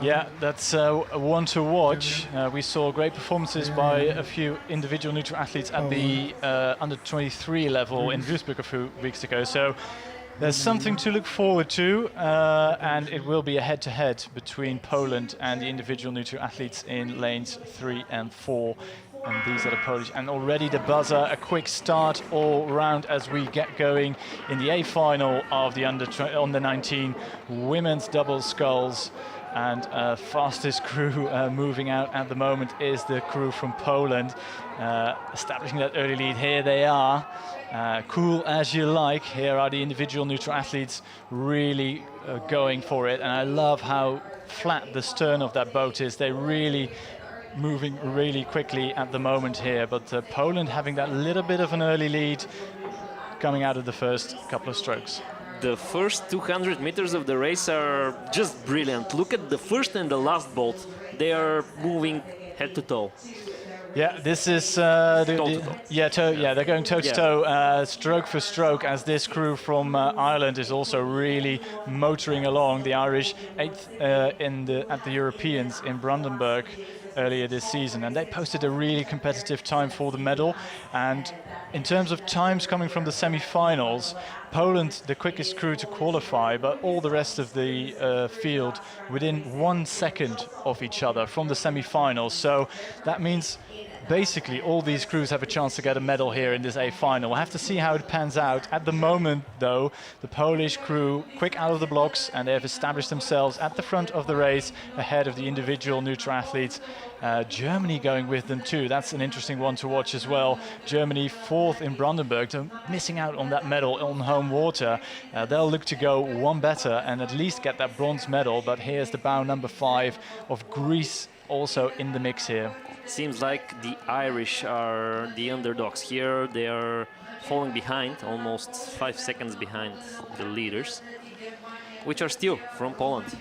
Yeah, that's one to watch. We saw great performances by a few individual neutral athletes at the under-23 level in Duisburg a few weeks ago. So there's something to look forward to, and it will be a head-to-head between Poland and the individual neutral athletes in lanes 3 and 4. And these are the Polish. And already the buzzer, a quick start all round as we get going in the A final of the under-19 women's double sculls. And fastest crew moving out at the moment is the crew from Poland, establishing that early lead. Here they are, cool as you like. Here are the individual neutral athletes really going for it. And I love how flat the stern of that boat is. They're really moving really quickly at the moment here. But Poland having that little bit of an early lead coming out of the first couple of strokes.
The first 200 meters of the race are just brilliant. Look at the first and the last boat. They are moving head to toe.
Yeah, this is they're going toe to toe, stroke for stroke, as this crew from Ireland is also really motoring along. The Irish 8th at the Europeans in Brandenburg earlier this season, and they posted a really competitive time for the medal. And in terms of times coming from the semi-finals, Poland the quickest crew to qualify, but all the rest of the field within 1 second of each other from the semi-finals. So that means basically all these crews have a chance to get a medal here in this A final. We'll have to see how it pans out. At the moment though, the Polish crew quick out of the blocks, and they have established themselves at the front of the race ahead of the individual neutral athletes. Germany going with them too. That's an interesting one to watch as well. Germany 4th in Brandenburg, so missing out on that medal on home water. They'll look to go one better and at least get that bronze medal. But here's the bow number 5 of Greece also in the mix here.
Seems like the Irish are the underdogs here. They are falling behind, almost 5 seconds behind the leaders, which are still from Poland.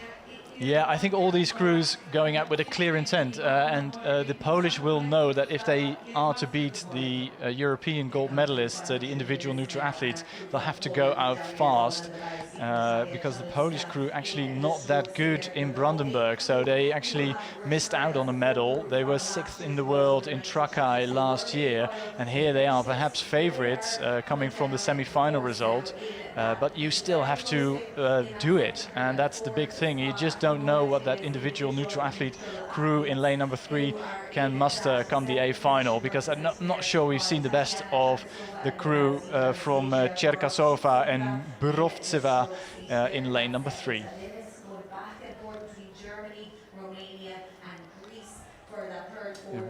Yeah, I think all these crews going out with a clear intent, and the Polish will know that if they are to beat the European gold medalists, the individual neutral athletes, they'll have to go out fast. because the Polish crew actually not that good in Brandenburg, so they actually missed out on a medal. They were 6th in the world in Trakai last year, and here they are perhaps favorites coming from the semi-final result, but you still have to do it, and that's the big thing. You just don't know what that individual neutral athlete crew in lane number 3 can muster come the A final, because I'm not sure we've seen the best of the crew from Cherkasova and Burovtseva in lane number 3.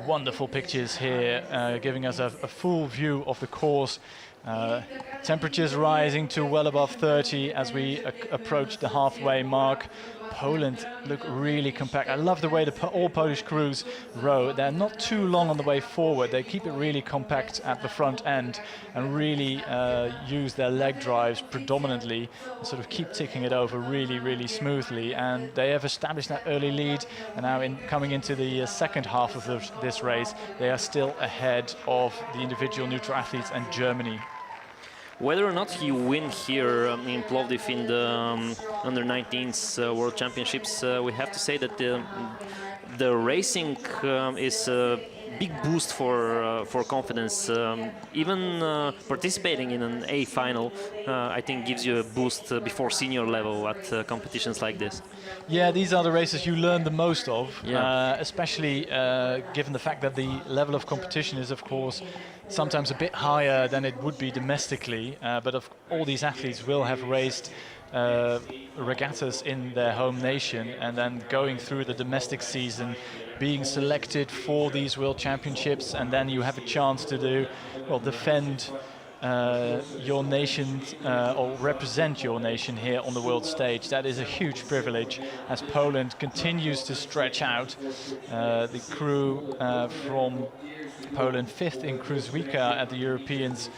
Wonderful pictures here, giving us a full view of the course. Temperatures rising to well above 30 as we approach the halfway mark. Poland look really compact. I love the way all Polish crews row. They're not too long on the way forward. They keep it really compact at the front end and really use their leg drives predominantly, and sort of keep ticking it over really smoothly. And they have established that early lead, and now coming into the second half of this race, they are still ahead of the individual neutral athletes and Germany.
Whether or not you win here in Plovdiv in the under-19s World Championships, we have to say that the racing is a big boost for confidence. Even participating in an A final, I think, gives you a boost before senior level at competitions like this.
Yeah, these are the races you learn the most of,
yeah.
Especially given the fact that the level of competition is, of course, sometimes a bit higher than it would be domestically, but all these athletes will have raced regattas in their home nation, and then going through the domestic season, being selected for these World Championships, and then you have a chance to defend your nation or represent your nation here on the world stage. That is a huge privilege as Poland continues to stretch out. The crew from Poland 5th in Krużwika at the Europeans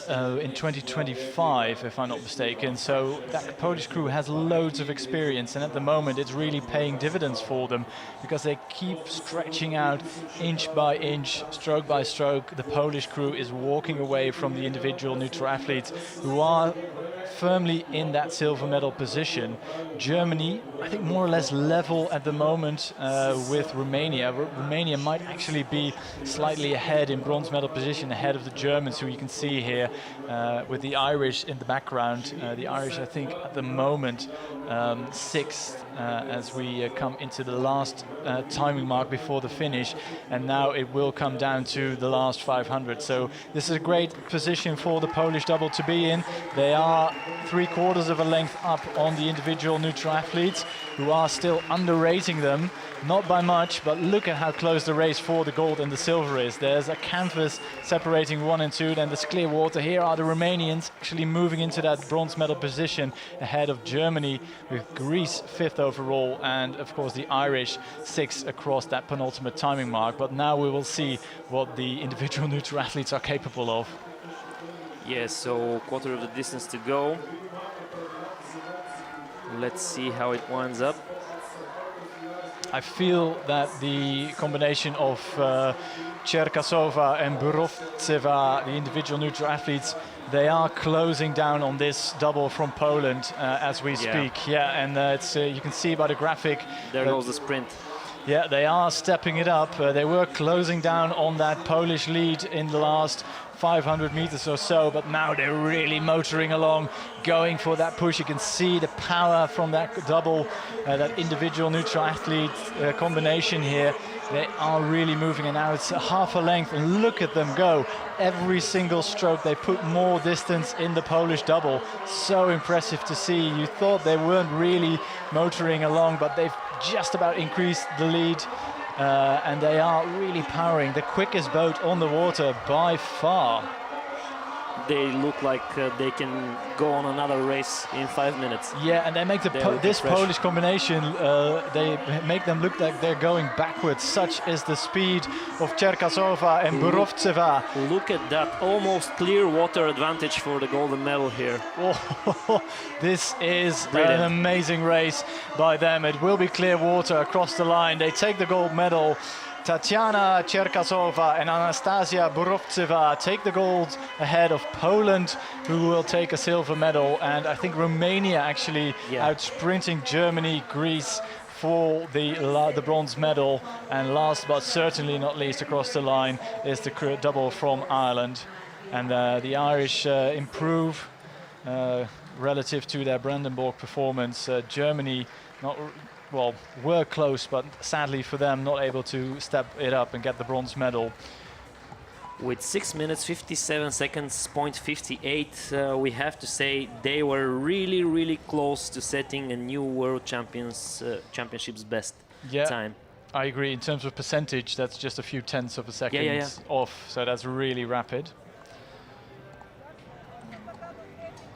in 2025, if I'm not mistaken. So that Polish crew has loads of experience, and at the moment it's really paying dividends for them because they keep stretching out inch by inch, stroke by stroke. The Polish crew is walking away from the individual neutral athletes who are firmly in that silver medal position. Germany, I think, more or less level at the moment with Romania. Romania might actually be slightly ahead in bronze medal position, ahead of the Germans, who you can see here with the Irish in the background. The Irish, I think, at the moment 6th as we come into the last timing mark before the finish, and now it will come down to the last 500. So this is a great position for the Polish double to be in. They are 3/4 of a length up on the individual neutral athletes, who are still underrating them, not by much, but look at how close the race for the gold and the silver is. There's a canvas separating 1 and 2, then there's clear water. Here are the Romanians actually moving into that bronze medal position ahead of Germany, with Greece 5th overall, and of course the Irish 6th across that penultimate timing mark. But now we will see what the individual neutral athletes are capable of.
Yes, so quarter of the distance to go. Let's see how it winds up.
I feel that the combination of Cherkasova and Burovtseva, the individual neutral athletes, they are closing down on this double from Poland as we speak. Yeah, and it's you can see by the graphic.
There goes the sprint.
Yeah, they are stepping it up. They were closing down on that Polish lead in the last 500 meters or so, but now they're really motoring along, going for that push. You can see the power from that double, that individual neutral athlete combination here. They are really moving, and now it's half a length, and look at them go. Every single stroke they put more distance in the Polish double. So impressive to see. You thought they weren't really motoring along, but they've just about increased the lead. And they are really powering, the quickest boat on the water by far.
They look like they can go on another race in 5 minutes.
Yeah, and they make this Polish combination, they make them look like they're going backwards. Such is the speed of Cherkasova and Burovtseva.
Look at that, almost clear water advantage for the golden medal here.
Oh, this is an amazing race by them. It will be clear water across the line. They take the gold medal. Tatiana Cherkasova and Anastasia Burovtseva take the gold ahead of Poland, who will take a silver medal, and I think Romania actually out sprinting Germany, Greece for the bronze medal. And last but certainly not least across the line is the double from Ireland. And the Irish improve relative to their Brandenburg performance. Germany were close, but sadly for them, not able to step it up and get the bronze medal.
With 6 minutes 57 seconds, .58, we have to say they were really, really close to setting a new World Championships best time.
I agree. In terms of percentage, that's just a few tenths of a second off, so that's really rapid.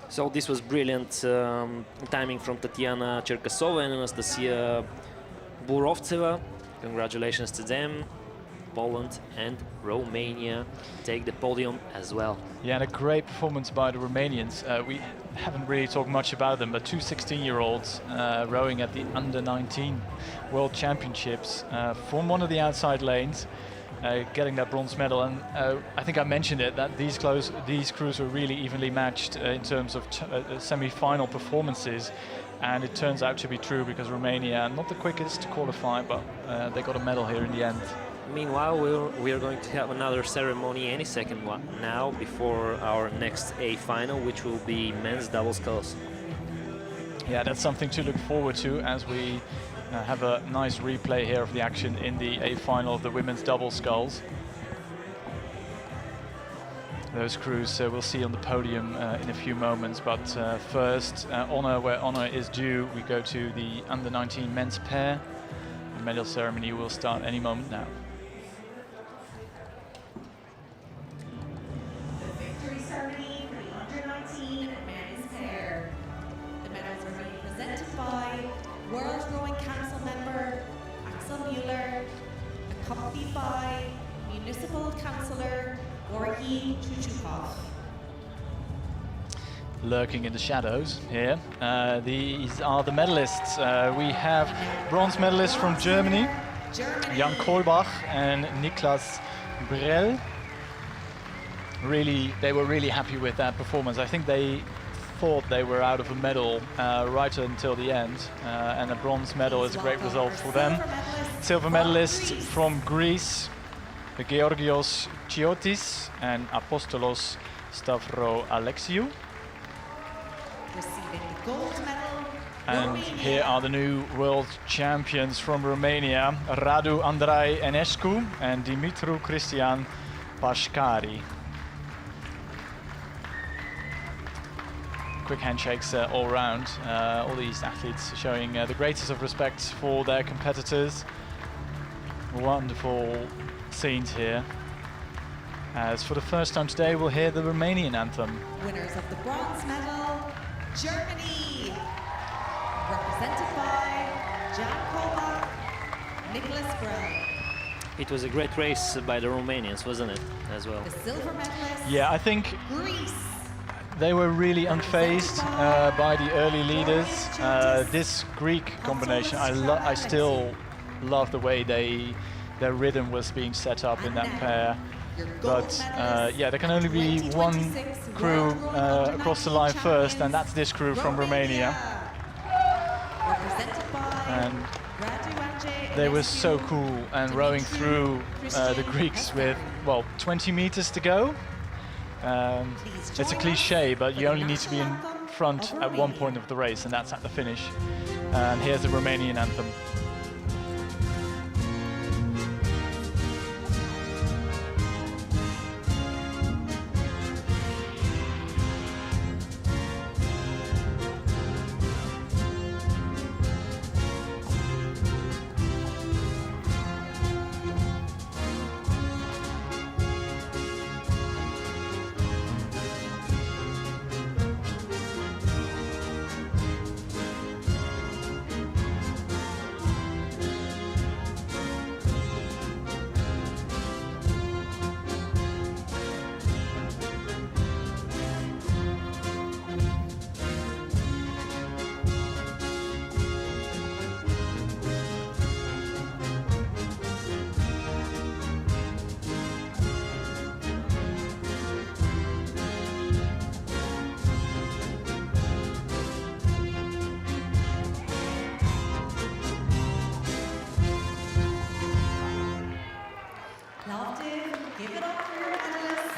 So this was brilliant timing from Tatiana Cherkasova and Anastasia Burovtseva. Congratulations to them. Poland and Romania take the podium as well.
Yeah, and a great performance by the Romanians. We haven't really talked much about them, but two 16-year-olds rowing at the Under-19 World Championships from one of the outside lanes, getting that bronze medal. And I think I mentioned it, that these crews were really evenly matched in terms of semi-final performances. And it turns out to be true, because Romania, not the quickest to qualify, but they got a medal here in the end.
Meanwhile, we are going to have another ceremony any second now before our next A final, which will be men's double sculls.
Yeah, that's something to look forward to, as we have a nice replay here of the action in the A final of the women's double sculls. Those crews we'll see on the podium in a few moments, but first, honor where honor is due. We go to the Under-19 men's pair. The medal ceremony will start any moment now.
Accompanied by Municipal Councillor Georgy Chuchukov.
Lurking in the shadows here, these are the medalists. We have bronze medalists from Germany, Jan Kolbach and Niklas Brell. They were really happy with that performance. I think they thought they were out of a medal right until the end, and a bronze medal is a great result for them. Silver medalists from Greece, Georgios Chiotis and Apostolos Stavro Alexiou.
Receiving the gold medal,
and
Romania.
Here are the new world champions from Romania, Radu Andrei Enescu and Dimitru Cristian Pașcari. Quick handshakes all round. All these athletes showing the greatest of respect for their competitors. Wonderful scenes here. As for the first time today, we'll hear the Romanian anthem.
Winners of the bronze medal, Germany, represented by Jan Kolbach, Niklas Brell.
It was a great race by the Romanians, wasn't it, as well?
The silver medalists,
Yeah, I think
Greece.
they were really unfazed by the early leaders. This Greek combination, I still love the way their rhythm was being set up in that pair. But yeah, there can only be one crew across the line first, and that's this crew from Romania. And they were so cool, and rowing through the Greeks with, well, 20 meters to go. It's a cliche, but you only need to be in front at one point of the race, and that's at the finish. And here's the Romanian anthem.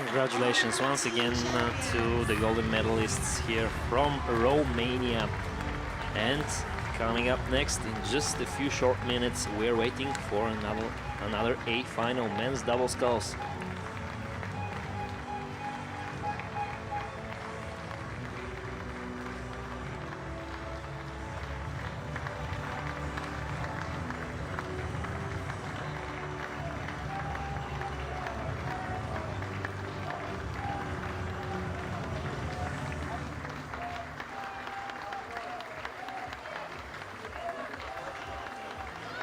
Congratulations once again to the golden medalists here from Romania. And coming up next in just a few short minutes, we're waiting for another A final, men's double sculls.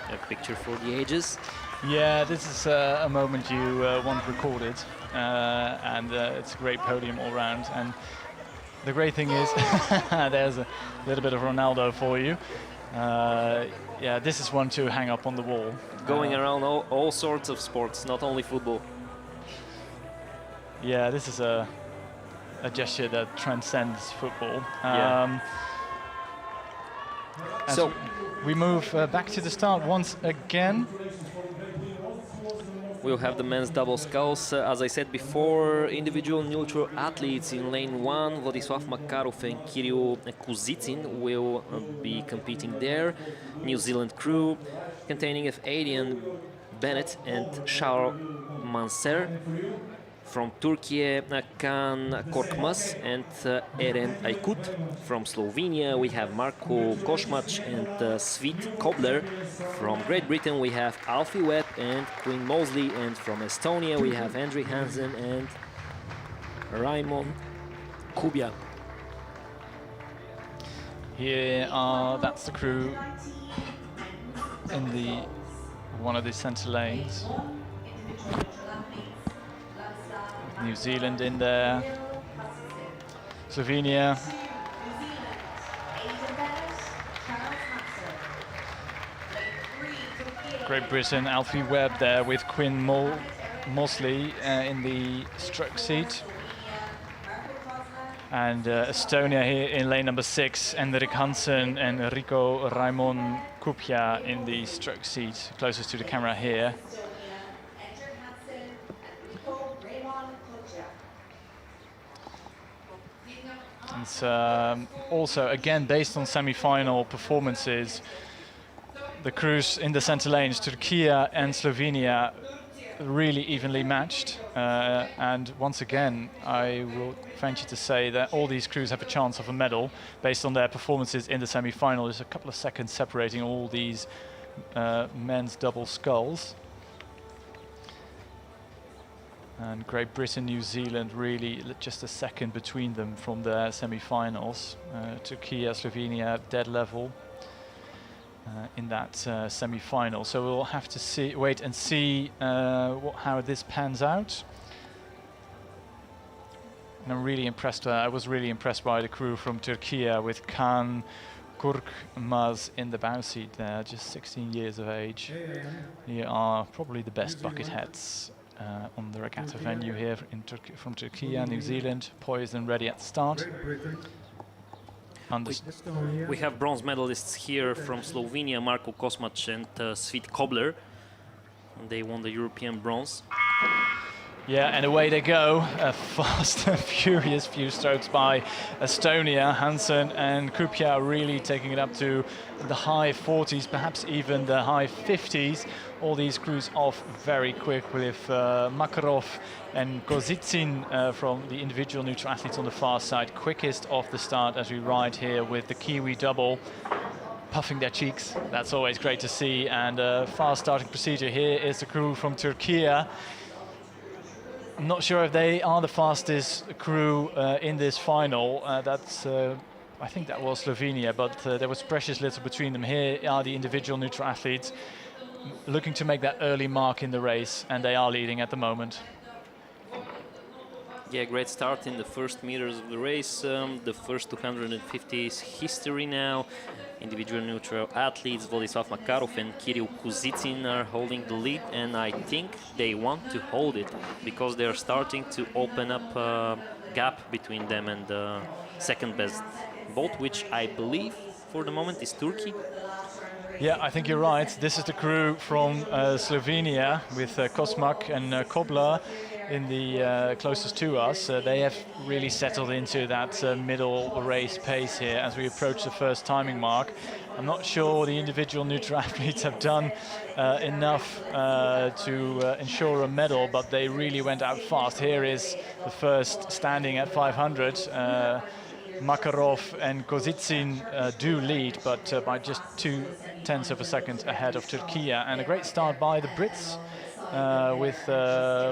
A picture for the ages.
Yeah, this is a moment you want recorded, and it's a great podium all round. And the great thing is, there's a little bit of Ronaldo for you. Yeah, this is one to hang up on the wall.
Going around all sorts of sports, not only football.
Yeah, this is a gesture that transcends football.
Yeah. So
we move back to the start once again.
we'll have the men's double sculls. As I said before, individual neutral athletes in lane 1, Vladislav Makarov and Kirill Kuzitsin will be competing there. New Zealand crew containing of Adrian Bennett and Charles Manser. From Turkey, Kan Korkmaz and Eren Aykut. From Slovenia, we have Marko Kosmac and Svit Kobler. From Great Britain, we have Alfie Webb and Quinn Mosley. And from Estonia, we have Andri Hansen and Raimond Kubia.
Here that's the crew in one of the centre lanes. New Zealand in there, Slovenia, Great Britain, Alfie Webb there with Quinn Mosley in the stroke seat. And Estonia here in lane number 6, Enrik Hansen and Rico Raimond Kupia in the stroke seat, closest to the camera here. It's also, again, based on semi-final performances, the crews in the centre lanes, Turkey and Slovenia, really evenly matched. And once again, I will venture to say that all these crews have a chance of a medal based on their performances in the semi-final. There's a couple of seconds separating all these men's double sculls. And Great Britain, New Zealand, really just a second between them from their semi-finals. Turkey, Slovenia, dead level in that semi-final. So we'll have to wait and see how this pans out. And I'm really impressed. I was really impressed by the crew from Turkey with Kan Korkmaz in the bow seat there, just 16 years of age. They are probably the best bucket heads on the regatta venue here from Turkey and New Zealand, poised and ready at the start.
We have bronze medalists here from Slovenia, Marko Kosmac and Svit Kobler. They won the European bronze.
Yeah, and away they go. A fast and furious few strokes by Estonia. Hansen and Kupia really taking it up to the high 40s, perhaps even the high 50s. All these crews off very quick with Makarov and Kozitsin from the individual neutral athletes on the far side, quickest off the start as we ride here with the Kiwi double. Puffing their cheeks, that's always great to see. And fast starting procedure here is the crew from Turkey. I'm not sure if they are the fastest crew in this final. I think that was Slovenia, but there was precious little between them. Here are the individual neutral athletes looking to make that early mark in the race, and they are leading at the moment.
Yeah, great start in the first meters of the race. The first 250 is history now. Individual neutral athletes Vladislav Makarov and Kirill Kuzitsin are holding the lead, and I think they want to hold it because they are starting to open up a gap between them and the second best boat, which I believe for the moment is Turkey.
Yeah, I think you're right. This is the crew from Slovenia with Kosmak and Koblar in the closest to us. They have really settled into that middle race pace here as we approach the first timing mark. I'm not sure the individual neutral athletes have done enough to ensure a medal, but they really went out fast. Here is the first standing at 500. Makarov and Kozitsin do lead, but by just 0.2 of a second ahead of Turkey. And a great start by the Brits with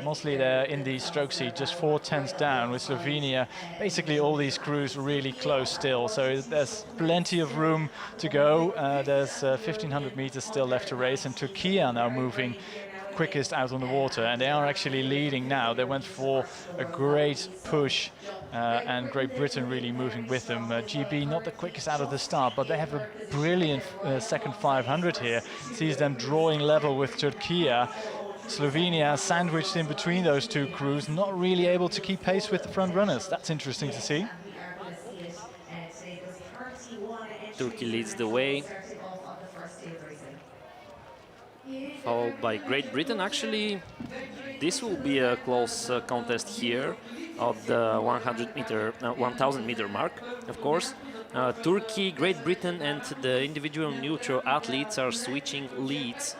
mostly there in the stroke seat, just 0.4 down, with Slovenia. Basically all these crews really close still, so there's plenty of room to go. There's 1,500 meters still left to race, and Turkey are now moving quickest out on the water, and they are actually leading now. They went for a great push, and Great Britain really moving with them. GB not the quickest out of the start, but they have a brilliant second 500 here. Sees them drawing level with Turkey. Slovenia sandwiched in between those two crews, not really able to keep pace with the front runners. That's interesting to see.
Turkey leads the way, followed by Great Britain. Actually, this will be a close contest here of the 1,000 meter mark, of course. Turkey, Great Britain, and the individual neutral athletes are switching leads,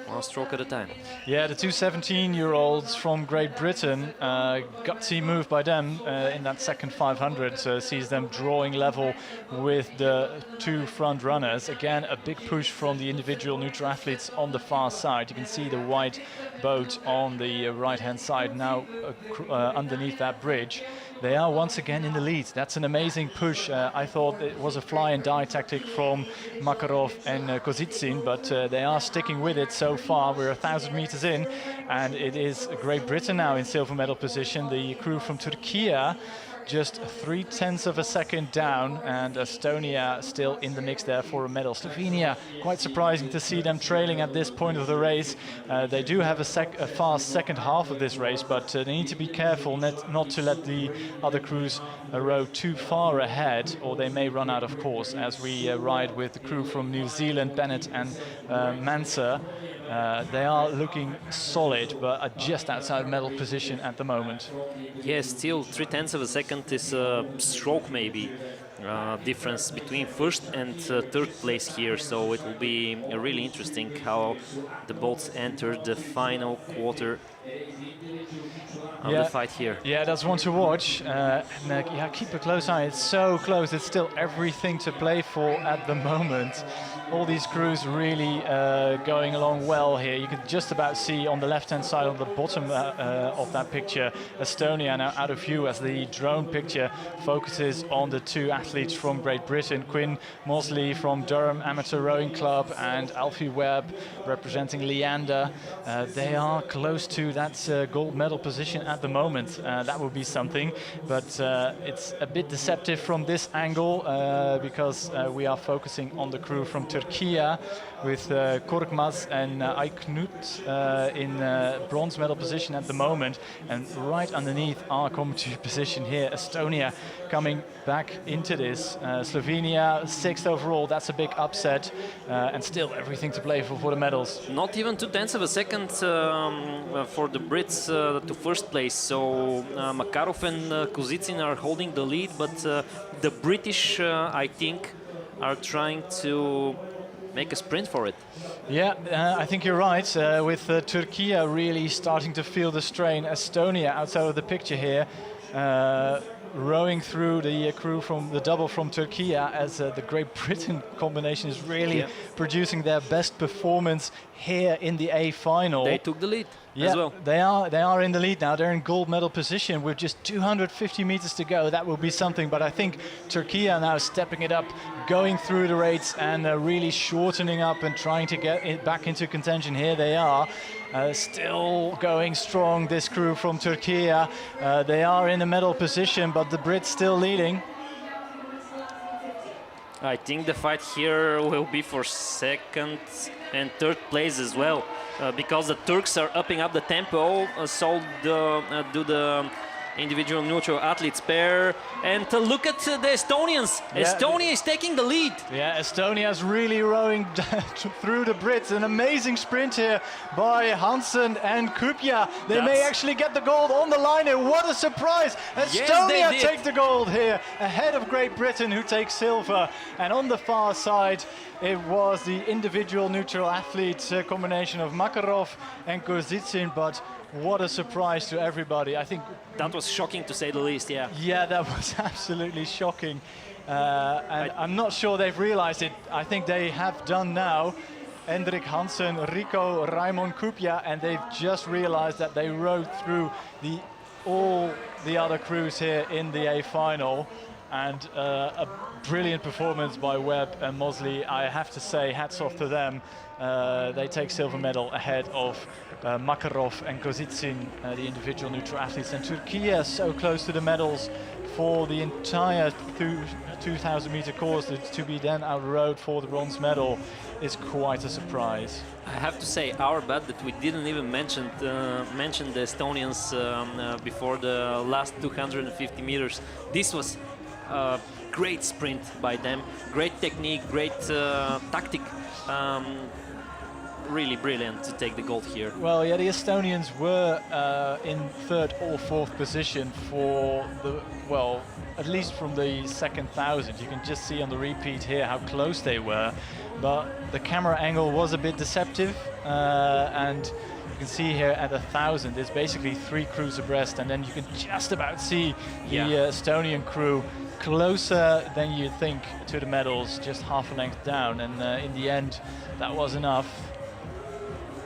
one stroke at a time.
Yeah, the two 17-year-olds from Great Britain, gutsy move by them in that second 500, sees them drawing level with the two front runners. Again, a big push from the individual neutral athletes on the far side. You can see the white boat on the right-hand side now underneath that bridge. They are once again in the lead. That's an amazing push. I thought it was a fly and die tactic from Makarov and Kozitsin, but they are sticking with it so far. We're 1,000 meters in, and it is Great Britain now in silver medal position. The crew from Turkey just 0.3 of a second down, and Estonia still in the mix there for a medal. Slovenia, quite surprising to see them trailing at this point of the race. They do have a fast second half of this race, but they need to be careful not to let the other crews row too far ahead, or they may run out of course, as we ride with the crew from New Zealand, Bennett and Manser. They are looking solid, but are just outside medal position at the moment.
Yes, still 0.3 of a second is a stroke maybe difference between first and third place here, so it will be really interesting how the boats enter the final quarter of the fight here.
Yeah, that's one to watch. Yeah, keep a close eye. It's so close. It's still everything to play for at the moment. All these crews really going along well here. You can just about see on the left-hand side on the bottom of that picture, Estonia now out of view as the drone picture focuses on the two athletes from Great Britain, Quinn Mosley from Durham Amateur Rowing Club and Alfie Webb representing Leander. They are close to that gold medal position at the moment. That would be something, but it's a bit deceptive from this angle because we are focusing on the crew from Turkey with Korkmaz and Ayknut in bronze medal position at the moment, and right underneath our commentary position here, Estonia coming back into this. Slovenia 6th overall, that's a big upset, and still everything to play for the medals.
Not even 0.2 of a second for the Brits to first place, so Makarov and Kozitsin are holding the lead, but the British, I think, are trying to make a sprint for it.
Yeah, I think you're right. With Turkey really starting to feel the strain. Estonia outside of the picture here, rowing through the crew from the double from Turkey as the Great Britain combination is really producing their best performance here in the A final.
They took the lead as well.
They are in the lead now. They're in gold medal position with just 250 meters to go. That will be something, but I think Turkey are now stepping it up, going through the rates and really shortening up and trying to get it back into contention. Here they are. Still going strong, this crew from Turkey. They are in the medal position, but the Brits still leading.
I think the fight here will be for second and third place as well, because the Turks are upping up the tempo, so do the individual neutral athletes pair. And look at the Estonians.
Yeah.
Estonia is taking the lead.
Yeah, Estonia's really rowing through the Brits. An amazing sprint here by Hansen and Kupja. They may actually get the gold on the line here. What a surprise! Estonia
did.
take the gold here, ahead of Great Britain, who takes silver. And on the far side, it was the individual neutral athletes combination of Makarov and Kozitsin, but what a surprise to everybody. I think
that was shocking to say the least, yeah.
Yeah, that was absolutely shocking. And I'm not sure they've realized it. I think they have done now. Hendrik Hansen, Rico, Raimon Kupja, and they've just realized that they rode through all the other crews here in the A final. And a brilliant performance by Webb and Mosley. I have to say, hats off to them. They take silver medal ahead of Makarov and Kozitsin, the individual neutral athletes. And Turkey so close to the medals for the entire 2,000 meter course to be then outrowed for the bronze medal is quite a surprise.
I have to say, our bad that we didn't even mention the Estonians before the last 250 meters. This was a great sprint by them, great technique, great tactic. Really brilliant to take the gold here.
Well, yeah, the Estonians were in third or fourth position for at least from the second 1,000. You can just see on the repeat here how close they were, but the camera angle was a bit deceptive, and you can see here at 1,000 there's basically 3 crews abreast, and then you can just about see the Estonian crew closer than you'd think to the medals, just half a length down, and in the end that was enough.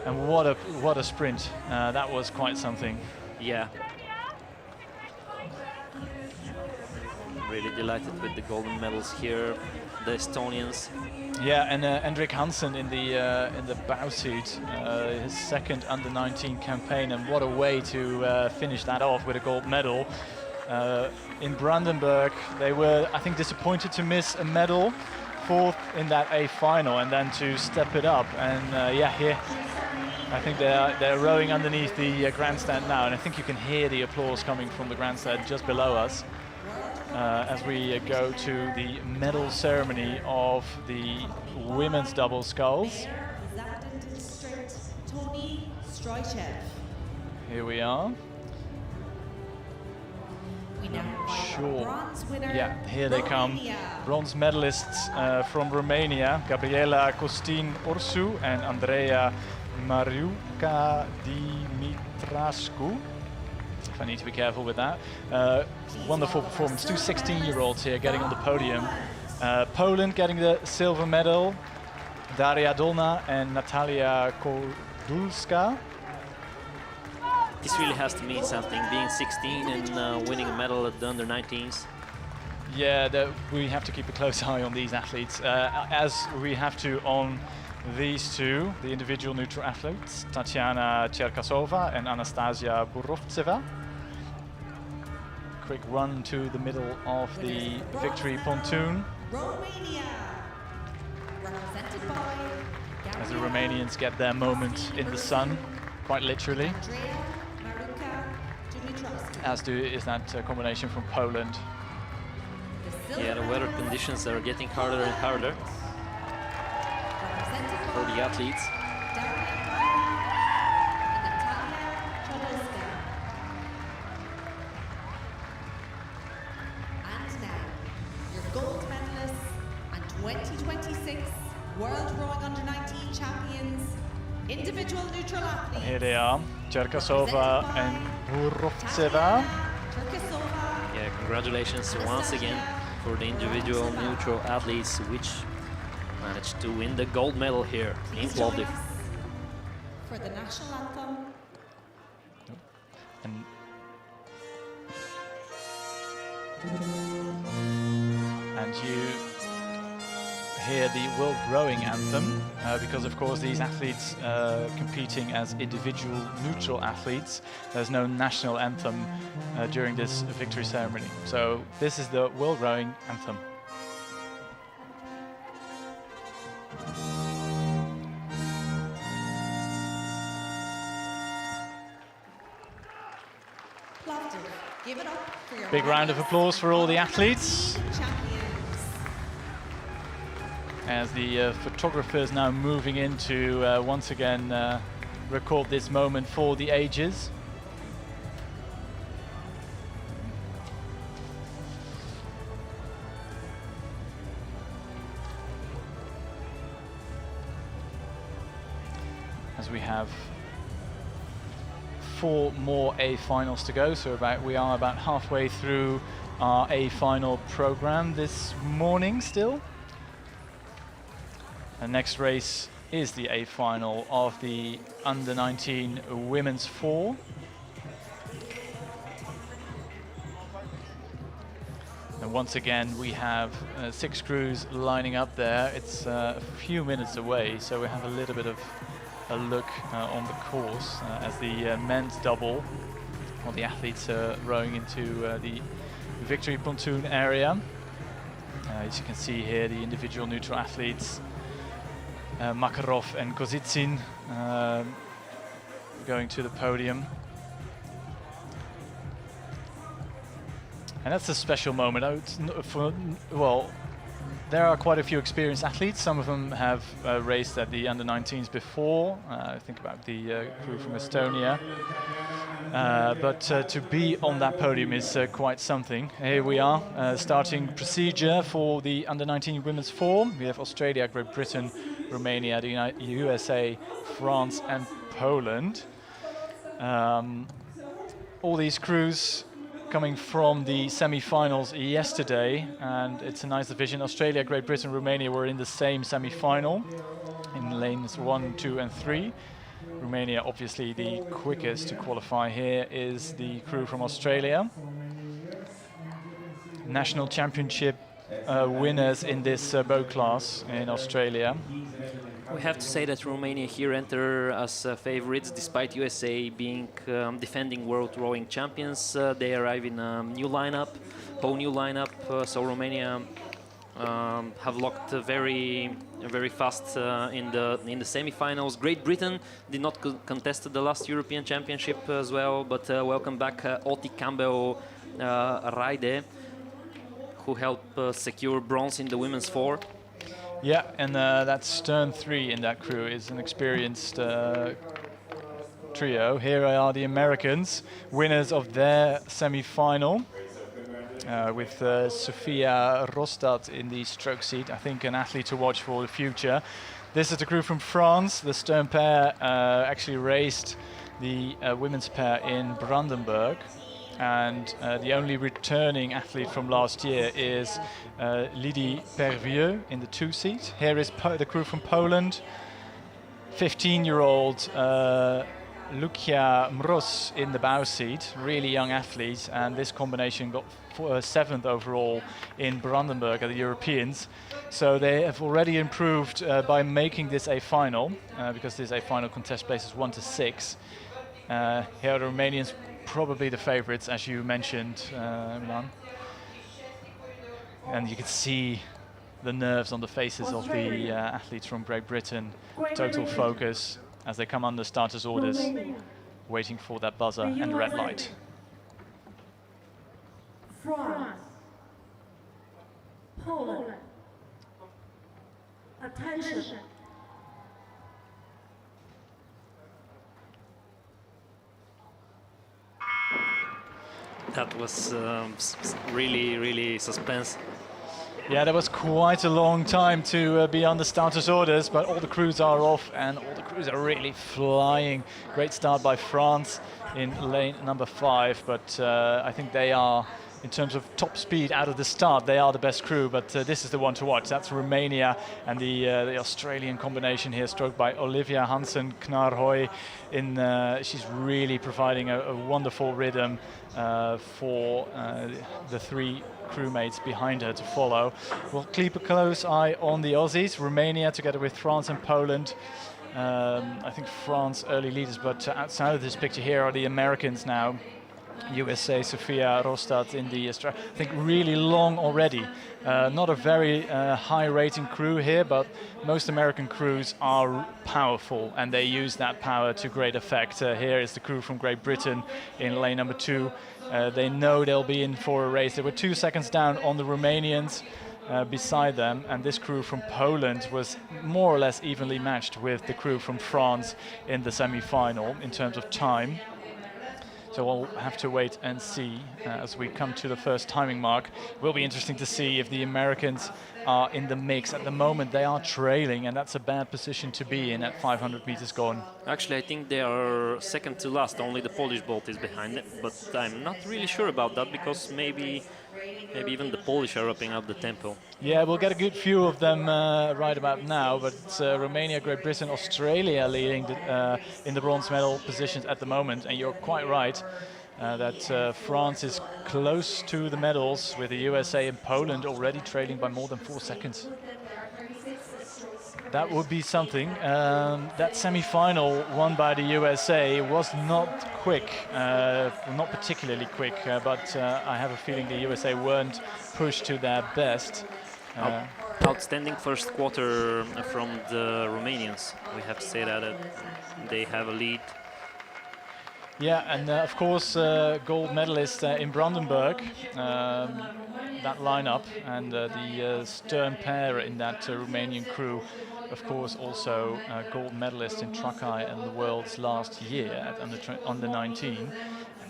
And what a sprint. That was quite something.
Yeah. Really delighted with the golden medals here, the Estonians.
Yeah, and Hendrik Hansen in the bow seat, his second under-19 campaign, and what a way to finish that off with a gold medal. In Brandenburg, they were, I think, disappointed to miss a medal, fourth in that A final, and then to step it up. And yeah, here I think they're rowing underneath the grandstand now, and I think you can hear the applause coming from the grandstand just below us as we go to the medal ceremony of the women's double sculls. Here we are. Sure. Yeah, here they come. Bronze medalists from Romania, Gabriela Costin Orsu and Andreea Mariuca Dimitrascu. If I need to be careful with that. Wonderful performance. 2 16-year-olds here getting on the podium. Poland getting the silver medal. Daria Dolna and Natalia Kodulska.
This really has to mean something, being 16 and winning a medal at the under-19s.
Yeah, we have to keep a close eye on these athletes, as we have to on these two, the individual neutral athletes, Tatiana Cherkasova and Anastasia Burovtseva. Quick run to the middle of the victory pontoon. As the Romanians get their moment in the sun, quite literally. As is that combination from Poland.
Yeah, the weather conditions are getting harder and harder for the athletes.
And now, your gold medalists and 2026 World Rowing Under-19 champions, individual neutral athletes.
And here they are, Cherkasova and Burovtseva.
Yeah, congratulations once again for the individual neutral athletes, which managed to win the gold medal here in Plovdiv.
For the national anthem.
And you hear the World Rowing Anthem, because of course these athletes competing as individual neutral athletes, there's no national anthem during this victory ceremony. So this is the World Rowing Anthem.
Plovdiv Give it up for your
Big round of applause for all the athletes.
champions.
As the photographers now moving in to once again record this moment for the ages. As we have 4 more A finals to go, so we are about halfway through our A final program this morning still. The next race is the A final of the under-19 women's 4. And once again we have 6 crews lining up there. It's a few minutes away, so we have a little bit of a look on the course as the men's double, or the athletes are rowing into the victory pontoon area. As you can see here, the individual neutral athletes, Makarov and Kozitsin, going to the podium. And that's a special moment. Well, there are quite a few experienced athletes. Some of them have raced at the under-19s before. Think about the crew from Estonia. But to be on that podium is quite something. Here we are, starting procedure for the under-19 women's 4. We have Australia, Great Britain, Romania, the USA, France and Poland. All these crews coming from the semi-finals yesterday, and it's a nice division. Australia, Great Britain, Romania were in the same semi-final in lanes 1, 2 and 3. Romania, obviously the quickest to qualify here, is the crew from Australia. National championship winners in this boat class in Australia.
We have to say that Romania here enter as favorites, despite USA being defending world rowing champions. They arrive in a new lineup, whole new lineup. So Romania have locked very fast in the semi-finals. Great Britain did not contest the last European Championship as well, but welcome back Oti Campbell Raide, who helped secure bronze in the women's 4.
Yeah, and that stern 3 in that crew is an experienced trio. Here are the Americans, winners of their semi-final, with Sofia Rostad in the stroke seat. I think an athlete to watch for the future. This is the crew from France. The stern pair actually raced the women's pair in Brandenburg. And the only returning athlete from last year is Lydie Pervieux in the 2 seat. Here is the crew from Poland. 15-year-old Lukia Mroz in the bow seat, really young athletes, and this combination got 7th overall in Brandenburg at the Europeans. So they have already improved by making this a final, because this a final contest places 1 to 6. Here are the Romanians, probably the favorites, as you mentioned, Milan. And you can see the nerves on the faces of the athletes from Great Britain. Total focus as they come under starters' orders, waiting for that buzzer and red light.
France, Poland, attention.
That was really suspense.
Yeah, that was quite a long time to be on the starters' orders, but all the crews are off and all the crews are really flying. Great start by France in lane number 5, but I think they are, in terms of top speed out of the start, they are the best crew, but this is the one to watch. That's Romania and the Australian combination here, stroked by Olivia Hansen-Knarhoy. She's really providing a wonderful rhythm for the 3 crewmates behind her to follow. We'll keep a close eye on the Aussies. Romania together with France and Poland. I think France early leaders, but outside of this picture here are the Americans now. USA Sofia Rostad in the I think really long already. Not a very high rating crew here, but most American crews are powerful and they use that power to great effect. Here is the crew from Great Britain in lane number 2. They know they'll be in for a race. They were 2 seconds down on the Romanians beside them, and this crew from Poland was more or less evenly matched with the crew from France in the semi-final in terms of time. So we'll have to wait and see as we come to the first timing mark. It will be interesting to see if the Americans are in the mix. At the moment they are trailing, and that's a bad position to be in at 500 meters gone.
Actually, I think they are second to last. Only the Polish boat is behind them, but I'm not really sure about that because maybe even the Polish are upping up the tempo.
Yeah, we'll get a good view of them right about now, but it's Romania, Great Britain, Australia leading in the bronze medal positions at the moment, and you're quite right that France is close to the medals, with the USA and Poland already trailing by more than 4 seconds. That would be something. That semi-final won by the USA was not quick, not particularly quick, but I have a feeling the USA weren't pushed to their best.
Outstanding first quarter from the Romanians. We have to say that they have a lead.
Yeah, and of course gold medalist in Brandenburg, that lineup, and the stern pair in that Romanian crew, of course also gold medalist in Trakai and the Worlds last year at under 19.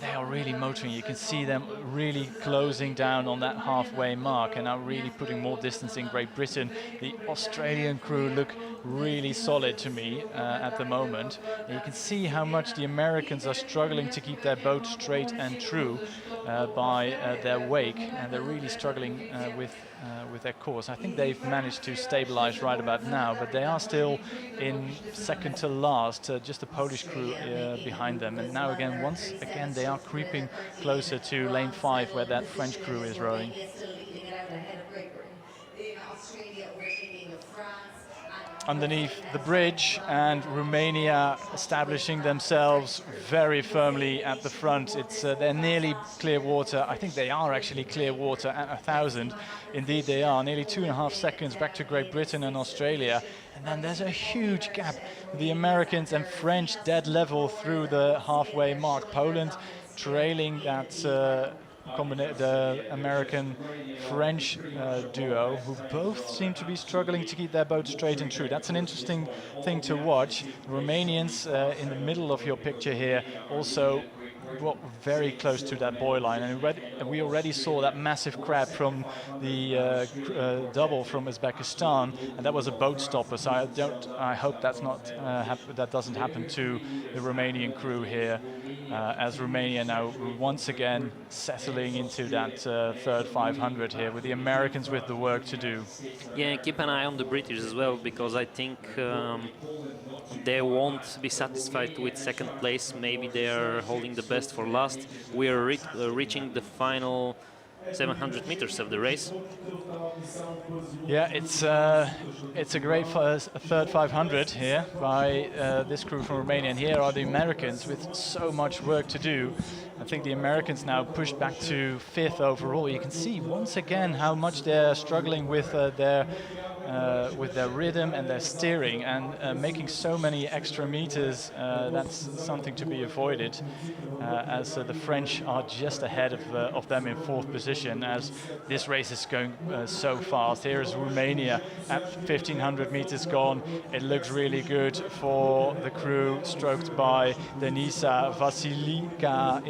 They are really motoring. You can see them really closing down on that halfway mark and are really putting more distance in Great Britain. The Australian crew look really solid to me at the moment. And you can see how much the Americans are struggling to keep their boat straight and true by their wake, and they're really struggling with their course. I think they've managed to stabilize right about now, but they are still in second to last, just the Polish crew behind them. And now again, once again, they are creeping closer to lane 5 where that French crew is rowing. Underneath the bridge, and Romania establishing themselves very firmly at the front. It's they're nearly clear water. I think they are actually clear water at 1,000. Indeed they are. Nearly 2.5 seconds back to Great Britain and Australia. And then there's a huge gap. The Americans and French dead level through the halfway mark. Poland trailing that the American-French duo, who both seem to be struggling to keep their boat straight and true. That's an interesting thing to watch. The Romanians in the middle of your picture here also very close to that buoy line, and we already saw that massive crab from the double from Uzbekistan, and that was a boat stopper. So I hope that's not that doesn't happen to the Romanian crew here, as Romania now once again settling into that third 500 here, with the Americans with the work to do.
Yeah, keep an eye on the British as well, because I think they won't be satisfied with second place. Maybe they are holding the best for last. We are reaching the final 700 meters of the race.
Yeah, it's a great third 500 here by this crew from Romania, and here are the Americans with so much work to do. I think the Americans now pushed back to 5th overall. You can see once again how much they're struggling with their rhythm and their steering, and making so many extra meters. That's something to be avoided, as the French are just ahead of them in 4th position, as this race is going so fast. Here is Romania at 1,500 meters gone. It looks really good for the crew, stroked by Denisa Vasilika.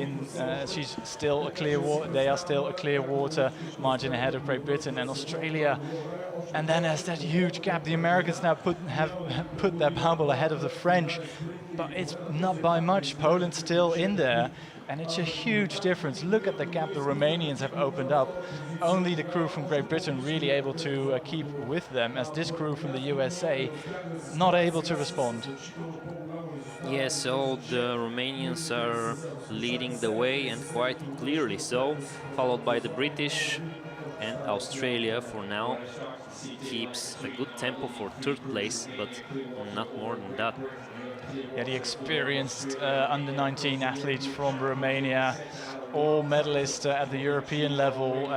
She's still a clear water. They are still a clear water margin ahead of Great Britain and Australia. And then there's that huge gap. The Americans now have put their bubble ahead of the French, but it's not by much. Poland's still in there, and it's a huge difference. Look at the gap the Romanians have opened up. Only the crew from Great Britain really able to keep with them, as this crew from the USA not able to respond.
Yeah, so the Romanians are leading the way, and quite clearly so, followed by the British, and Australia for now keeps a good tempo for 3rd place, but not more than that.
Yeah, the experienced under-19 athletes from Romania all medalists at the European level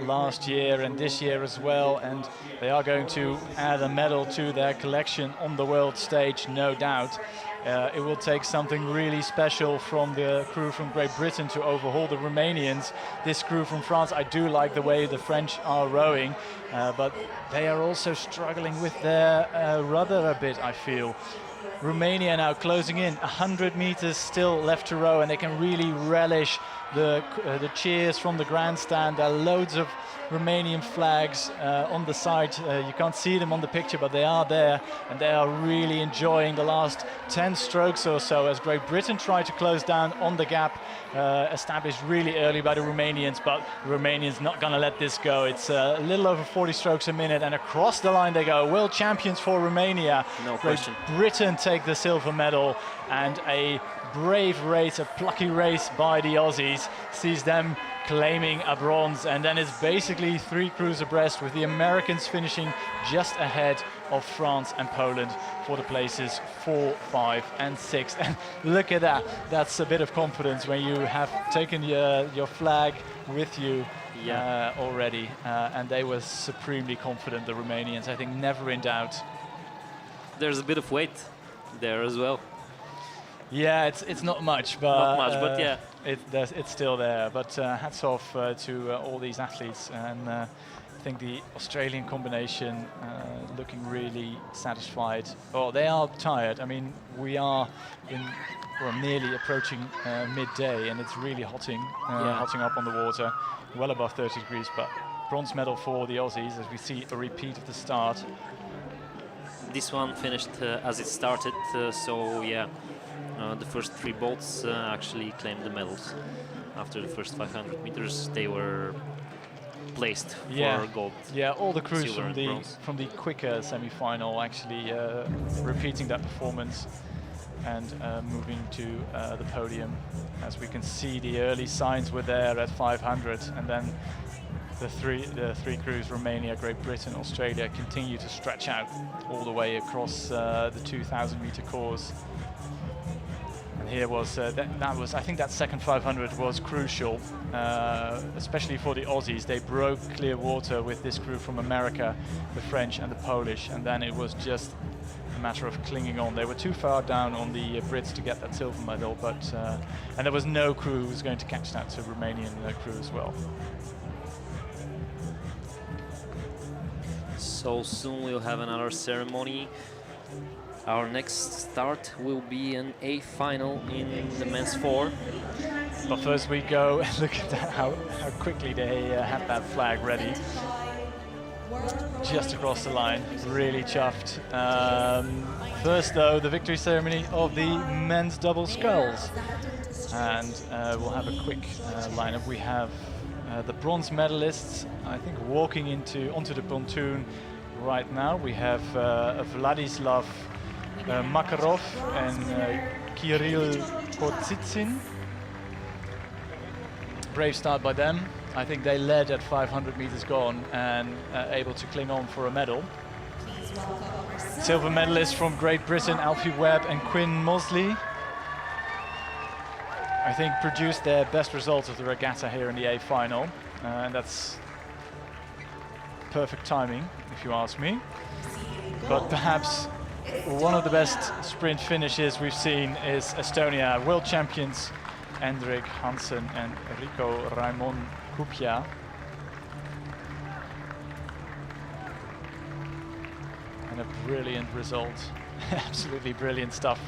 last year and this year as well, and they are going to add a medal to their collection on the world stage, no doubt. It will take something really special from the crew from Great Britain to overhaul the Romanians. This crew from France, I do like the way the French are rowing, but they are also struggling with their rudder a bit, I feel. Romania now closing in, 100 meters still left to row, and they can really relish the cheers from the grandstand. There are loads of Romanian flags on the side. You can't see them on the picture, but they are there, and they are really enjoying the last 10 strokes or so as Great Britain try to close down on the gap established really early by the Romanians, but the Romanians not gonna let this go. It's a little over 40 strokes a minute, and across the line they go. World champions for Romania.
No
Great
question.
Britain take the silver medal, and a brave race, a plucky race by the Aussies sees them claiming a bronze, and then it's basically 3 crews abreast, with the Americans finishing just ahead of France and Poland for the places 4, 5 and 6. And look at that, that's a bit of confidence when you have taken your flag with you already, and they were supremely confident, the Romanians, I think never in doubt.
There's a bit of weight there as well.
Yeah, it's not much, but
yeah,
it's still there. But hats off to all these athletes, and I think the Australian combination looking really satisfied. Oh, they are tired. I mean, we are nearly approaching midday, and it's really hotting up on the water, well above 30 degrees. But bronze medal for the Aussies, as we see a repeat of the start.
This one finished as it started, so yeah. The first 3 boats actually claimed the medals. After the first 500 meters, they were placed for gold.
Yeah, all the crews
silver,
from the quicker semi-final actually repeating that performance and moving to the podium. As we can see, the early signs were there at 500, and then the three crews, Romania, Great Britain, Australia, continue to stretch out all the way across the 2,000-meter course. Here was I think that second 500 was crucial, especially for the Aussies. They broke clear water with this crew from America, the French and the Polish, and then it was just a matter of clinging on. They were too far down on the Brits to get that silver medal, but and there was no crew who was going to catch that Romanian crew as well.
So soon we'll have another ceremony. Our next start will be an A final in the men's 4.
But first we go and look at that, how quickly they had that flag ready. Just across the line, really chuffed. First though, the victory ceremony of the men's double sculls. And we'll have a quick lineup. We have the bronze medalists, I think, walking onto the pontoon right now. We have Vladislav Makarov and Kirill Kotsitsin. Brave start by them. I think they led at 500 meters gone and able to cling on for a medal. Silver medalists from Great Britain, Alfie Webb and Quinn Mosley, I think produced their best results of the regatta here in the A final, and that's perfect timing, if you ask me. But perhaps one of the best sprint finishes we've seen is Estonia. World champions Hendrik Hansen and Rico Raimon Kupia. And a brilliant result. Absolutely brilliant stuff.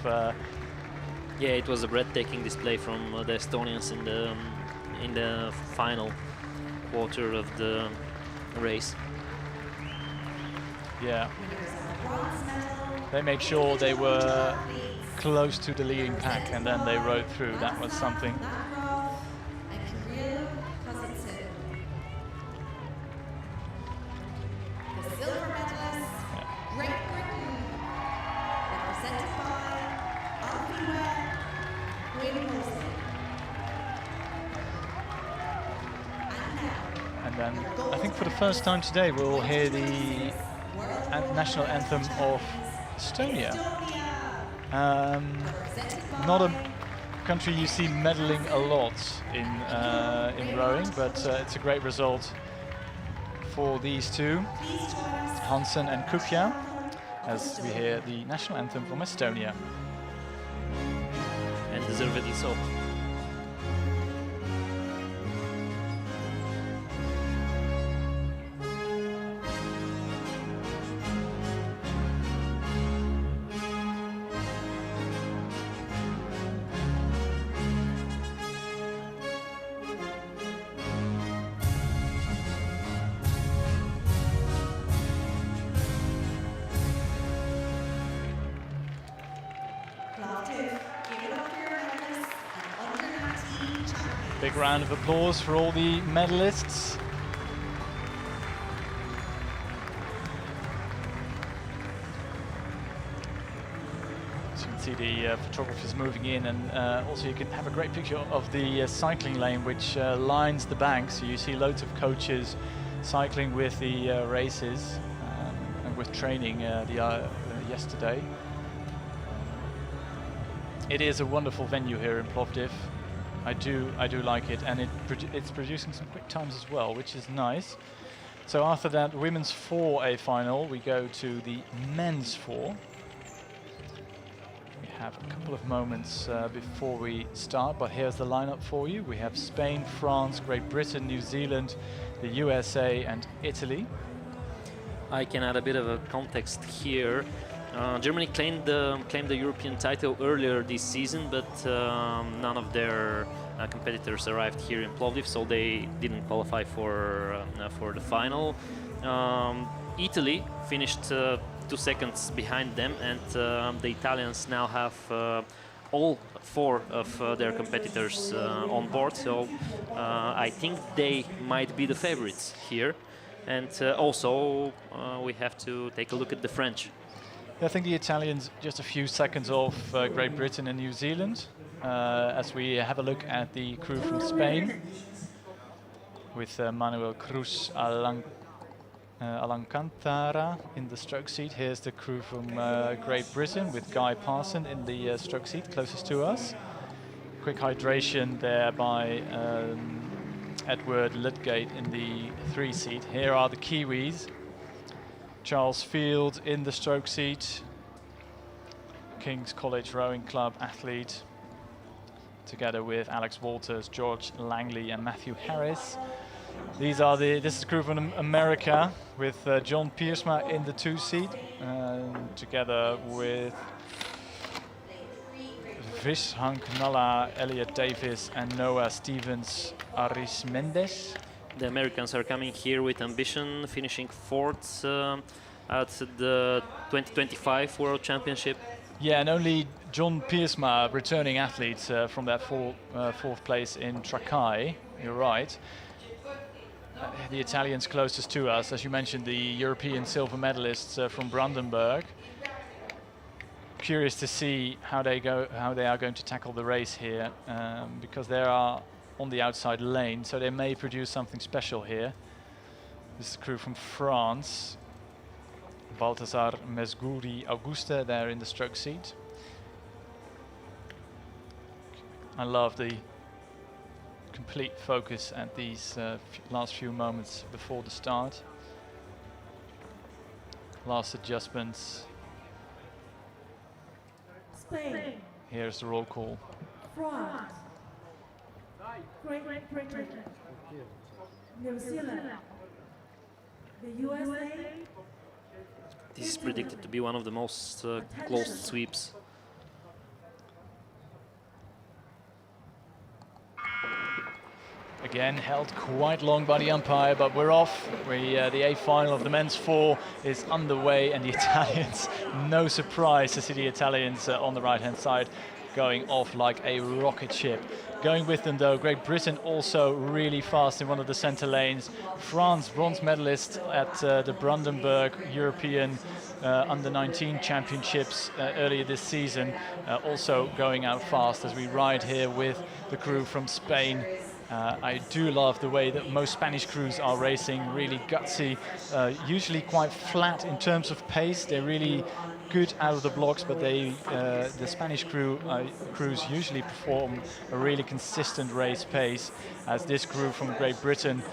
Yeah, it was a breathtaking display from the Estonians in the final quarter of the race.
Yeah. They made sure they were close to the leading pack, and then they rode through. That was something. And then I think for the first time today we'll hear the national anthem of Estonia. country you see medaling a lot in rowing, but it's a great result for these two, Hansen and Kupja, as we hear the national anthem from Estonia.
And deservedly so.
Big round of applause for all the medalists. So you can see the photographers moving in, and also you can have a great picture of the cycling lane which lines the bank. So you see loads of coaches cycling with the races and with training yesterday. It is a wonderful venue here in Plovdiv. I do like it, and it's producing some quick times as well, which is nice. So after that women's 4A final, we go to the men's 4. We have a couple of moments before we start, but here's the lineup for you. We have Spain, France, Great Britain, New Zealand, the USA and Italy.
I can add a bit of a context here. Germany claimed the European title earlier this season, but none of their competitors arrived here in Plovdiv, so they didn't qualify for the final. Italy finished 2 seconds behind them, and the Italians now have all 4 of their competitors on board, so I think they might be the favorites here. And also we have to take a look at the French.
I think the Italians just a few seconds off Great Britain and New Zealand. As we have a look at the crew from Spain, with Manuel Cruz Alancantara in the stroke seat. Here's the crew from Great Britain with Guy Parson in the stroke seat closest to us. Quick hydration there by Edward Ludgate in the 3 seat. Here are the Kiwis. Charles Field in the stroke seat, King's College Rowing Club athlete, together with Alex Walters, George Langley and Matthew Harris. This is the crew from America with John Piersma in the 2 seat, together with Vishank Nalla, Elliot Davis and Noah Stevens Arismendes.
The Americans are coming here with ambition, finishing 4th at the 2025 World Championship.
Yeah, and only John Piersma, returning athlete from that 4th place in Trakai. You're right. The Italians closest to us, as you mentioned, the European silver medalists from Brandenburg. Curious to see how they are going to tackle the race here, because they are on the outside lane, so they may produce something special here. This is the crew from France. Balthazar Mesgouri Auguste there in the stroke seat. I love the complete focus at these last few moments before the start. Last adjustments.
Spain,
Here's the roll call.
France, Great Britain, New Zealand, the USA.
This is predicted to be one of the most close sweeps.
Again, held quite long by the umpire, but we're off. The A final of the men's 4 is underway, and the Italians, no surprise to see the Italians on the right-hand side going off like a rocket ship. Going with them though, Great Britain also really fast in one of the center lanes. France, bronze medalist at the Brandenburg European Under-19 Championships earlier this season, also going out fast as we ride here with the crew from Spain. I do love the way that most Spanish crews are racing, really gutsy, usually quite flat in terms of pace. They really good out of the blocks, but the Spanish crews usually perform a really consistent race pace, as this crew from Great Britain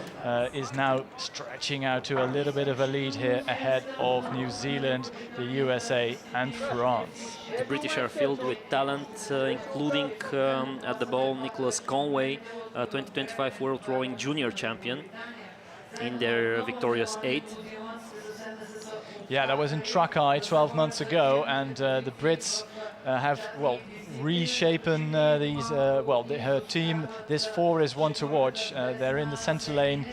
is now stretching out to a little bit of a lead here ahead of New Zealand, the USA and France.
The British are filled with talent, including at the ball Nicholas Conway, 2025 World Rowing Junior Champion, in their victorious 8th.
Yeah, that was in Trakai 12 months ago, and the Brits have, well, reshapen her team. This 4 is one to watch. They're in the center lane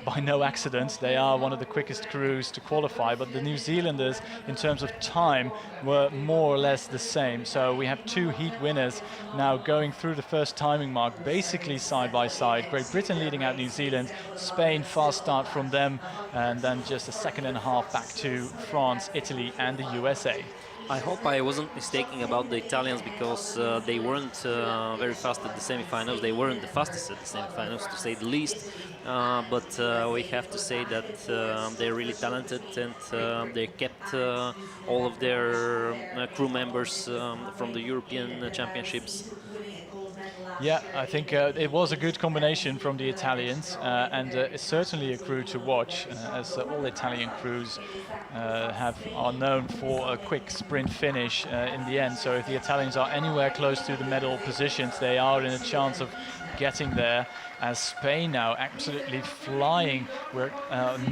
by no accident. They are one of the quickest crews to qualify, but the New Zealanders, in terms of time, were more or less the same. So we have 2 heat winners now going through the first timing mark, basically side by side. Great Britain leading out New Zealand, Spain fast start from them, and then just a second and a half back to France, Italy and the USA.
I hope I wasn't mistaken about the Italians, because they weren't very fast at the semifinals. They weren't the fastest at the semifinals, to say the least. But we have to say that they're really talented, and they kept all of their crew members from the European Championships.
Yeah, I think it was a good combination from the Italians, and it's certainly a crew to watch, as all Italian crews are known for a quick sprint finish in the end. So if the Italians are anywhere close to the medal positions, they are in a chance of getting there. As Spain now absolutely flying, we're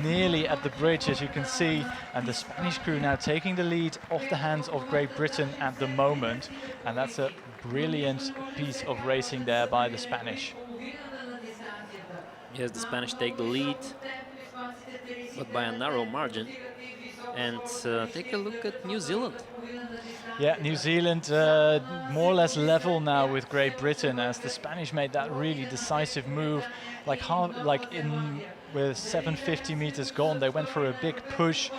nearly at the bridge, as you can see, and the Spanish crew now taking the lead off the hands of Great Britain at the moment, and that's a brilliant piece of racing there by the Spanish.
Yes, the Spanish take the lead, but by a narrow margin. And take a look at New Zealand.
Yeah, New Zealand more or less level now with Great Britain, as the Spanish made that really decisive move. With 750 meters gone, they went for a big push.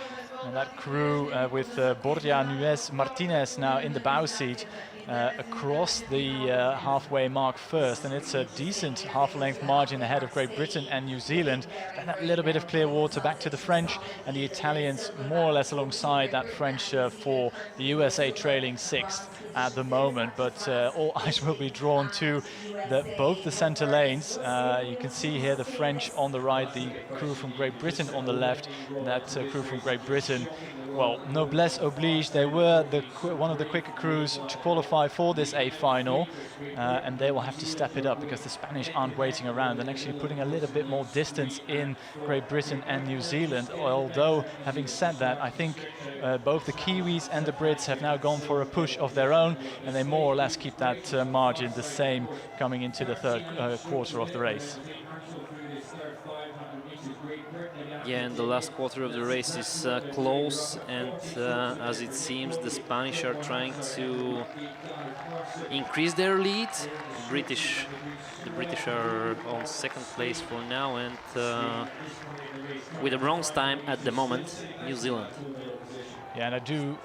And that crew with Borja Nuez Martinez now in the bow seat across the halfway mark first, and it's a decent half-length margin ahead of Great Britain and New Zealand. Then a little bit of clear water back to the French, and the Italians more or less alongside that French 4, the USA trailing 6th at the moment, but all eyes will be drawn to both the center lanes. You can see here the French on the right, the crew from Great Britain on the left, and that crew from Great Britain, well, noblesse oblige, they were one of the quicker crews to qualify for this A final, and they will have to step it up, because the Spanish aren't waiting around and actually putting a little bit more distance in Great Britain and New Zealand. Although, having said that, I think both the Kiwis and the Brits have now gone for a push of their own, and they more or less keep that margin the same coming into the third quarter of the race.
Yeah, and the last quarter of the race is close, and as it seems, the Spanish are trying to increase their lead. The British are on second place for now, and with a bronze time at the moment, New Zealand.
Yeah, and I do.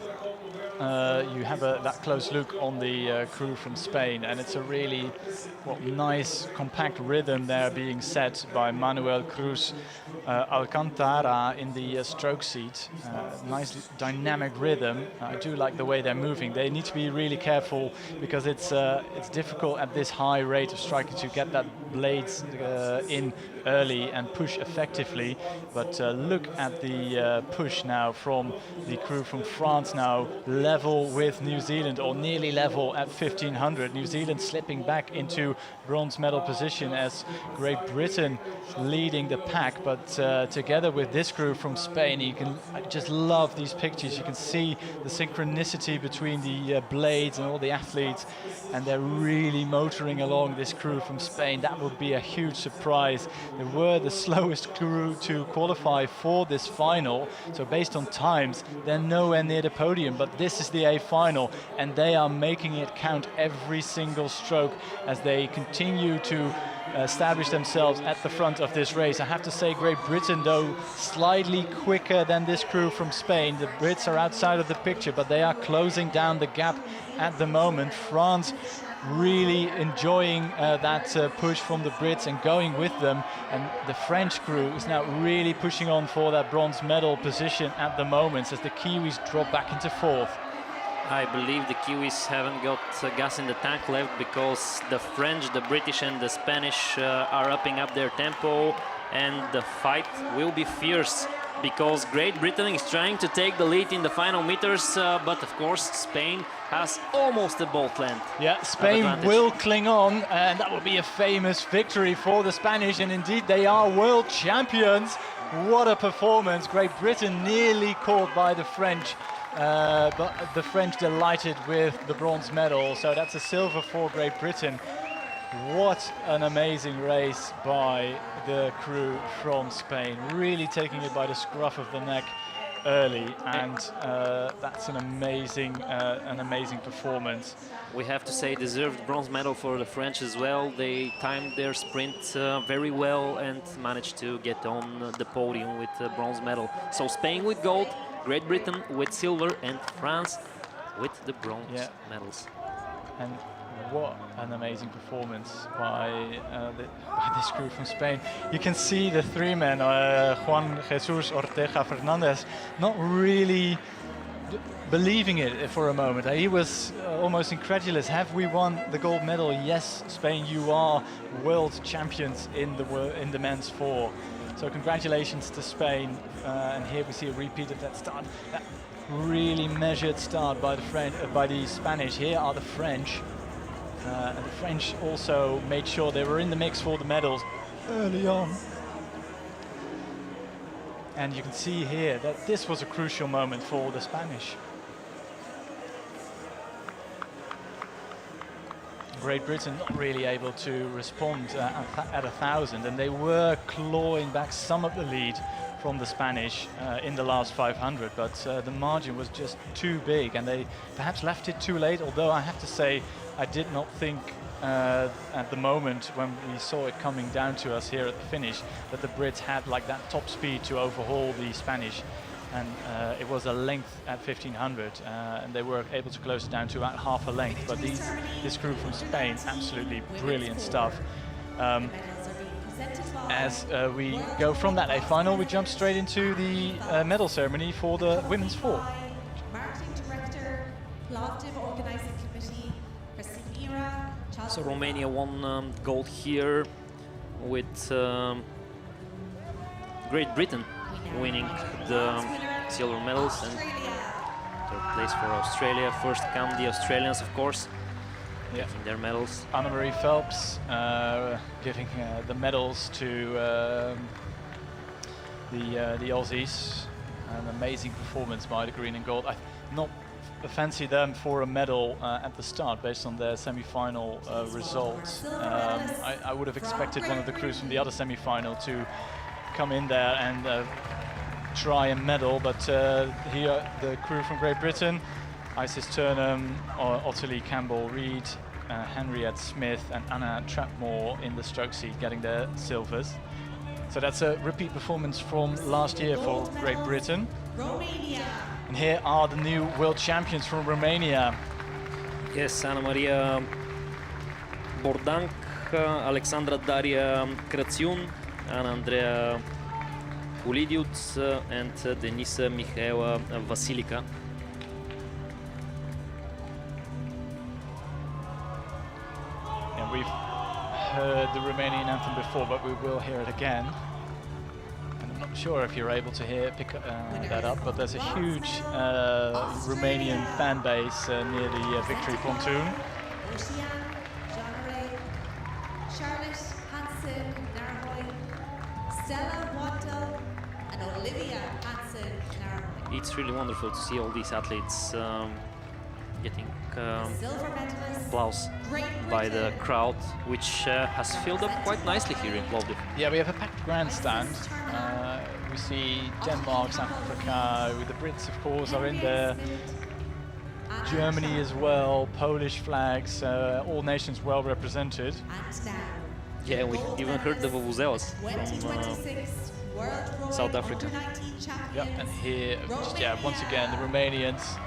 You have that close look on the crew from Spain, and it's a really nice, compact rhythm there being set by Manuel Cruz Alcantara in the stroke seat. Nice dynamic rhythm. I do like the way they're moving. They need to be really careful, because it's difficult at this high rate of striking to get that blades in early and push effectively. But look at the push now from the crew from France, now level with New Zealand, or nearly level at 1500. New Zealand slipping back into bronze medal position, as Great Britain leading the pack. But together with this crew from Spain, I just love these pictures. You can see the synchronicity between the blades and all the athletes, and they're really motoring along, this crew from Spain. That would be a huge surprise. They were the slowest crew to qualify for this final, so based on times, they're nowhere near the podium, but this is the A final, and they are making it count every single stroke as they continue to establish themselves at the front of this race. I have to say, Great Britain, though, slightly quicker than this crew from Spain. The Brits are outside of the picture, but they are closing down the gap at the moment. France really enjoying that push from the Brits and going with them. And the French crew is now really pushing on for that bronze medal position at the moment as the Kiwis drop back into fourth.
I believe the Kiwis haven't got gas in the tank left because the French, the British and the Spanish are upping up their tempo, and the fight will be fierce because Great Britain is trying to take the lead in the final meters, but of course Spain has almost a bolt length.
Yeah, Spain will cling on, and that will be a famous victory for the Spanish, and indeed they are world champions. What a performance. Great Britain nearly caught by the French, but the French delighted with the bronze medal, so that's a silver for Great Britain. What an amazing race by the crew from Spain, really taking it by the scruff of the neck early, and that's an amazing performance.
We have to say deserved bronze medal for the French as well. They timed their sprint very well and managed to get on the podium with the bronze medal. So Spain with gold, Great Britain with silver, and France with the bronze medals.
And what an amazing performance by this crew from Spain. You can see the three men, Juan Jesus Ortega Fernandez, not really believing it for a moment. He was almost incredulous. Have we won the gold medal? Yes, Spain, you are world champions in the men's four. So congratulations to Spain. And here we see a repeat of that start. That really measured start by the Spanish. Here are the French. And the French also made sure they were in the mix for the medals early on. And you can see here that this was a crucial moment for the Spanish. Great Britain not really able to respond at 1,000, and they were clawing back some of the lead from the Spanish in the last 500, but the margin was just too big, and they perhaps left it too late, although I have to say I did not think at the moment when we saw it coming down to us here at the finish that the Brits had like that top speed to overhaul the Spanish, and it was a length at 1,500, and they were able to close it down to about half a length. But this crew from Spain, absolutely brilliant stuff. As we go from that A final, we jump straight into the medal ceremony for the women's four.
Marketing Director, Plovdiv Organising Committee, Christina.
So Romania won gold here, with Great Britain winning the silver medals, and third place for Australia. First come the Australians, of course, getting their medals.
Anne-Marie Phelps giving the medals to the Aussies. An amazing performance by the green and gold. I not fancy them for a medal at the start based on their semi-final results. I would have expected one of the crews from the other semi-final to come in there and try and medal, but here the crew from Great Britain, Isis Turnham, Ottilie Campbell-Reid, Henriette Smith and Anna Trapmore in the stroke seat getting their silvers. So that's a repeat performance from last year for Great Britain.
Romania.
And here are the new world champions from Romania.
Yes, Ana Maria Bordanc, Alexandra Daria Crățiun, Ana Andreea Pulidiuț, and Denisa Mihaela Vasilica.
And we've heard the Romanian anthem before, but we will hear it again. And I'm not sure if you're able to pick that up, but there's a huge Romanian fan base near the victory pontoon.
Charlotte Hansen Narhoy, Stella Wattel, and Olivia Hansen Narhoy.
It's really wonderful to see all these athletes getting
Silver medalist,
applause by the crowd, which has filled up quite nicely here in Plovdiv.
Yeah, we have a packed grandstand. We see Denmark, South Africa, the Brits of course are in there. Germany as well, Polish flags, all nations well represented.
Yeah, we even heard the vuvuzelas from South Africa.
Yep, and here, just, once again, the Romanians.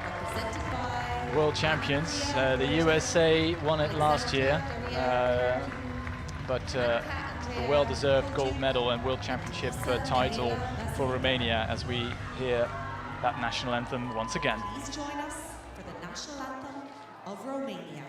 Represented by
world champions. The USA won it last year, but a well-deserved gold medal and world championship title for Romania as we hear that national anthem once again.
Please join us for the national anthem of Romania.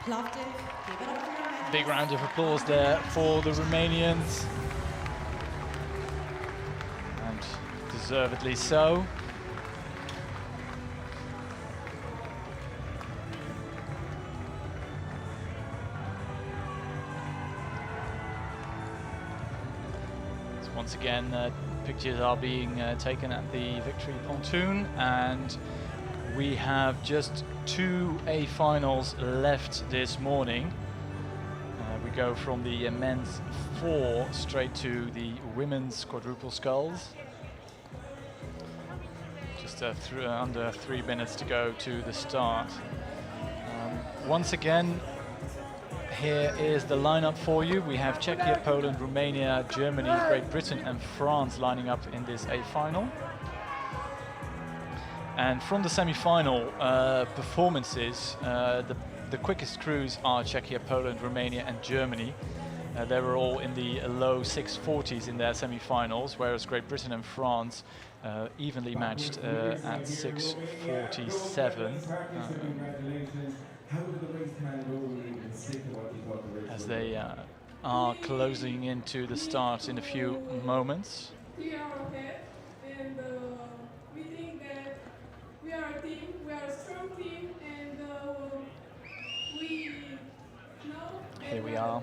Plovdiv, give it up for your medals.
Big round of applause there for the Romanians, and deservedly so. So once again, pictures are being taken at the Victory Pontoon, and we have just 2 A finals left this morning. We go from the men's 4 straight to the women's quadruple sculls. Just under 3 minutes to go to the start. Once again, here is the lineup for you. We have Czechia, Poland, Romania, Germany, Great Britain and France lining up in this A final. And from the semi-final performances, the quickest crews are Czechia, Poland, Romania and Germany. They were all in the low 6:40s in their semi-finals, whereas Great Britain and France evenly matched at 6:47. As they are closing into the start in a few moments.
We are ahead, and we think that we are a team, we are a strong team, and we know.
Here we are.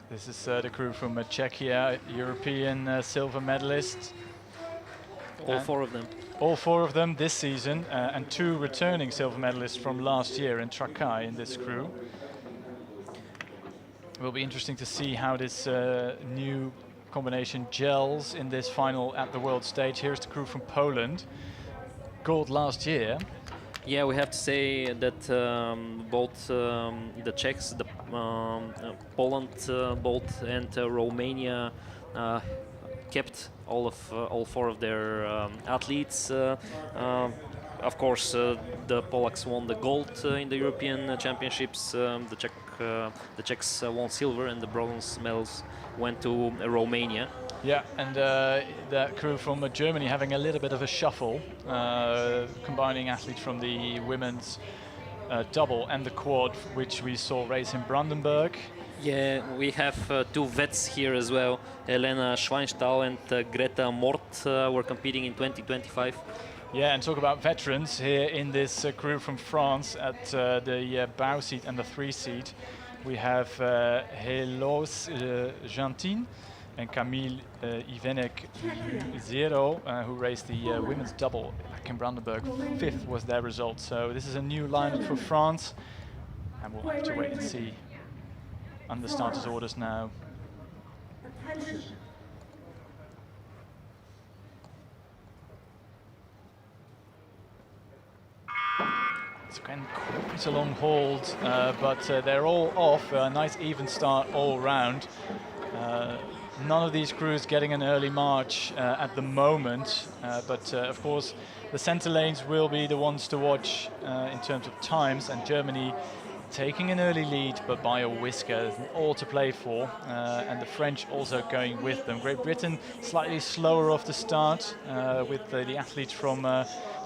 This is the crew from Czechia, European silver medalists.
All 4 of them.
All 4 of them this season, and 2 returning silver medalists from last year in Trakai in this crew. It will be interesting to see how this new combination gels in this final at the world stage. Here's the crew from Poland. Gold last year.
Yeah, we have to say that both the Czechs, Poland, both and Romania kept all 4 of their athletes. Of course, the Polacks won the gold in the European Championships. The Czechs won silver, and the bronze medals went to Romania.
Yeah, and that crew from Germany having a little bit of a shuffle, combining athletes from the women's double and the quad, which we saw race in Brandenburg.
Yeah, we have 2 vets here as well. Elena Schweinstall and Greta Mort were competing in 2025.
Yeah, and talk about veterans here in this crew from France at the bow seat and the 3 seat. We have Helos Gentin and Camille Ivenek Zero, who raced the women's double back in Brandenburg. 5th was their result. So this is a new lineup for France, and we'll have to wait and see under starters orders now. It's again quite a long hold, but they're all off. A nice even start all round. None of these crews getting an early march at the moment, but of course the center lanes will be the ones to watch in terms of times, and Germany taking an early lead, but by a whisker, all to play for, and the French also going with them. Great Britain slightly slower off the start with the athletes from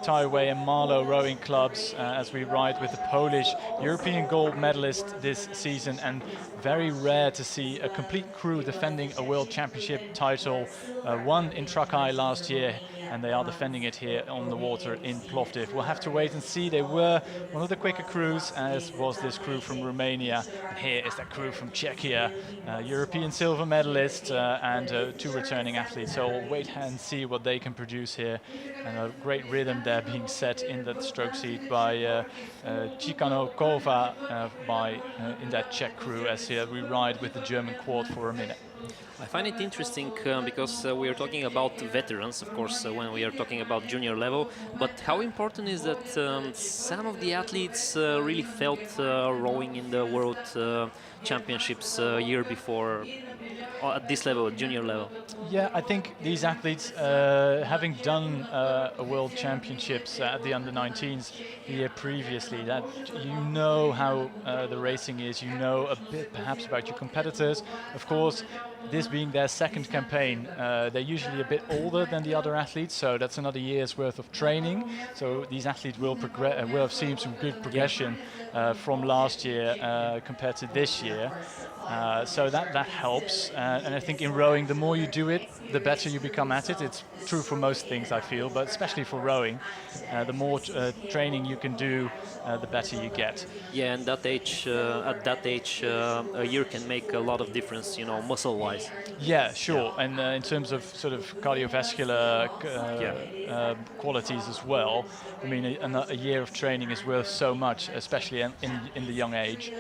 Taiway and Marlow rowing clubs as we ride with the Polish European gold medalist this season, and very rare to see a complete crew defending a World Championship title, won in Trakai last year, and they are defending it here on the water in Plovdiv. We'll have to wait and see. They were one of the quicker crews, as was this crew from Romania. And here is that crew from Czechia, European silver medalist and two returning athletes. So we'll wait and see what they can produce here. And a great rhythm there being set in that stroke seat by Chikanokova in that Czech crew as we ride with the German quad for a minute.
I find it interesting because we are talking about veterans, of course, when we are talking about junior level. But how important is that some of the athletes really felt rowing in the World Championships year before at this level, junior level?
Yeah, I think these athletes, having done a World Championships at the under-19s the year previously, that you know how the racing is, you know a bit perhaps about your competitors. Of course, this being their second campaign, they're usually a bit older than the other athletes, so that's another year's worth of training. So these athletes will have seen some good progression from last year compared to this year. So that helps, and I think in rowing, the more you do it, the better you become at it. It's true for most things, I feel, but especially for rowing, the more training you can do, the better you get.
Yeah, and at that age, a year can make a lot of difference, you know, muscle-wise.
Yeah, sure, and in terms of sort of cardiovascular qualities as well, I mean, a year of training is worth so much, especially in the young age.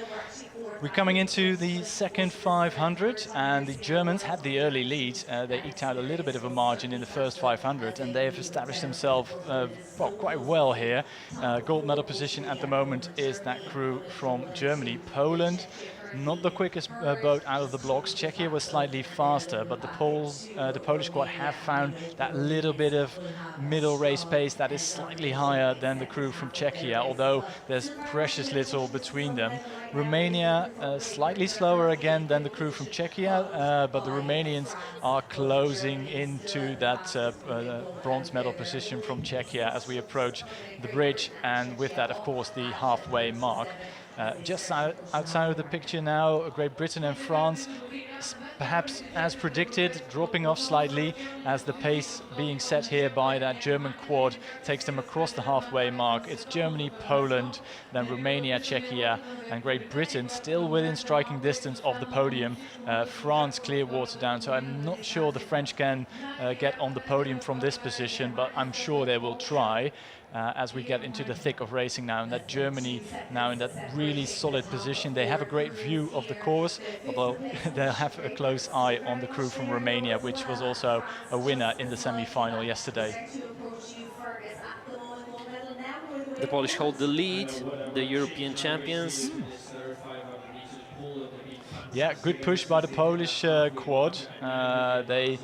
We're coming into the second 500, and the Germans had the early lead. They eked out a little bit of a margin in the first 500, and they have established themselves quite well here. Gold medal position at the moment is that crew from Germany. Poland, not the quickest boat out of the blocks. Czechia was slightly faster, but the Polish squad have found that little bit of middle race pace that is slightly higher than the crew from Czechia, although there's precious little between them. Romania slightly slower again than the crew from Czechia, but the Romanians are closing into that bronze medal position from Czechia as we approach the bridge, and with that, of course, the halfway mark. Just outside of the picture now, Great Britain and France, perhaps as predicted, dropping off slightly as the pace being set here by that German quad takes them across the halfway mark. It's Germany, Poland, then Romania, Czechia, and Great Britain still within striking distance of the podium. France clear water down, so I'm not sure the French can get on the podium from this position, but I'm sure they will try. As we get into the thick of racing now, and that Germany now in that really solid position. They have a great view of the course, although they'll have a close eye on the crew from Romania, which was also a winner in the semi-final yesterday.
The Polish hold the lead, the European champions.
Yeah, good push by the Polish quad. They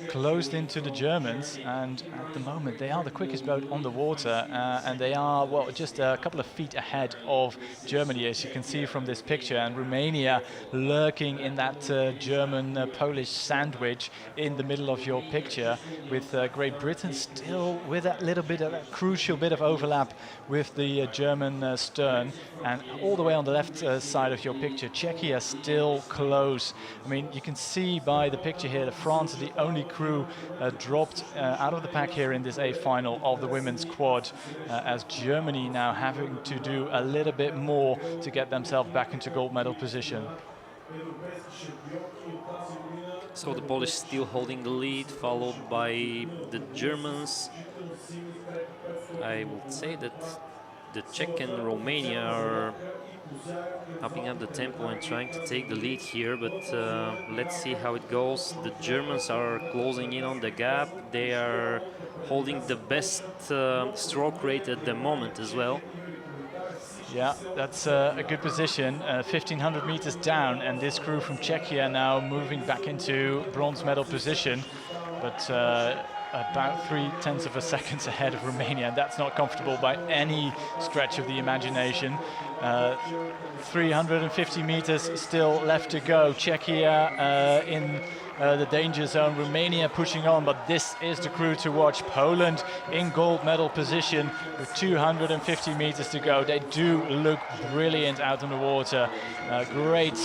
closed into the Germans, and at the moment they are the quickest boat on the water, and they are, well, just a couple of feet ahead of Germany, as you can see from this picture, and Romania lurking in that German-Polish sandwich in the middle of your picture, with Great Britain still with that little bit of that crucial bit of overlap with the German stern, and all the way on the left side of your picture, Czechia still close. I mean, you can see by the picture here that France is the only crew dropped out of the pack here in this A final of the women's quad, as Germany now having to do a little bit more to get themselves back into gold medal position.
So the Polish still holding the lead, followed by the Germans. I would say that the Czech and Romania are upping up the tempo and trying to take the lead here, but let's see how it goes. The Germans are closing in on the gap. They are holding the best stroke rate at the moment as well.
Yeah, that's a good position, 1,500 meters down, and this crew from Czechia now moving back into bronze medal position. But about 0.3 of a second ahead of Romania, and that's not comfortable by any stretch of the imagination. 350 meters still left to go. Czechia in the danger zone, Romania pushing on, but this is the crew to watch. Poland in gold medal position with 250 meters to go. They do look brilliant out on the water. Great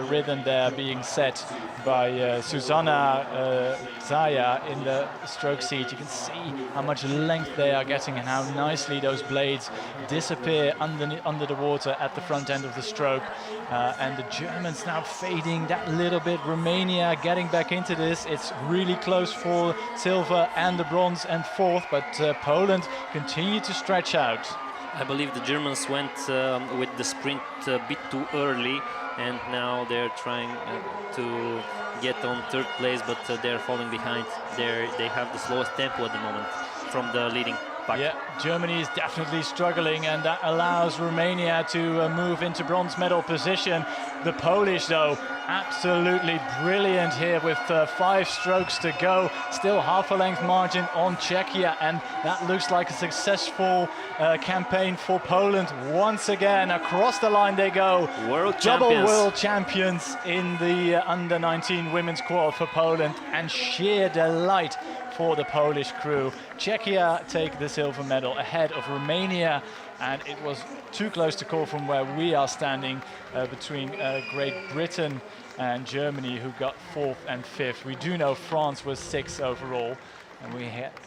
rhythm there being set by Susanna Zaya in the stroke seat. You can see how much length they are getting and how nicely those blades disappear under the water at the front end of the stroke. And the Germans now fading that little bit. Romania getting back into this. It's really close for silver and the bronze and fourth, but Poland continue to stretch out.
I believe the Germans went with the sprint a bit too early, and now they're trying to get on third place, but they're falling behind. They have the slowest tempo at the moment from the leading pack.
Yeah, Germany is definitely struggling, and that allows Romania to move into bronze medal position. The Polish, though, absolutely brilliant here with 5 strokes to go. Still half a length margin on Czechia, and that looks like a successful campaign for Poland. Once again, across the line they go. Double world champions in the under-19 women's quad for Poland, and sheer delight for the Polish crew. Czechia take the silver medal ahead of Romania, and it was too close to call from where we are standing between Great Britain and Germany, who got 4th and 5th. We do know France was 6th overall, and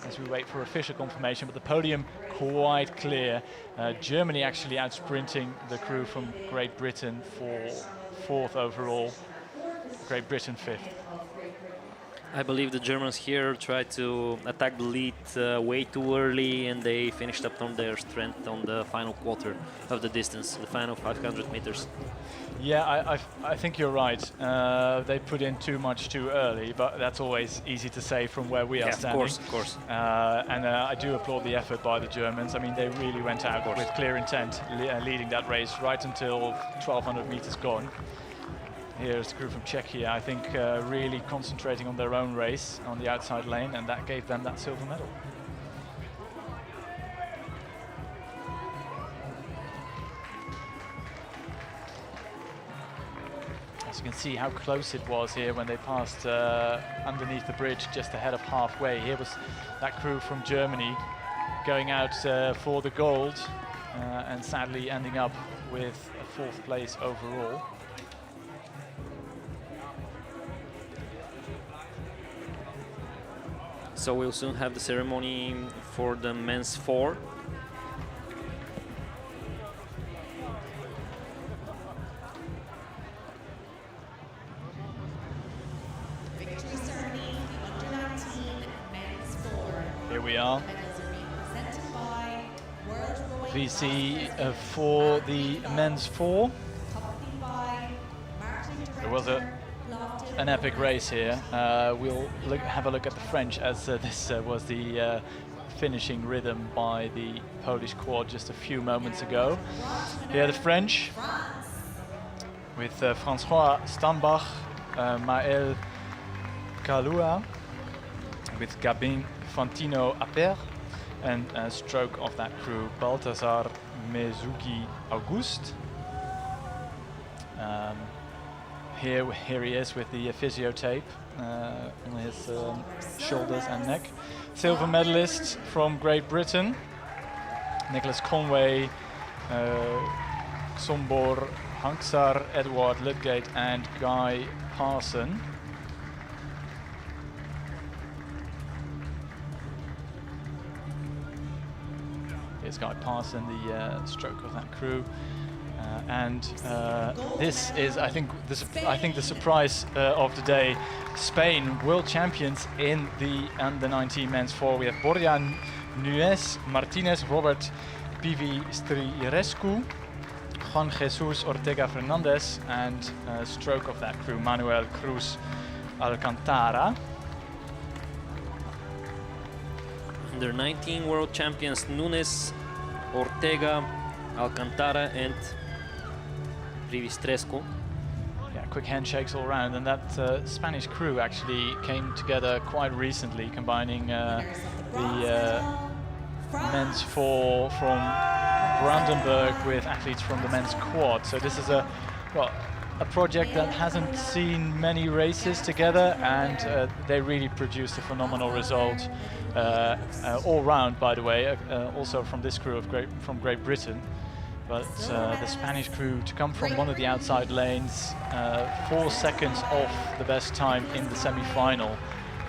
as we wait for official confirmation, but the podium quite clear. Germany actually out-sprinting the crew from Great Britain for 4th overall. Great Britain 5th.
I believe the Germans here tried to attack the lead way too early, and they finished up on their strength on the final quarter of the distance, the final 500 meters.
Yeah, I think you're right. They put in too much too early, but that's always easy to say from where we are standing.
Of course.
And I do applaud the effort by the Germans. I mean, they really went out with clear intent, leading that race right until 1,200 meters gone. Here's the crew from Czechia, I think, really concentrating on their own race on the outside lane, and that gave them that silver medal. As you can see how close it was here when they passed underneath the bridge just ahead of halfway. Here was that crew from Germany going out for the gold and sadly ending up with a 4th place overall.
So we'll soon have the ceremony for the men's 4.
Victory ceremony, the under-19 men's 4.
Here we are.
Medals are being presented by World Rowing
VC for the men's 4.
accompanied by marketing
There was
director
an epic race here. We'll have a look at the French, as this was the finishing rhythm by the Polish quad just a few moments ago. Here the French with François Stambach, Maël Kalua, with Gabin Fantino Aper, and stroke of that crew, Balthazar Mezugi Auguste. Here he is with the physio tape on his shoulders and neck. Silver medalists from Great Britain, Nicholas Conway, Sombor Hanksar, Edward Ludgate and Guy Parson. Here's Guy Parson, the stroke of that crew. This is, I think, the surprise of the day. Spain, world champions in the under-19 men's 4. We have Borja Nuez Martinez, Robert Pivi-Strirescu, Juan Jesus Ortega Fernandez, and stroke of that crew, Manuel Cruz Alcantara.
Under-19 world champions Nunes, Ortega, Alcantara and Privistrescu.
Yeah, quick handshakes all around, and that Spanish crew actually came together quite recently, combining the men's four from Brandenburg with athletes from the men's quad. So this is a project that hasn't seen many races together, and they really produced a phenomenal result all round, by the way, also from this crew from Great Britain. But the Spanish crew to come from one of the outside lanes, 4 seconds off the best time in the semi-final,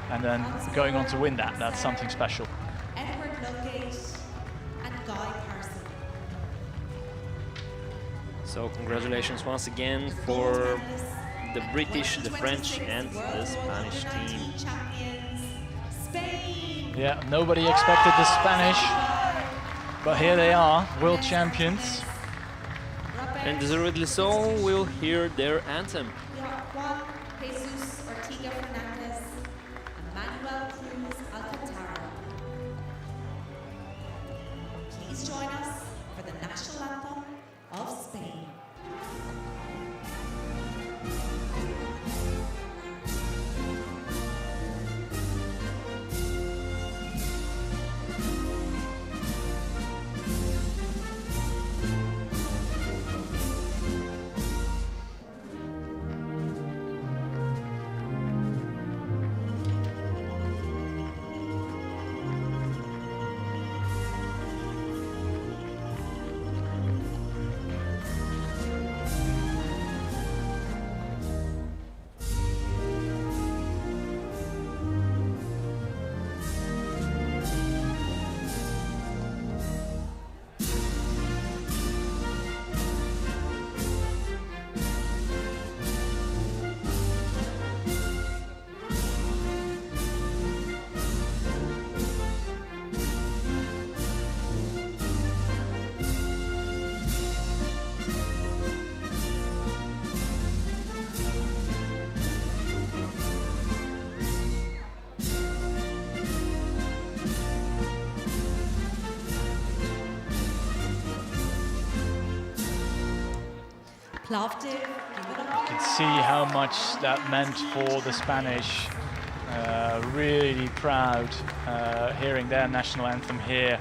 and then going on to win that's something special.
So congratulations once again for the British, the French and the Spanish team.
Yeah, nobody expected the Spanish, but here they are, world champions.
And deservedly so, we'll hear their anthem.
Please join us for the national anthem of Spain. Plovdiv.
You can see how much that meant for the Spanish. Really proud hearing their national anthem here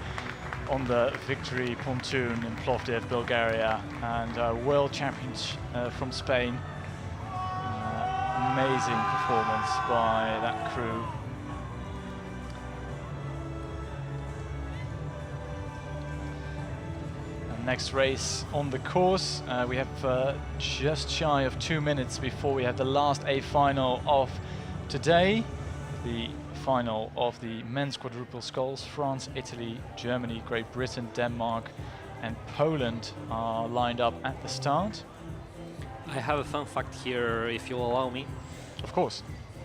on the victory pontoon in Plovdiv, Bulgaria, and world champions from Spain. Amazing performance by that crew. Next race on the course. We have just shy of 2 minutes before we have the last A final of today. The final of the men's quadruple sculls. France, Italy, Germany, Great Britain, Denmark and Poland are lined up at the start.
I have a fun fact here, if you'll allow me.
Of course.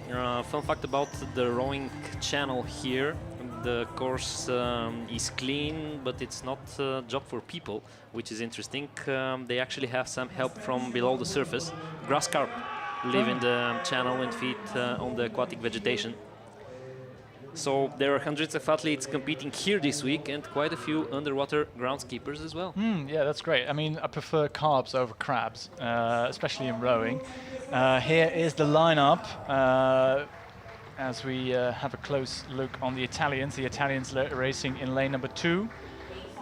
Fun fact about the rowing channel here. The course is clean, but it's not a job for people, which is interesting. They actually have some help from below the surface. Grass carp live in the channel and feed on the aquatic vegetation. So there are hundreds of athletes competing here this week and quite a few underwater groundskeepers as well.
Yeah, that's great. I mean, I prefer carps over crabs, especially in rowing. Here is the lineup. As we have a close look on the Italians racing in lane number 2.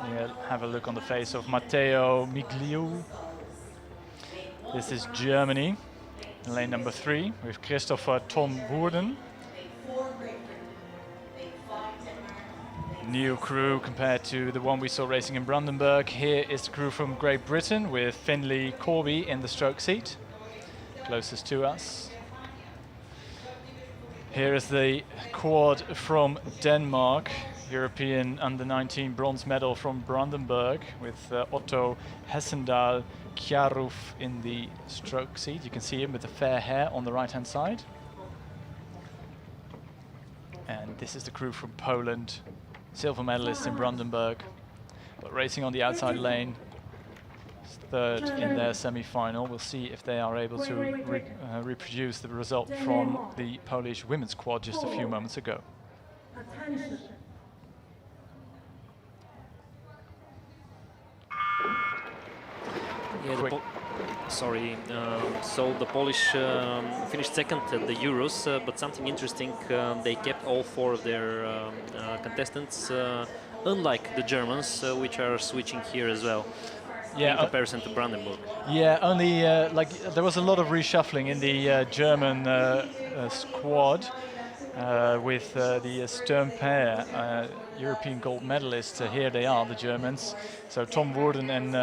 We'll have a look on the face of Matteo Migliu. This is Germany in lane number 3 with Christopher Tom Woerden. New crew compared to the one we saw racing in Brandenburg. Here is the crew from Great Britain with Finley Corby in the stroke seat, closest to us. Here is the quad from Denmark, European under-19 bronze medal from Brandenburg with Otto Hessendal Kjaruf in the stroke seat. You can see him with the fair hair on the right-hand side. And this is the crew from Poland, silver medalists in Brandenburg, but racing on the outside lane. Third in their semi-final. We'll see if they are able to reproduce the result from the Polish women's quad just a few moments ago.
Yeah, Sorry. So the Polish finished second at the Euros, but something interesting, they kept all four of their contestants, unlike the Germans, which are switching here as well, in comparison to Brandenburg.
Yeah, only like there was a lot of reshuffling in the German squad with the Sturm pair, European gold medalists. Here they are, the Germans. So Tom Worden and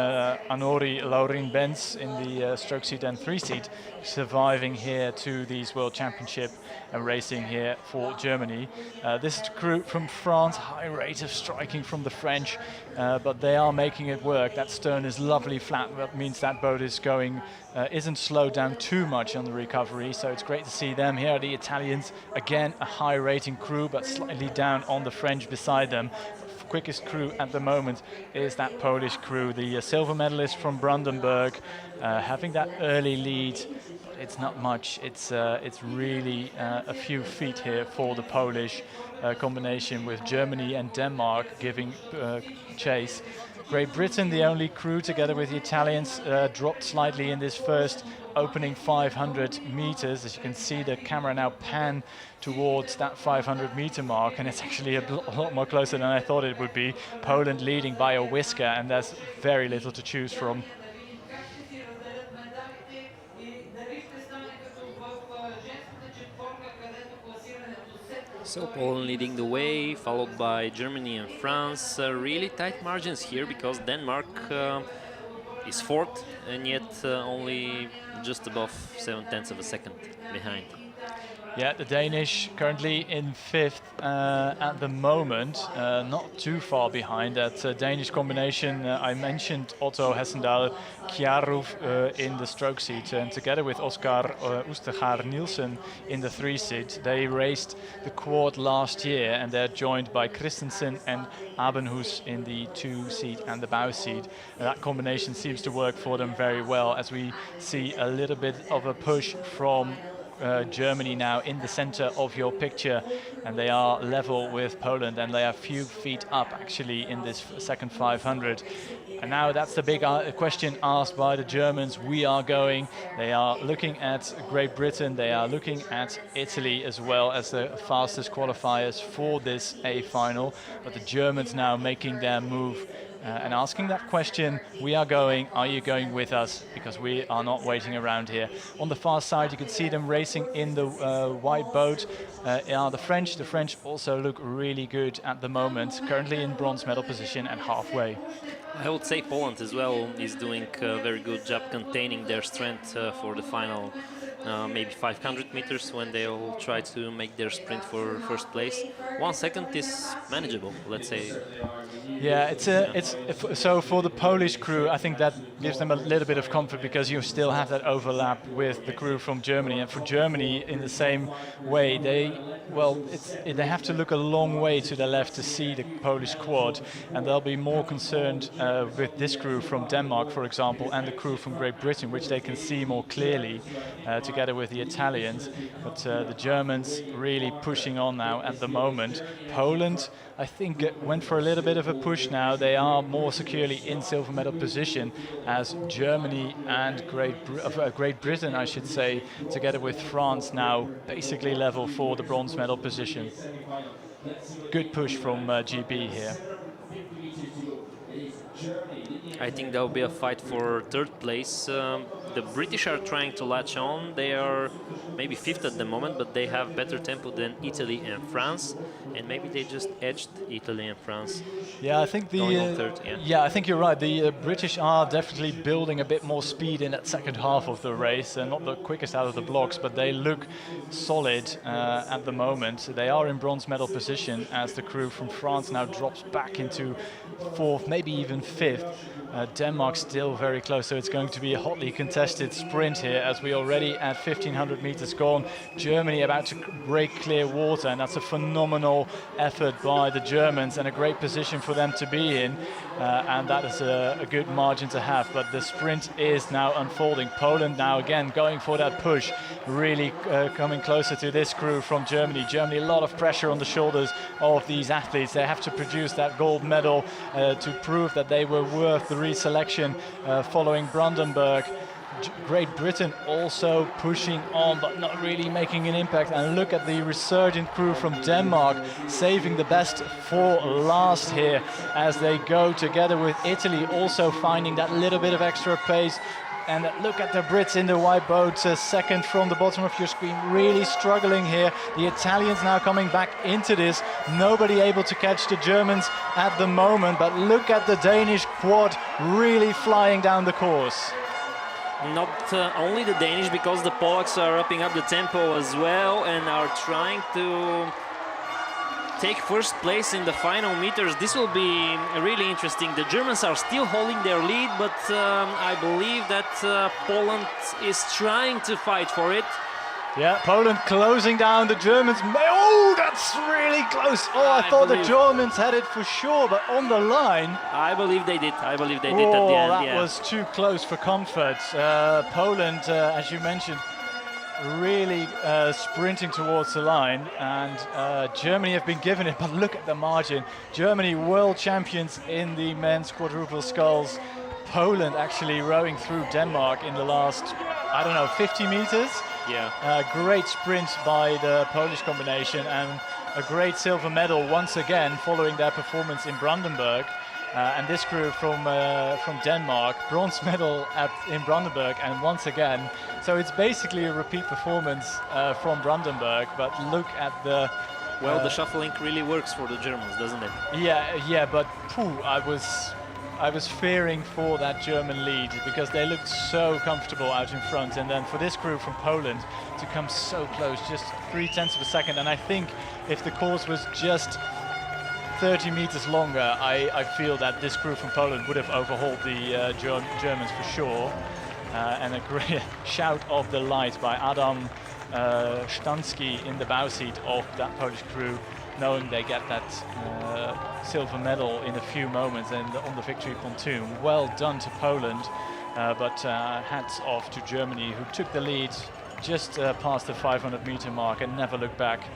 Anori Laurin Benz in the stroke seat and three seat, surviving here to these World Championship and racing here for Germany. This is the crew from France, high rate of striking from the French, but they are making it work. That stern is lovely flat, that means that boat is going, isn't slowed down too much on the recovery, so it's great to see them. Here are the Italians, again a high rating crew, but slightly down on the French beside them. Quickest crew at the moment is that Polish crew, the silver medalist from Brandenburg, having that early lead. It's not much. It's really a few feet here for the Polish combination, with Germany and Denmark giving chase. Great Britain, the only crew together with the Italians, dropped slightly in this first opening 500 meters. As you can see, the camera now pan towards that 500 meter mark, and it's actually a lot more closer than I thought it would be. Poland leading by a whisker, and there's very little to choose from.
So Poland leading the way, followed by Germany and France. Really tight margins here, because Denmark is fourth, and yet only just above 0.7 of a second behind.
Yeah, the Danish currently in fifth at the moment, not too far behind. That Danish combination, I mentioned Otto Hessendal Kjaruf in the stroke seat, and together with Oscar Oostergaard Nielsen in the three seat. They raced the quad last year, and they're joined by Christensen and Abenhus in the two seat and the bow seat. And that combination seems to work for them very well, as we see a little bit of a push from Germany now in the center of your picture, and they are level with Poland, and they are a few feet up actually in this second 500. And now that's the big question asked by the Germans. We are going. They are looking at Great Britain. They are looking at Italy as well as the fastest qualifiers for this A final. But the Germans now making their move. And asking that question, we are going, are you going with us? Because we are not waiting around here. On the far side, you can see them racing in the white boat. Are the French. The French also look really good at the moment, currently in bronze medal position and halfway.
I would say Poland as well is doing a very good job containing their strength for the final maybe 500 meters, when they'll try to make their sprint for first place. 1 second is manageable, let's say.
Yeah, so for the Polish crew, I think that gives them a little bit of comfort, because you still have that overlap with the crew from Germany. And for Germany, in the same way, they have to look a long way to the left to see the Polish quad, and they'll be more concerned with this crew from Denmark, for example, and the crew from Great Britain, which they can see more clearly together with the Italians. But the Germans really pushing on now at the moment. Poland, I think, went for a little bit of a push now. They are more securely in silver medal position, as Germany and Great Britain, I should say, together with France, now basically level for the bronze medal position. Good push from GB here.
I think there will be a fight for third place. The British are trying to latch on. They are maybe fifth at the moment, but they have better tempo than Italy and France, and maybe they just edged Italy and France.
Yeah, I think I think you're right. The British are definitely building a bit more speed in that second half of the race, and not the quickest out of the blocks, but they look solid at the moment. They are in bronze medal position, as the crew from France now drops back into fourth, maybe even fifth. Denmark still very close, so it's going to be a hotly contested sprint here, as we already at 1500 meters gone. Germany about to break clear water, and that's a phenomenal effort by the Germans and a great position for them to be in, and that is a good margin to have. But the sprint is now unfolding. Poland now again going for that push, really coming closer to this crew from Germany. Germany, a lot of pressure on the shoulders of these athletes. They have to produce that gold medal to prove that they were worth the reselection following Brandenburg. Great Britain also pushing on, but not really making an impact. And look at the resurgent crew from Denmark, saving the best for last here as they go together with Italy, also finding that little bit of extra pace. And look at the Brits in the white boat, second from the bottom of your screen, really struggling here. The Italians now coming back into this. Nobody able to catch the Germans at the moment, but look at the Danish quad really flying down the course.
Not only the Danish, because the Polacks are upping up the tempo as well and are trying to take first place in the final meters. This will be really interesting. The Germans are still holding their lead, but I believe that Poland is trying to fight for it.
Yeah, Poland closing down the Germans. Oh, that's really close. Oh, I thought the Germans had it for sure, but on the line.
I believe they did. I believe they did at the end.
That was too close for comfort. Poland, as you mentioned, really sprinting towards the line, and Germany have been given it, but look at the margin. Germany world champions in the men's quadruple sculls. Poland actually rowing through Denmark in the last, I don't know, 50 meters.
Yeah.
Great sprint by the Polish combination, and a great silver medal once again following their performance in Brandenburg. And this crew from Denmark, bronze medal in Brandenburg, and once again. So it's basically a repeat performance from Brandenburg, but look at the...
Well, the shuffling really works for the Germans, doesn't it?
Yeah, but I was fearing for that German lead because they looked so comfortable out in front, and then for this crew from Poland to come so close, just 0.3 of a second. And I think if the course was just 30 meters longer, I feel that this crew from Poland would have overhauled the Germans for sure. And a great shout of delight by Adam Stansky in the bow seat of that Polish crew, knowing they get that silver medal in a few moments and on the victory pontoon. Well done to Poland, but hats off to Germany, who took the lead just past the 500-meter mark and never looked back,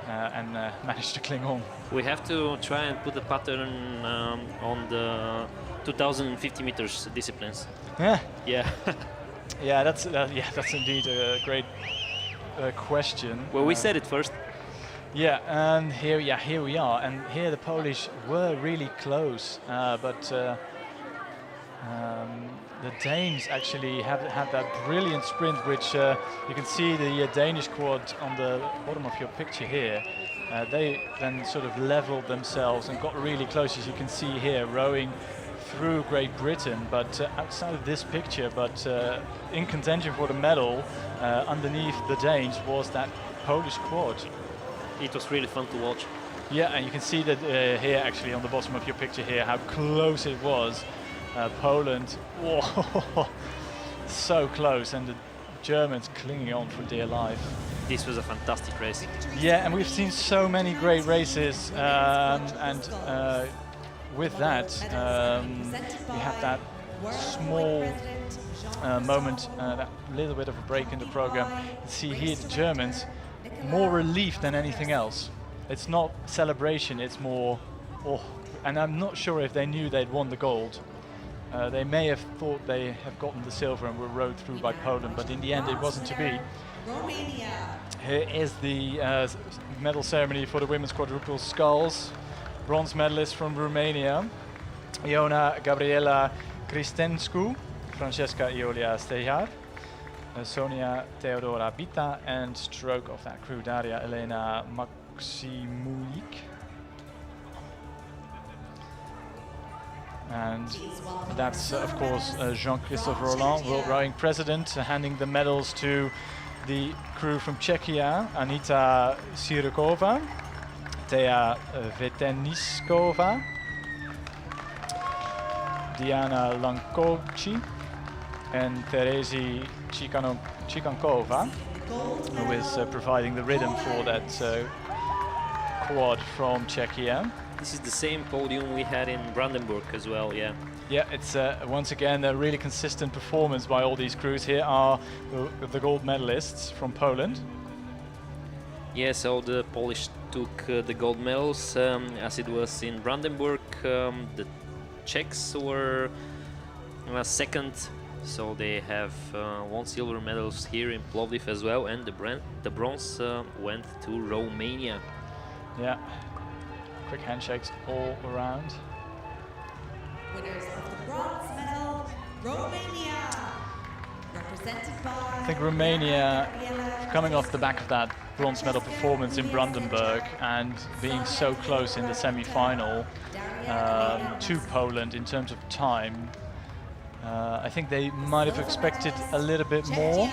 and managed to cling on.
We have to try and put a pattern on the 2,050 meters disciplines.
Yeah.
Yeah.
Yeah, that's indeed a great question.
Well, we said it first.
Yeah, and here we are, and here the Polish were really close, but the Danes actually had that brilliant sprint, which you can see the Danish quad on the bottom of your picture here. They then sort of leveled themselves and got really close, as you can see here, rowing through Great Britain, but outside of this picture, but in contention for the medal, underneath the Danes was that Polish quad.
It was really fun to watch.
Yeah, and you can see that here actually on the bottom of your picture here how close it was. Poland, whoa, so close, and the Germans clinging on for dear life.
This was a fantastic race.
Yeah, and we've seen so many great races, and with that, we have that small moment, that little bit of a break in the program. You see here the Germans, more relief than anything else. It's not celebration, it's more, oh, and I'm not sure if they knew they'd won the gold. They may have thought they have gotten the silver and were rowed through by Poland, but in the end it wasn't to be. Here is the medal ceremony for the women's quadruple sculls. Bronze medalist from Romania, Iona Gabriela Cristenscu, Francesca Iolia Stejar, Sonia Theodora Bita, and stroke of that crew, Daria Elena Maksimulik. And that's, of course, Jean-Christophe Roland, World Rowing President, handing the medals to the crew from Czechia, Anita Sirkova, Thea Veteniskova, Diana Lankovci, and Terezi Chikankova, who is providing the rhythm for that quad from Czechia.
This is the same podium we had in Brandenburg as well, yeah.
Yeah, it's once again a really consistent performance by all these crews. Here are the gold medalists from Poland.
Yeah, so the Polish took the gold medals as it was in Brandenburg. The Czechs were second So they have won silver medals here in Plovdiv as well, and the bronze went to Romania.
Yeah, quick handshakes all around.
Winners of the bronze medal, Romania, represented by...
I think Romania, coming off the back of that bronze medal performance in Brandenburg and being so close in the semi-final to Poland in terms of time, I think they might have expected a little bit more.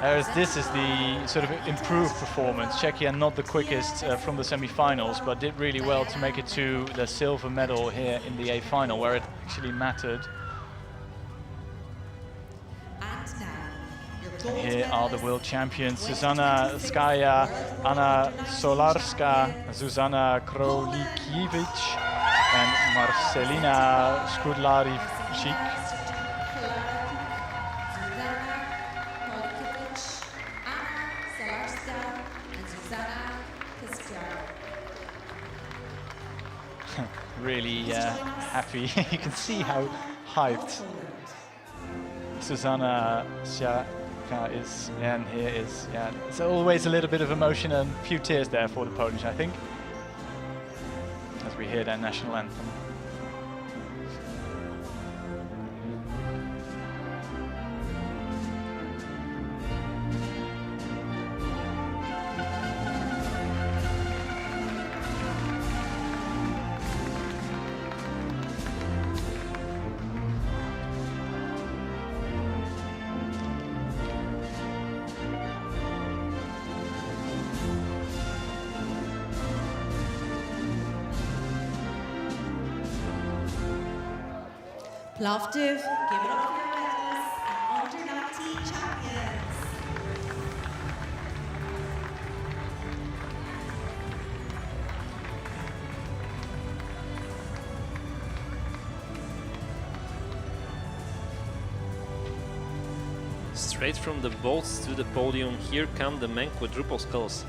Whereas this is the sort of improved performance. Czechia not the quickest from the semi-finals, but did really well to make it to the silver medal here in the A final, where it actually mattered. And here are the world champions: Zuzana Skaya, Anna Solarska, Zuzana Krolikiewicz, and Marcelina Skudlarczyk. Really happy. You can see how hyped Zuzana Siaka is, and here is, yeah, it's always a little bit of emotion and a few tears there for the Polish, I think, as we hear their national anthem.
Plovdiv, give it up for your medals and under-19 champions.
Straight from the boats to the podium, here come the men quadruple sculls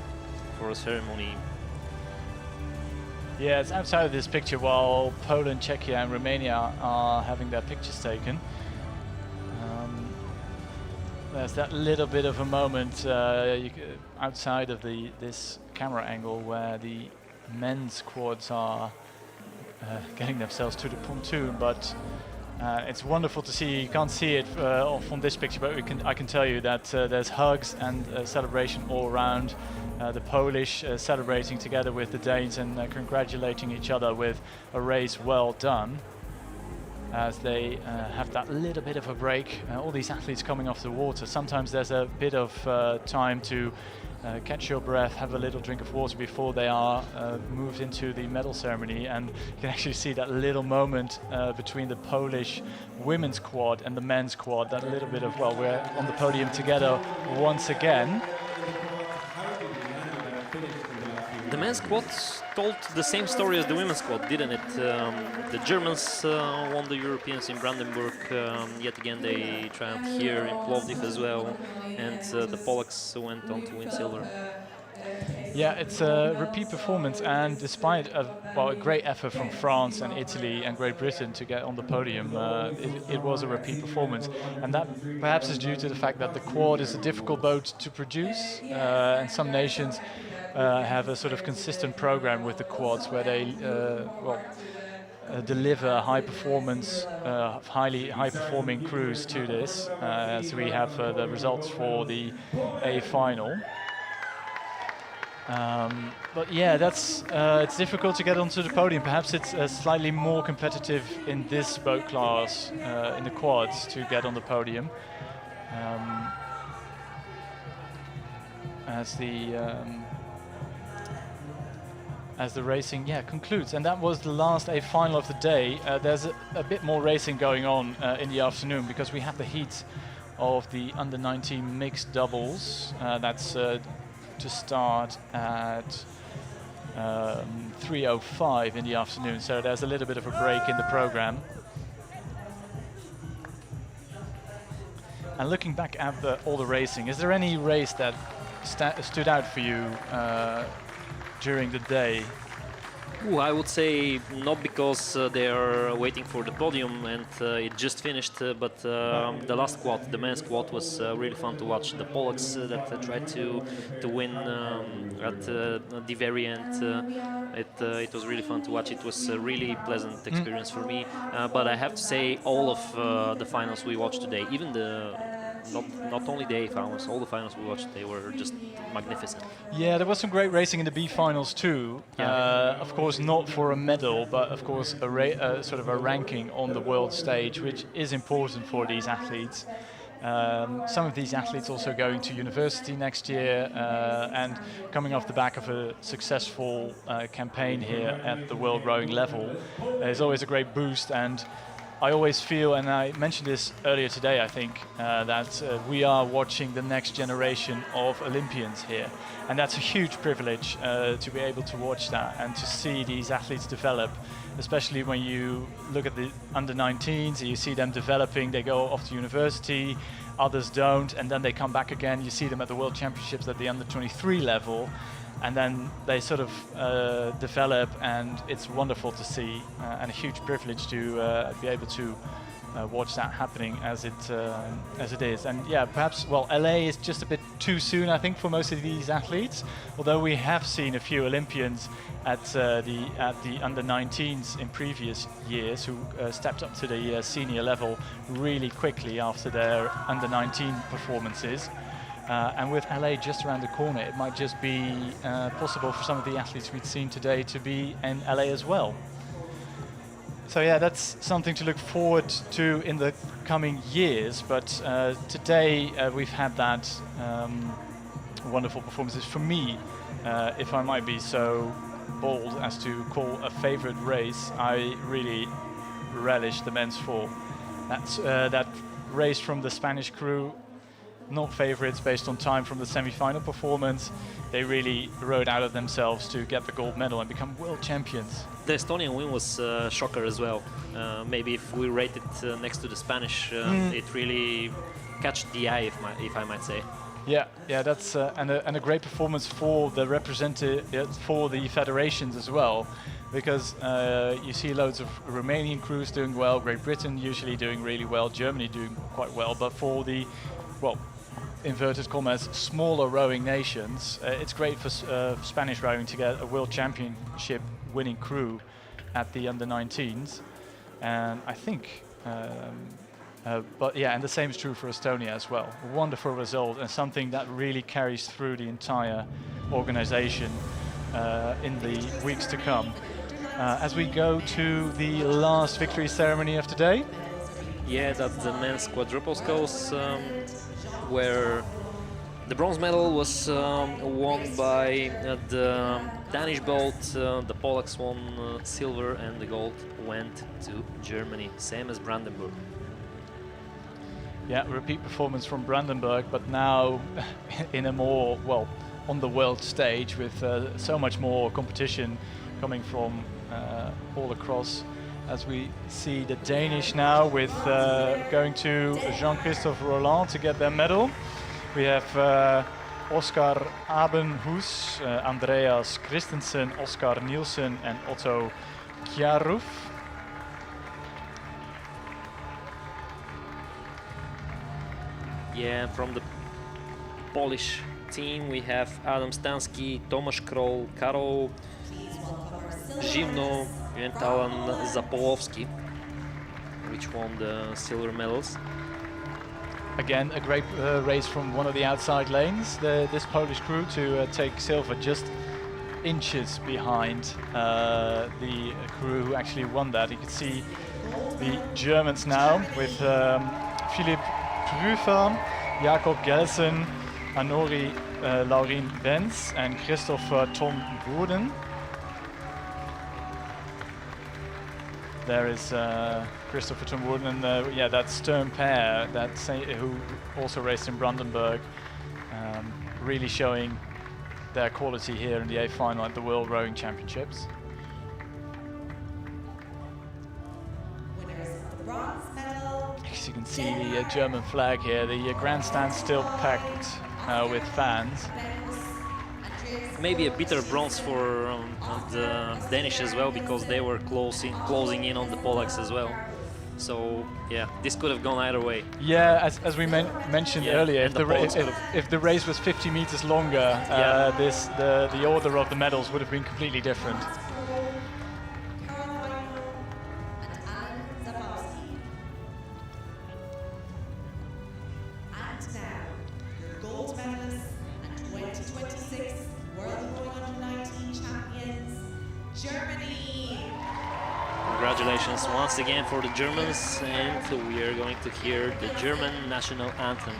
for a ceremony.
Yeah, it's outside of this picture while Poland, Czechia and Romania are having their pictures taken. There's that little bit of a moment outside of this camera angle where the men's quads are getting themselves to the pontoon, but it's wonderful to see. You can't see it from this picture, but I can tell you that there's hugs and celebration all around. The Polish celebrating together with the Danes and congratulating each other with a race well done, as they have that little bit of a break. All these athletes coming off the water, sometimes there's a bit of time to catch your breath, have a little drink of water before they are moved into the medal ceremony, and you can actually see that little moment between the Polish women's quad and the men's quad, that little bit of, well, we're on the podium together once again.
The men's squad told the same story as the women's squad, didn't it? The Germans won the Europeans in Brandenburg. Yet again, they triumphed here in Plovdiv as well. And the Polacks went on to win silver.
Yeah, it's a repeat performance, and despite a great effort from France and Italy and Great Britain to get on the podium, it was a repeat performance. And that perhaps is due to the fact that the quad is a difficult boat to produce, and some nations have a sort of consistent program with the quads where they deliver high performance, high performing crews to this. So we have the results for the A final. But yeah, it's difficult to get onto the podium. Perhaps it's slightly more competitive in this boat class, in the quads, to get on the podium. As the racing concludes. And that was the last A final of the day. There's a bit more racing going on in the afternoon, because we have the heat of the under-19 mixed doubles. That's to start at 3:05 in the afternoon, so there's a little bit of a break in the program. And looking back at all the racing, is there any race that stood out for you during the day?
Ooh, I would say not, because they are waiting for the podium and it just finished, but the last quad, the men's quad, was really fun to watch. The Polacks that tried to win at the very end, it was really fun to watch. It was a really pleasant experience for me, but I have to say all of the finals we watched today, even the not only the A finals, all the finals we watched, they were just magnificent.
Yeah, there was some great racing in the B finals too. Of course, not for a medal, but of course sort of a ranking on the world stage, which is important for these athletes. Some of these athletes also going to university next year and coming off the back of a successful campaign here at the world rowing level is always a great boost. And I always feel, and I mentioned this earlier today, I think, that we are watching the next generation of Olympians here. And that's a huge privilege to be able to watch that and to see these athletes develop, especially when you look at the under-19s, you see them developing, they go off to university, others don't, and then they come back again. You see them at the World Championships at the under-23 level, and then they sort of develop, and it's wonderful to see and a huge privilege to be able to watch that happening as it is. And yeah, perhaps, well, LA is just a bit too soon, I think, for most of these athletes, although we have seen a few Olympians at the under-19s in previous years who stepped up to the senior level really quickly after their under-19 performances. And with LA just around the corner, it might just be possible for some of the athletes we've seen today to be in LA as well. So yeah, that's something to look forward to in the coming years. But today we've had that wonderful performances. For me, if I might be so bold as to call a favorite race, I really relish the men's four. That's that race from the Spanish crew. Not favorites based on time from the semi-final performance. They really rode out of themselves to get the gold medal and become world champions.
The Estonian win was a shocker as well. Maybe if we rate it next to the Spanish, it really catched the eye, if I might say.
Yeah, that's and a great performance for the for the federations as well, because you see loads of Romanian crews doing well, Great Britain usually doing really well, Germany doing quite well, but for the, well, inverted commas, smaller rowing nations, it's great for Spanish rowing to get a world championship winning crew at the under-19s, and I think but yeah, and the same is true for Estonia as well. A wonderful result and something that really carries through the entire organization in the weeks to come. As we go to the last victory ceremony of today.
Yeah, that's the men's quadruple sculls, where the bronze medal was won by the Danish boat, the Polacks won silver, and the gold went to Germany, same as Brandenburg.
Yeah, repeat performance from Brandenburg, but now in a more, well, on the world stage with so much more competition coming from all across. As we see the Danish now with going to Jean-Christophe Roland to get their medal. We have Oscar Abenhus, Andreas Christensen, Oscar Nielsen and Otto Kjaruf.
Yeah, from the Polish team we have Adam Stansky, Tomasz Kroll, Karol Zimno and Alan Zapolowski, which won the silver medals.
Again, a great race from one of the outside lanes, this Polish crew, to take silver just inches behind the crew who actually won that. You can see the Germans now with Philipp Prüfer, Jakob Gelsen, Anori Laurin Benz and Christopher Tom Boden. There is Christopher Tom Boden and yeah, that stern pair who also raced in Brandenburg, really showing their quality here in the A final at the World Rowing Championships. As you can see the German flag here, the grandstand still packed with fans.
maybe a bitter bronze for the Danish as well, because they were closing in on the Polacks as well. So yeah, this could have gone either way.
Yeah, as we mentioned earlier,
and
if the race was 50 meters longer, the order of the medals would have been completely different.
And now, your gold medalists and 2026 World Under-19 champions, Germany.
Congratulations once again for the Germans, and we are going to hear the German national anthem.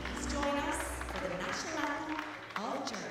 Please join us for the national anthem of Germany.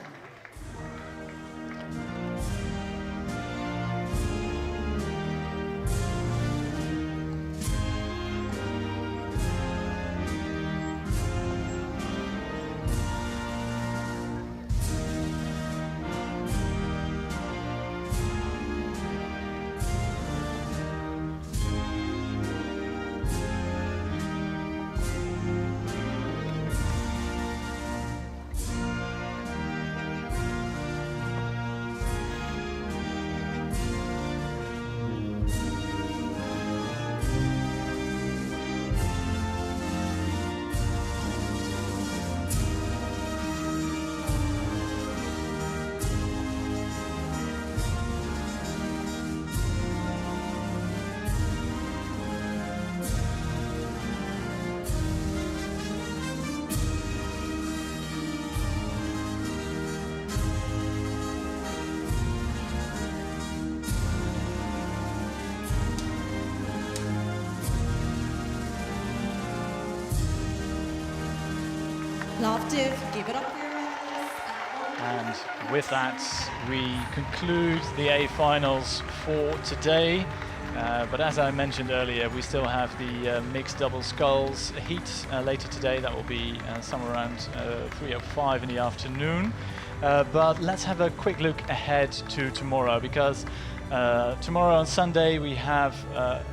Plovdiv, give it up for your medalists.
And with that, we conclude the A finals for today. But as I mentioned earlier, we still have the mixed double sculls heat later today. That will be somewhere around 3:05 in the afternoon. But let's have a quick look ahead to tomorrow, because tomorrow on Sunday we have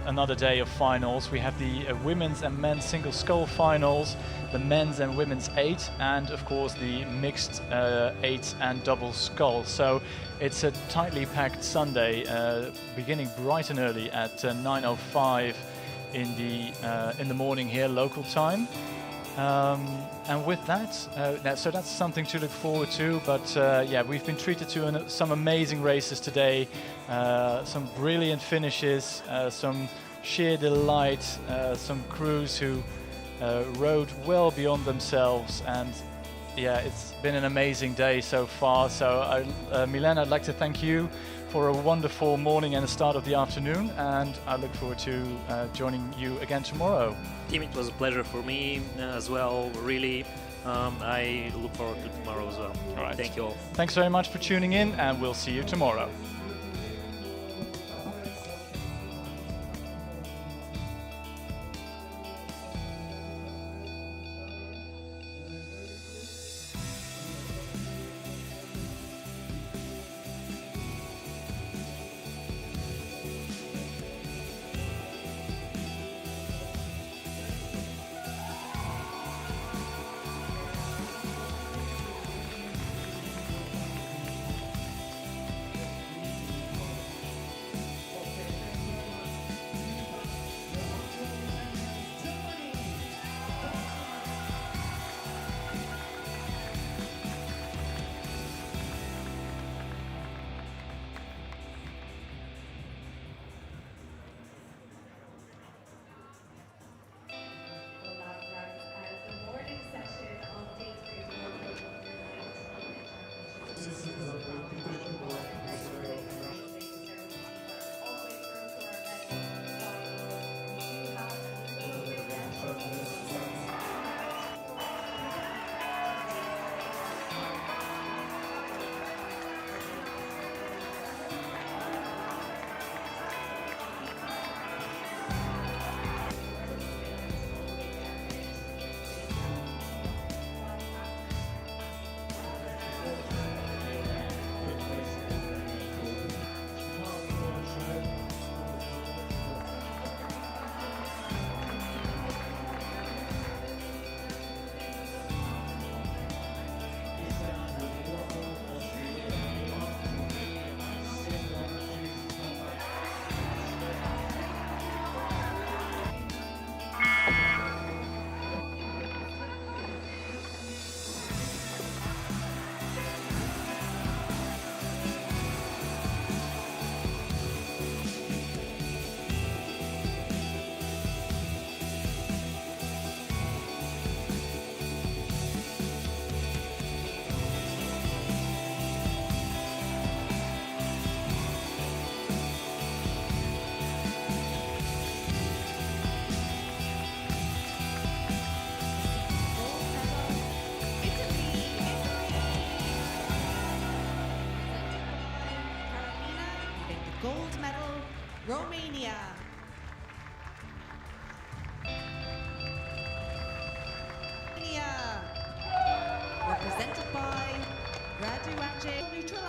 another day of finals. We have the women's and men's single scull finals, the men's and women's 8, and of course the mixed 8 and double scull. So it's a tightly packed Sunday, beginning bright and early at 9:05 in the morning here, local time. And with that, so that's something to look forward to. But yeah, we've been treated to some amazing races today, some brilliant finishes, some sheer delight, some crews who rode well beyond themselves, and yeah, it's been an amazing day so far. So Milena, I'd like to thank you for a wonderful morning and the start of the afternoon, and I look forward to joining you again tomorrow.
Tim, it was a pleasure for me as well, really. I look forward to tomorrow as well.
All right.
Thank you all.
Thanks very much for tuning in, and we'll see you tomorrow.
Gold medal, Romania. Represented by Radu Ace.